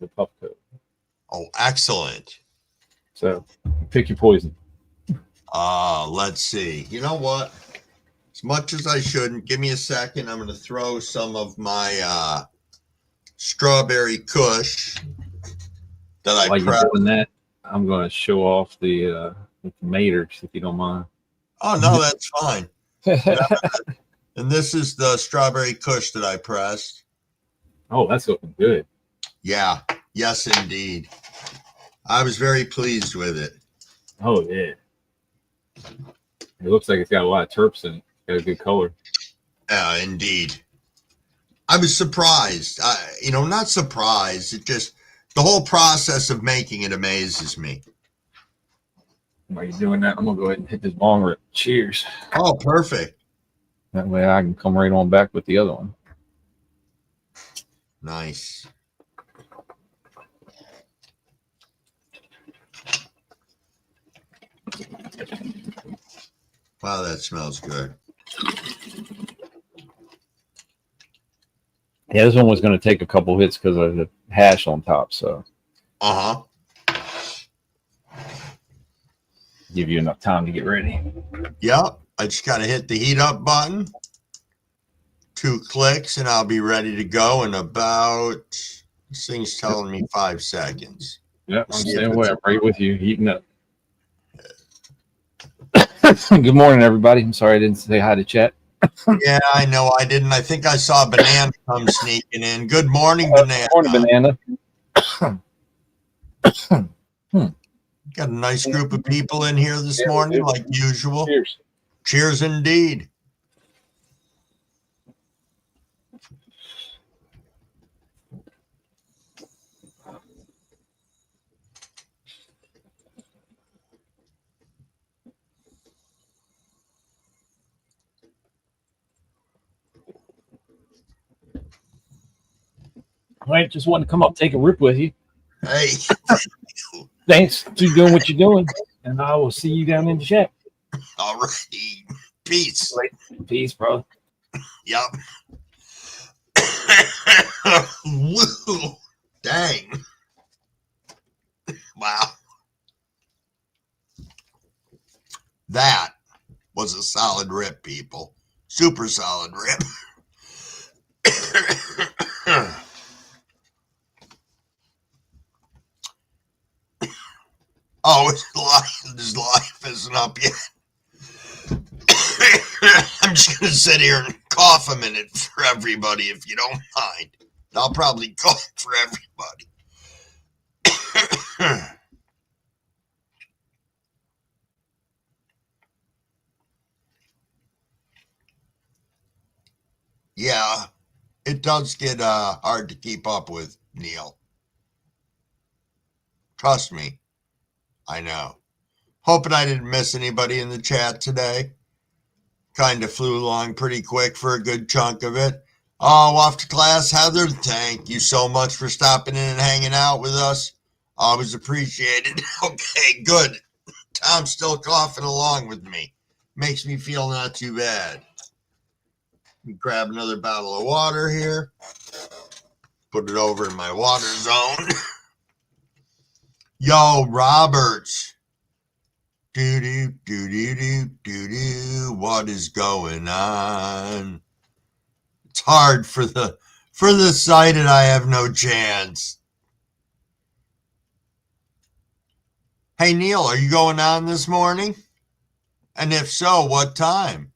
the puff coat. Oh, excellent. So pick your poison. Let's see. You know what? As much as I shouldn't, give me a second. I'm going to throw some of my strawberry kush that I While you're doing that, I'm going to show off the tomatoes, if you don't mind. Oh, no, that's fine. And this is the strawberry kush that I pressed. Oh, that's looking good. Yeah. Yes, indeed. I was very pleased with it. Oh, yeah. It looks like it's got a lot of terps in it. It's got a good color. Indeed. I was surprised. Not surprised. It just, the whole process of making it amazes me. While you're doing that, I'm going to go ahead and hit this bong rip. Cheers. Oh, perfect. That way I can come right on back with the other one. Nice. Wow, that smells good. Yeah, this one was going to take a couple hits because of the hash on top, so. Uh-huh. Give you enough time to get ready. Yep. I just got to hit the heat up button. 2 clicks, and I'll be ready to go in about, this thing's telling me 5 seconds. Yep, I'm staying away. I'm right with you, heating up. Good morning, everybody. I'm sorry I didn't say hi to chat. Yeah, I know I didn't. I think I saw Banana come sneaking in. Good morning, Banana. Good morning, Banana. Got a nice group of people in here this morning, like usual. Cheers. Cheers indeed. All right, just wanted to come up, take a rip with you. Hey, thanks for doing what you're doing, and I will see you down in the chat. All right. Peace. Peace, bro. Yep. Woo. Dang. Wow. That was a solid rip, people. Super solid rip. Oh, his life isn't up yet. I'm just going to sit here and cough a minute for everybody, if you don't mind. I'll probably cough for everybody. Yeah, it does get hard to keep up with, Neil. Trust me. I know. Hoping I didn't miss anybody in the chat today. Kind of flew along pretty quick for a good chunk of it. Oh, off to class, Heather. Thank you so much for stopping in and hanging out with us. Always appreciated. Okay, good. Tom's still coughing along with me. Makes me feel not too bad. Grab another bottle of water here. Put it over in my water zone. Yo, Roberts. Do. What is going on? It's hard for the sighted. I have no chance. Hey, Neil, are you going on this morning? And if so, what time?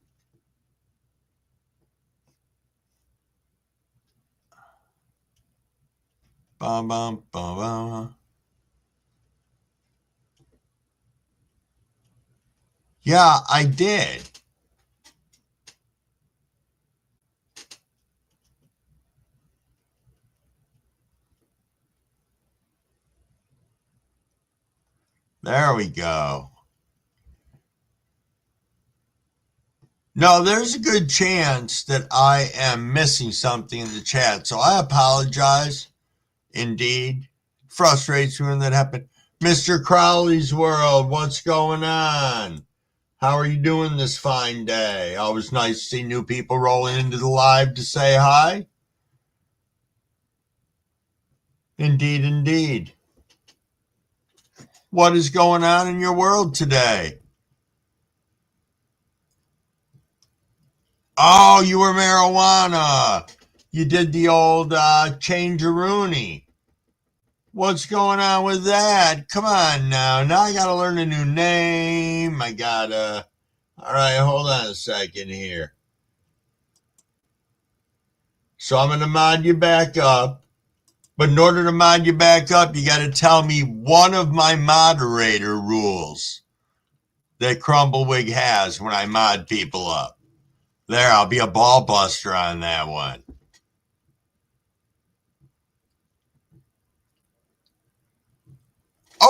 Bum, bum, bum, bum. Yeah, I did. There we go. No, there's a good chance that I am missing something in the chat, so I apologize. Indeed. Frustrates me when that happened. Mr. Crowley's World, what's going on? How are you doing this fine day? Always nice to see new people rolling into the live to say hi. Indeed, indeed. What is going on in your world today? Oh, you were marijuana. You did the old change-a-rooney. What's going on with that? Come on now. Now I got to learn a new name. I got to... All right, hold on a second here. So I'm going to mod you back up. But in order to mod you back up, you got to tell me one of my moderator rules that Crumblewick has when I mod people up. There, I'll be a ball buster on that one.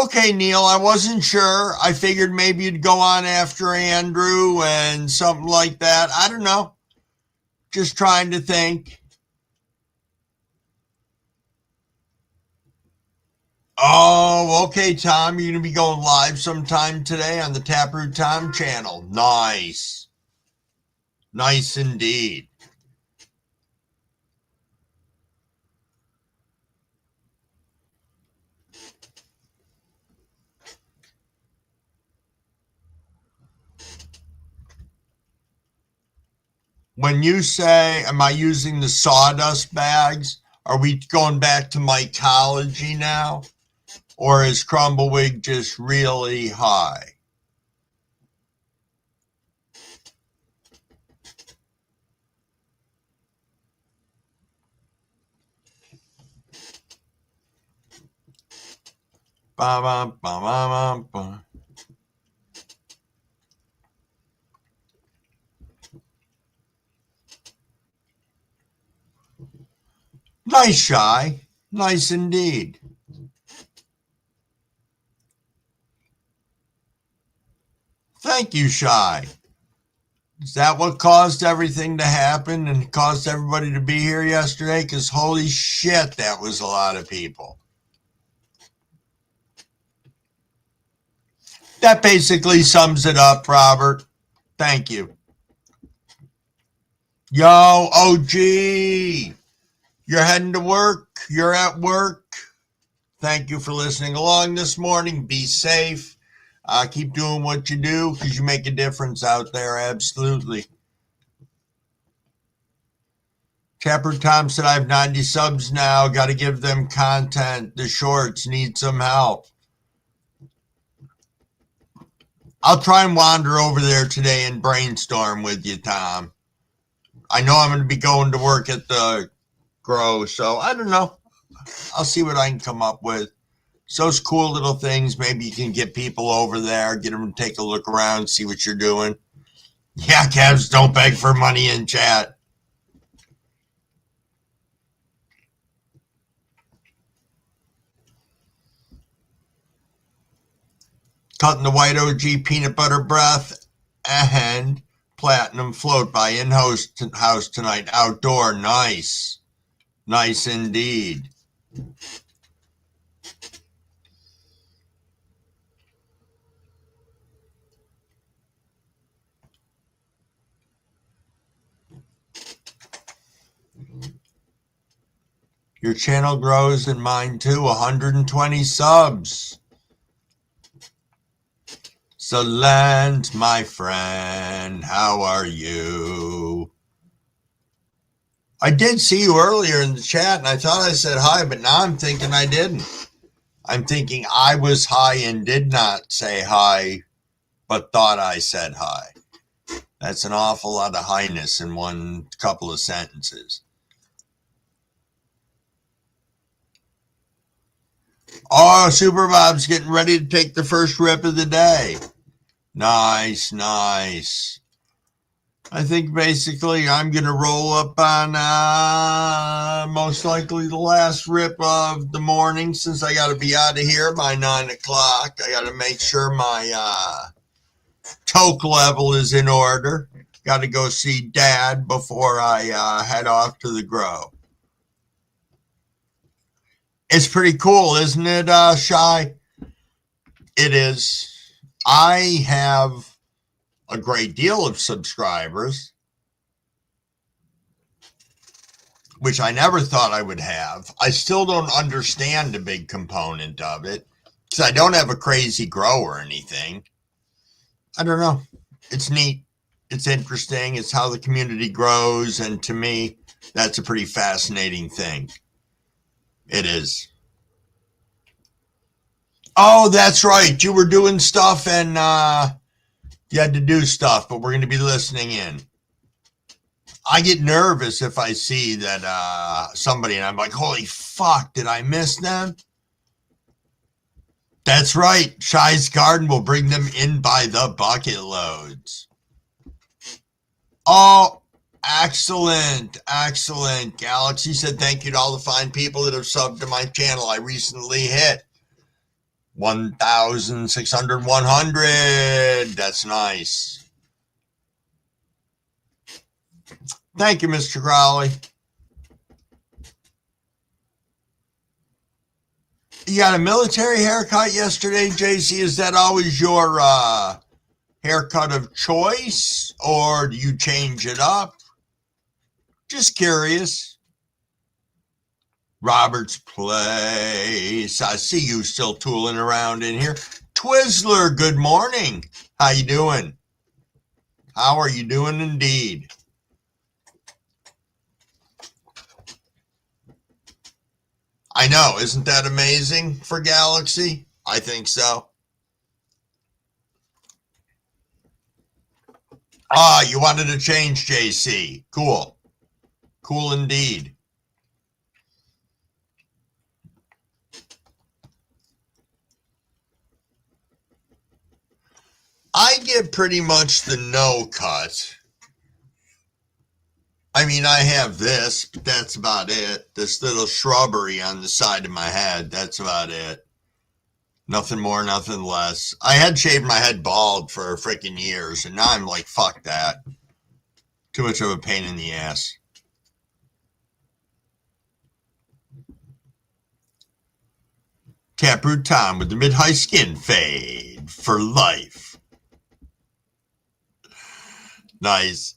Okay, Neil, I wasn't sure. I figured maybe you'd go on after Andrew and something like that. I don't know. Just trying to think. Oh, okay, Tom. You're going to be going live sometime today on the Taproot Tom channel. Nice. Nice indeed. When you say, am I using the sawdust bags? Are we going back to mycology now? Or is Crumblewick just really high? Ba, ba, ba, ba, ba, ba. Nice, Shy. Nice indeed. Thank you, Shy. Is that what caused everything to happen and caused everybody to be here yesterday? Because holy shit, that was a lot of people. That basically sums it up, Robert. Thank you. Yo, OG, you're heading to work. You're at work. Thank you for listening along this morning. Be safe. Keep doing what you do because you make a difference out there. Absolutely. Taproot Tom said, I have 90 subs now. Got to give them content. The shorts need some help. I'll try and wander over there today and brainstorm with you, Tom. I know I'm going to be going to work at the Grow, so I don't know. I'll see what I can come up with. So it's cool little things. Maybe you can get people over there, get them to take a look around, see what you're doing. Yeah, Cavs, don't beg for money in chat. Cutting the White OG peanut butter breath and platinum float by in-house house tonight. Outdoor, nice. Nice indeed. Your channel grows and mine too. 120 subs. Solange, my friend, how are you? I did see you earlier in the chat, and I thought I said hi, but now I'm thinking I didn't. I'm thinking I was hi and did not say hi, but thought I said hi. That's an awful lot of highness in one couple of sentences. Oh, Super Bob's getting ready to take the first rip of the day. Nice, nice. I think basically I'm going to roll up on most likely the last rip of the morning since I got to be out of here by 9 o'clock. I got to make sure my toke level is in order. Got to go see Dad before I head off to the Grow. It's pretty cool, isn't it, Shy? It is. I have a great deal of subscribers, which I never thought I would have. I still don't understand a big component of it because I don't have a crazy grow or anything. I don't know. It's neat. It's interesting. It's how the community grows. And to me, that's a pretty fascinating thing. It is. Oh, that's right. You were doing stuff and you had to do stuff, but we're going to be listening in. I get nervous if I see that somebody and I'm like, holy fuck, did I miss them? That's right. Shy's Garden will bring them in by the bucket loads. Oh, excellent. Excellent. Galaxy said thank you to all the fine people that have subbed to my channel. I recently hit 1,600, 100. That's nice. Thank you, Mr. Crowley. You got a military haircut yesterday, JC? Is that always your haircut of choice, or do you change it up? Just curious. Robert's Place. I see you still tooling around in here. Twizzler, good morning. How you doing? How are you doing indeed? I know, isn't that amazing for Galaxy? I think so. Ah, you wanted to change, JC. Cool. Cool indeed. I get pretty much the no cut. I mean, I have this, but that's about it. This little shrubbery on the side of my head, that's about it. Nothing more, nothing less. I had shaved my head bald for freaking years, and now I'm like, fuck that. Too much of a pain in the ass. Taproot Tom with the mid-high skin fade. Guide for life. Nice.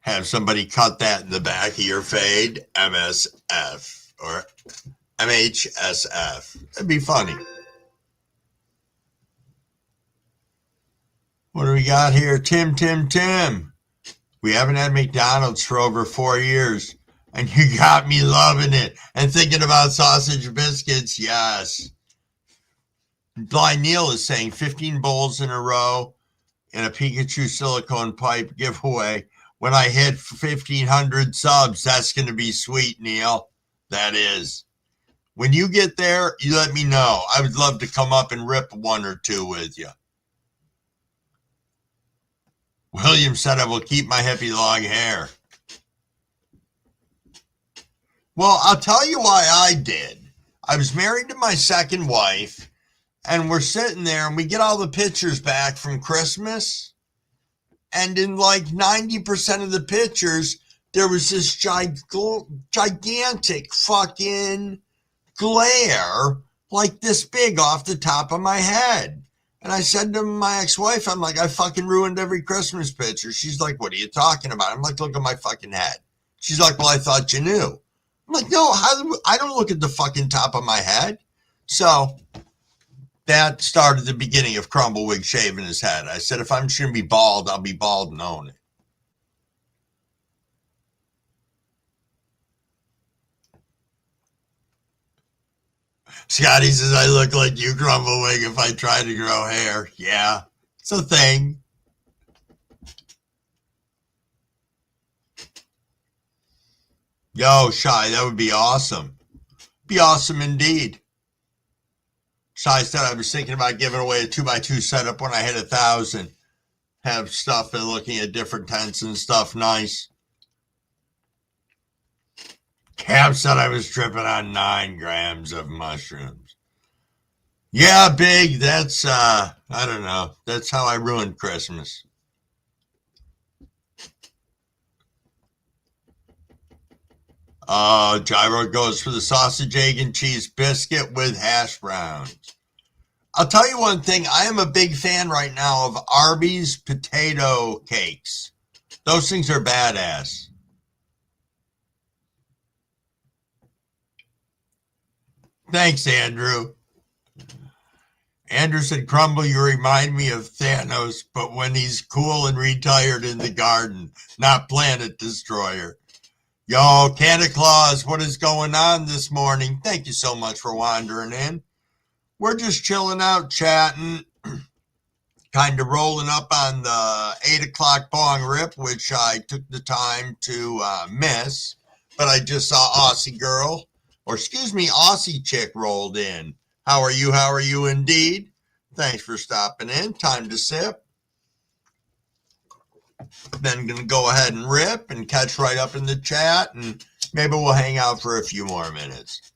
Have somebody cut that in the back of your fade. MSF or MHSF. That'd be funny. What do we got here? Tim. We haven't had McDonald's for over 4 years, and you got me loving it and thinking about sausage biscuits. Yes. Blind Neil is saying 15 bowls in a row in a Pikachu silicone pipe giveaway. When I hit 1,500 subs, that's going to be sweet, Neil. That is. When you get there, you let me know. I would love to come up and rip one or two with you. William said I will keep my hippie long hair. Well, I'll tell you why I did. I was married to my second wife, and we're sitting there, and we get all the pictures back from Christmas. And in like 90% of the pictures, there was this gigantic fucking glare like this big off the top of my head. And I said to my ex-wife, I'm like, I fucking ruined every Christmas picture. She's like, what are you talking about? I'm like, look at my fucking head. She's like, well, I thought you knew. I'm like, no, I don't look at the fucking top of my head. So that started the beginning of Crumblewick shaving his head. I said, if I'm just going to be bald, I'll be bald and own it. Scotty says, I look like you, Crumblewick, if I try to grow hair. Yeah, it's a thing. Yo, Shy, that would be awesome. Be awesome indeed. Shy said I was thinking about giving away a 2x2 setup when I hit 1,000. Have stuff and looking at different tents and stuff. Nice. Cam said I was tripping on 9 grams of mushrooms. Yeah, Big. That's, I don't know. That's how I ruined Christmas. Gyro goes for the sausage, egg, and cheese biscuit with hash browns. I'll tell you one thing. I am a big fan right now of Arby's potato cakes. Those things are badass. Thanks, Andrew. Andrew said, Crumble, you remind me of Thanos, but when he's cool and retired in the garden, not Planet Destroyer. Yo, Santa Claus, what is going on this morning? Thank you so much for wandering in. We're just chilling out, chatting, kind of rolling up on the 8 o'clock bong rip, which I took the time to miss. But I just saw Aussie chick rolled in. How are you? How are you indeed? Thanks for stopping in. Time to sip. Then going to go ahead and rip and catch right up in the chat, and maybe we'll hang out for a few more minutes.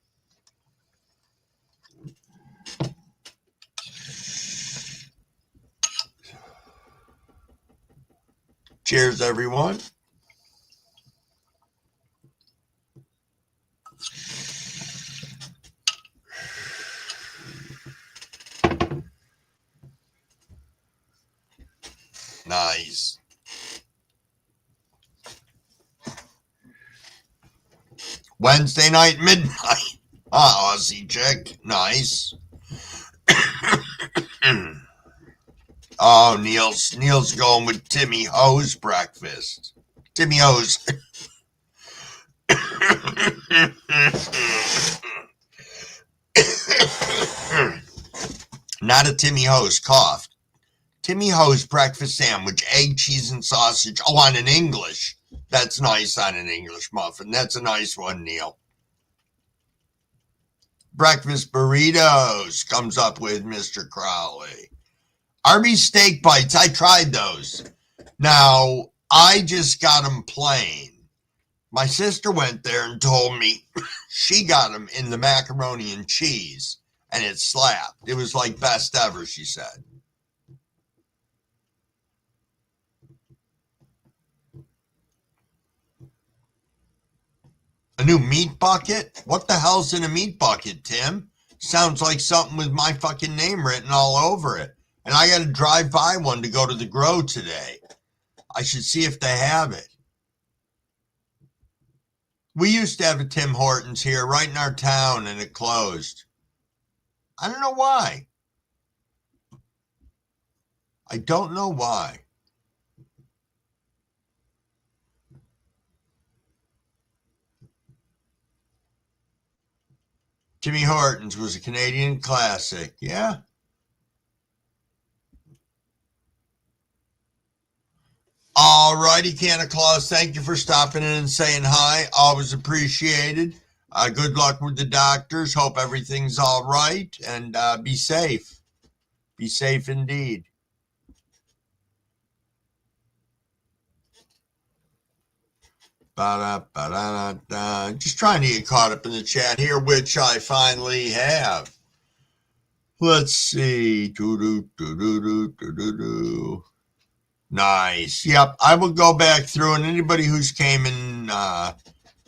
Cheers, everyone. Nice. Wednesday night, midnight. Aussie chick. Nice. Oh, Neil's going with Timmy Ho's breakfast. Timmy Ho's. Not a Timmy Ho's cough. Timmy Ho's breakfast sandwich, egg, cheese, and sausage. Oh, on an English. That's nice on an English muffin. That's a nice one, Neil. Breakfast burritos comes up with Mr. Crowley. Arby's steak bites. I tried those. Now, I just got them plain. My sister went there and told me she got them in the macaroni and cheese, and it slapped. It was like best ever, she said. A new meat bucket? What the hell's in a meat bucket, Tim? Sounds like something with my fucking name written all over it. And I got to drive by one to go to the grow today. I should see if they have it. We used to have a Tim Hortons here right in our town, and it closed. I don't know why. I don't know why. Timmy Hortons was a Canadian classic. Yeah. All righty, Santa Claus. Thank you for stopping in and saying hi. Always appreciated. Good luck with the doctors. Hope everything's all right. And be safe. Be safe indeed. Ba-da-ba-da-da-da. Just trying to get caught up in the chat here, which I finally have. Let's see. Do-do-do-do-do-do-do-do. Nice. Yep. I will go back through, and anybody who's came in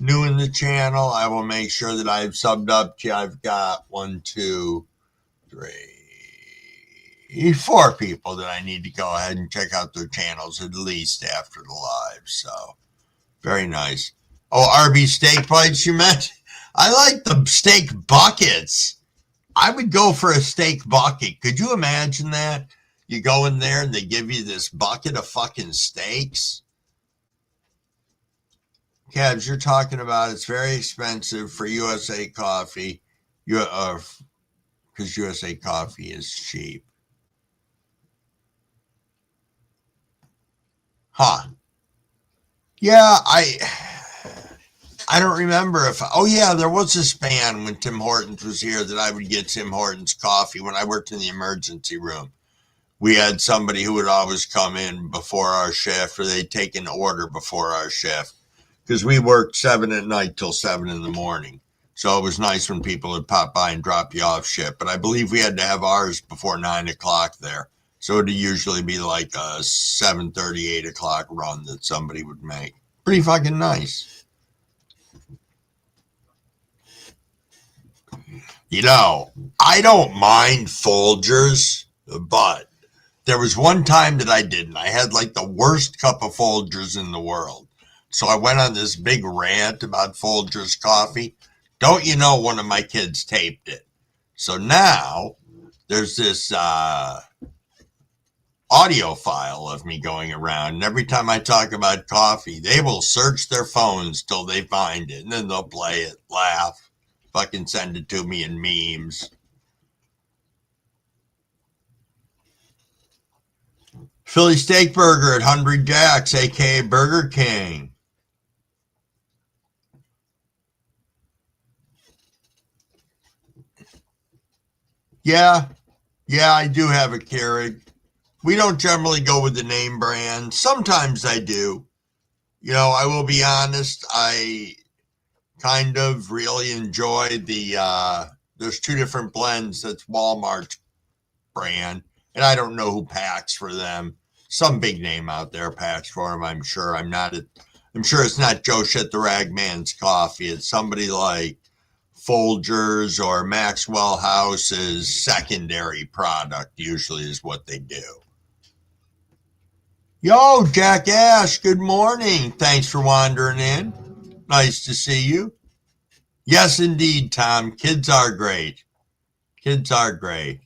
new in the channel, I will make sure that I've subbed up to. I've got 1, 2, 3, 4 people that I need to go ahead and check out their channels at least after the live. So very nice. Oh, RB steak bites you meant? I like the steak buckets. I would go for a steak bucket. Could you imagine that? You go in there and they give you this bucket of fucking steaks. Cabs, you're talking about it's very expensive for USA coffee. Because USA coffee is cheap. Huh. Yeah, I don't remember if... Oh, yeah, there was a span when Tim Hortons was here that I would get Tim Hortons coffee when I worked in the emergency room. We had somebody who would always come in before our shift, or they'd take an order before our shift, because we worked 7 at night till 7 in the morning. So it was nice when people would pop by and drop you off shift. But I believe we had to have ours before 9 o'clock there. So it'd usually be like a 7:30, 8 o'clock run that somebody would make. Pretty fucking nice. You know, I don't mind Folgers, but there was one time that I didn't. I had like the worst cup of Folgers in the world. So I went on this big rant about Folgers coffee. Don't you know, one of my kids taped it. So now there's this audio file of me going around. And every time I talk about coffee, they will search their phones till they find it. And then they'll play it, laugh, fucking send it to me in memes. Philly Steak Burger at Hungry Jack's, a.k.a. Burger King. Yeah, I do have a Keurig. We don't generally go with the name brand. Sometimes I do. You know, I will be honest, I kind of really enjoy there's 2 different blends that's Walmart's brand, and I don't know who packs for them. Some big name out there packs for them, I'm sure. I'm sure it's not Joe Shit the Ragman's coffee. It's somebody like Folgers or Maxwell House's secondary product usually is what they do. Yo, Jack Ash, good morning. Thanks for wandering in. Nice to see you. Yes, indeed, Tom. Kids are great. Kids are great.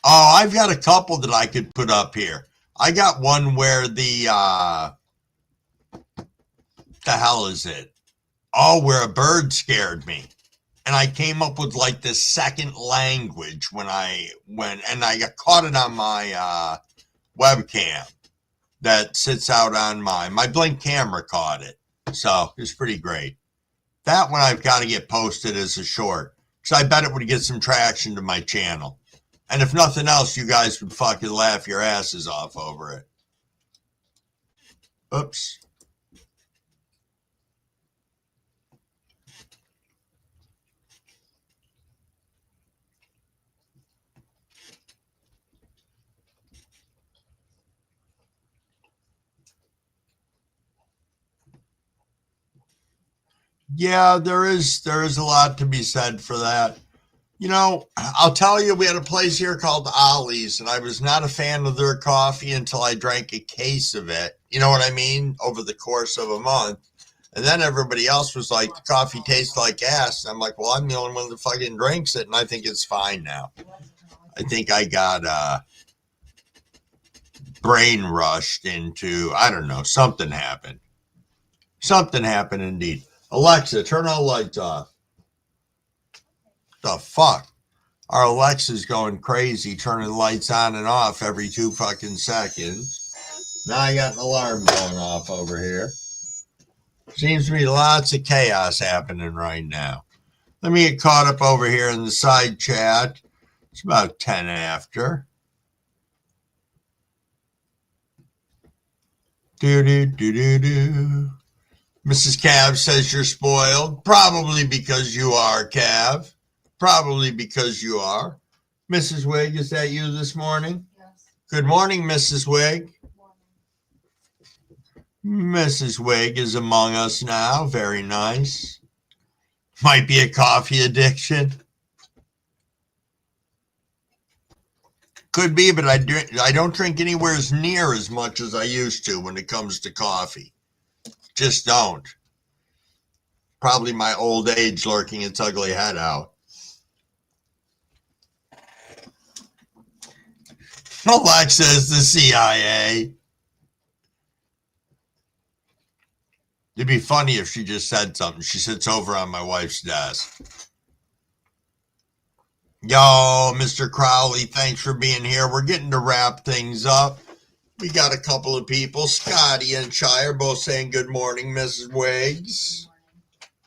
Oh, I've got a couple that I could put up here. I got one where the hell is it? Oh, where a bird scared me. And I came up with like this second language and I got caught it on my webcam that sits out on my Blink camera caught it. So it's pretty great. That one I've got to get posted as a short, because I bet it would get some traction to my channel. And if nothing else, you guys would fucking laugh your asses off over it. Oops. Yeah, there is a lot to be said for that. You know, I'll tell you, we had a place here called Ollie's, and I was not a fan of their coffee until I drank a case of it. You know what I mean? Over the course of a month. And then everybody else was like, the coffee tastes like ass. I'm like, well, I'm the only one that fucking drinks it, and I think it's fine now. I think I got brain rushed into, I don't know, something happened. Something happened indeed. Alexa, turn all lights off. The fuck? Our Alexa's going crazy, turning lights on and off every 2 fucking seconds. Now I got an alarm going off over here. Seems to be lots of chaos happening right now. Let me get caught up over here in the side chat. It's about 10 after. Do. Mrs. Cav says you're spoiled. Probably because you are, Cav. Probably because you are. Mrs. Wig, is that you this morning? Yes. Good morning, Mrs. Wig. Mrs. Wig is among us now. Very nice. Might be a coffee addiction. Could be, but I don't drink anywhere near as much as I used to when it comes to coffee. Just don't. Probably my old age lurking its ugly head out. Alexa is the CIA. It'd be funny if she just said something. She sits over on my wife's desk. Yo, Mr. Crowley, thanks for being here. We're getting to wrap things up. We got a couple of people. Scotty and Chai are both saying good morning, Mrs. Wiggs.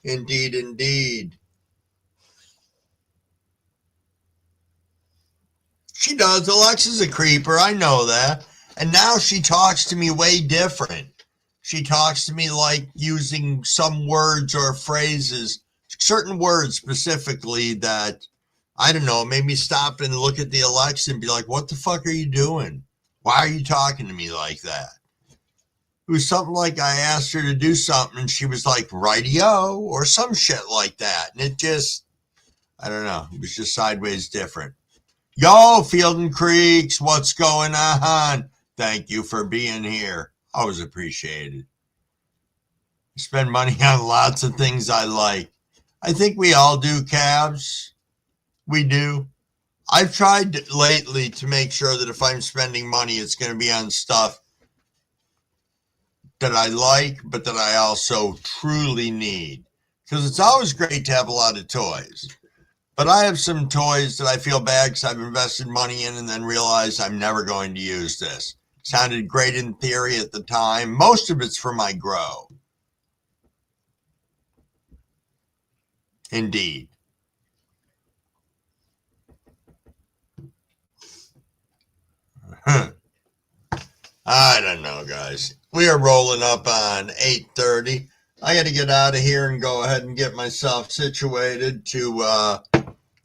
Indeed, indeed. She does. Alexa's a creeper. I know that. And now she talks to me way different. She talks to me like using some words or phrases, certain words specifically that, I don't know, made me stop and look at the Alexa and be like, what the fuck are you doing? Why are you talking to me like that? It was something like I asked her to do something and she was like, rightio, or some shit like that. And it just, I don't know, it was just sideways different. Yo, Field and Creeks, what's going on? Thank you for being here. Always appreciated. Spend money on lots of things I like. I think we all do, Cavs. We do. I've tried lately to make sure that if I'm spending money, it's going to be on stuff that I like, but that I also truly need. Because it's always great to have a lot of toys. But I have some toys that I feel bad because I've invested money in and then realized I'm never going to use this. Sounded great in theory at the time. Most of it's for my grow. Indeed. I don't know, guys. We are rolling up on 8:30. I got to get out of here and go ahead and get myself situated to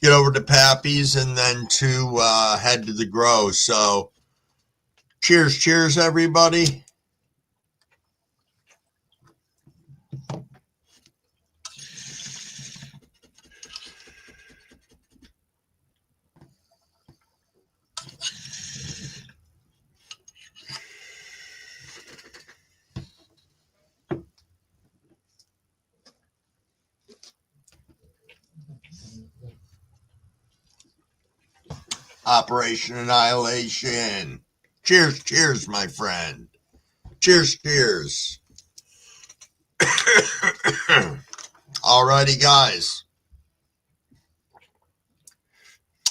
get over to Pappy's and then to head to the grow. So cheers, everybody. Operation Annihilation. Cheers, my friend. Cheers. Alrighty, guys.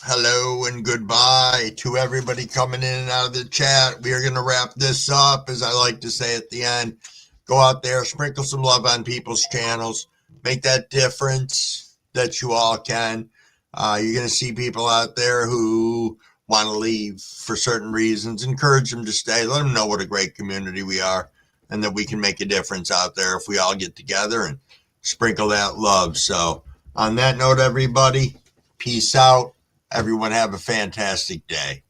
Hello and goodbye to everybody coming in and out of the chat. We are going to wrap this up, as I like to say at the end. Go out there, sprinkle some love on people's channels. Make that difference that you all can. You're going to see people out there who want to leave for certain reasons. Encourage them to stay. Let them know what a great community we are and that we can make a difference out there if we all get together and sprinkle that love. So on that note, everybody, peace out. Everyone have a fantastic day.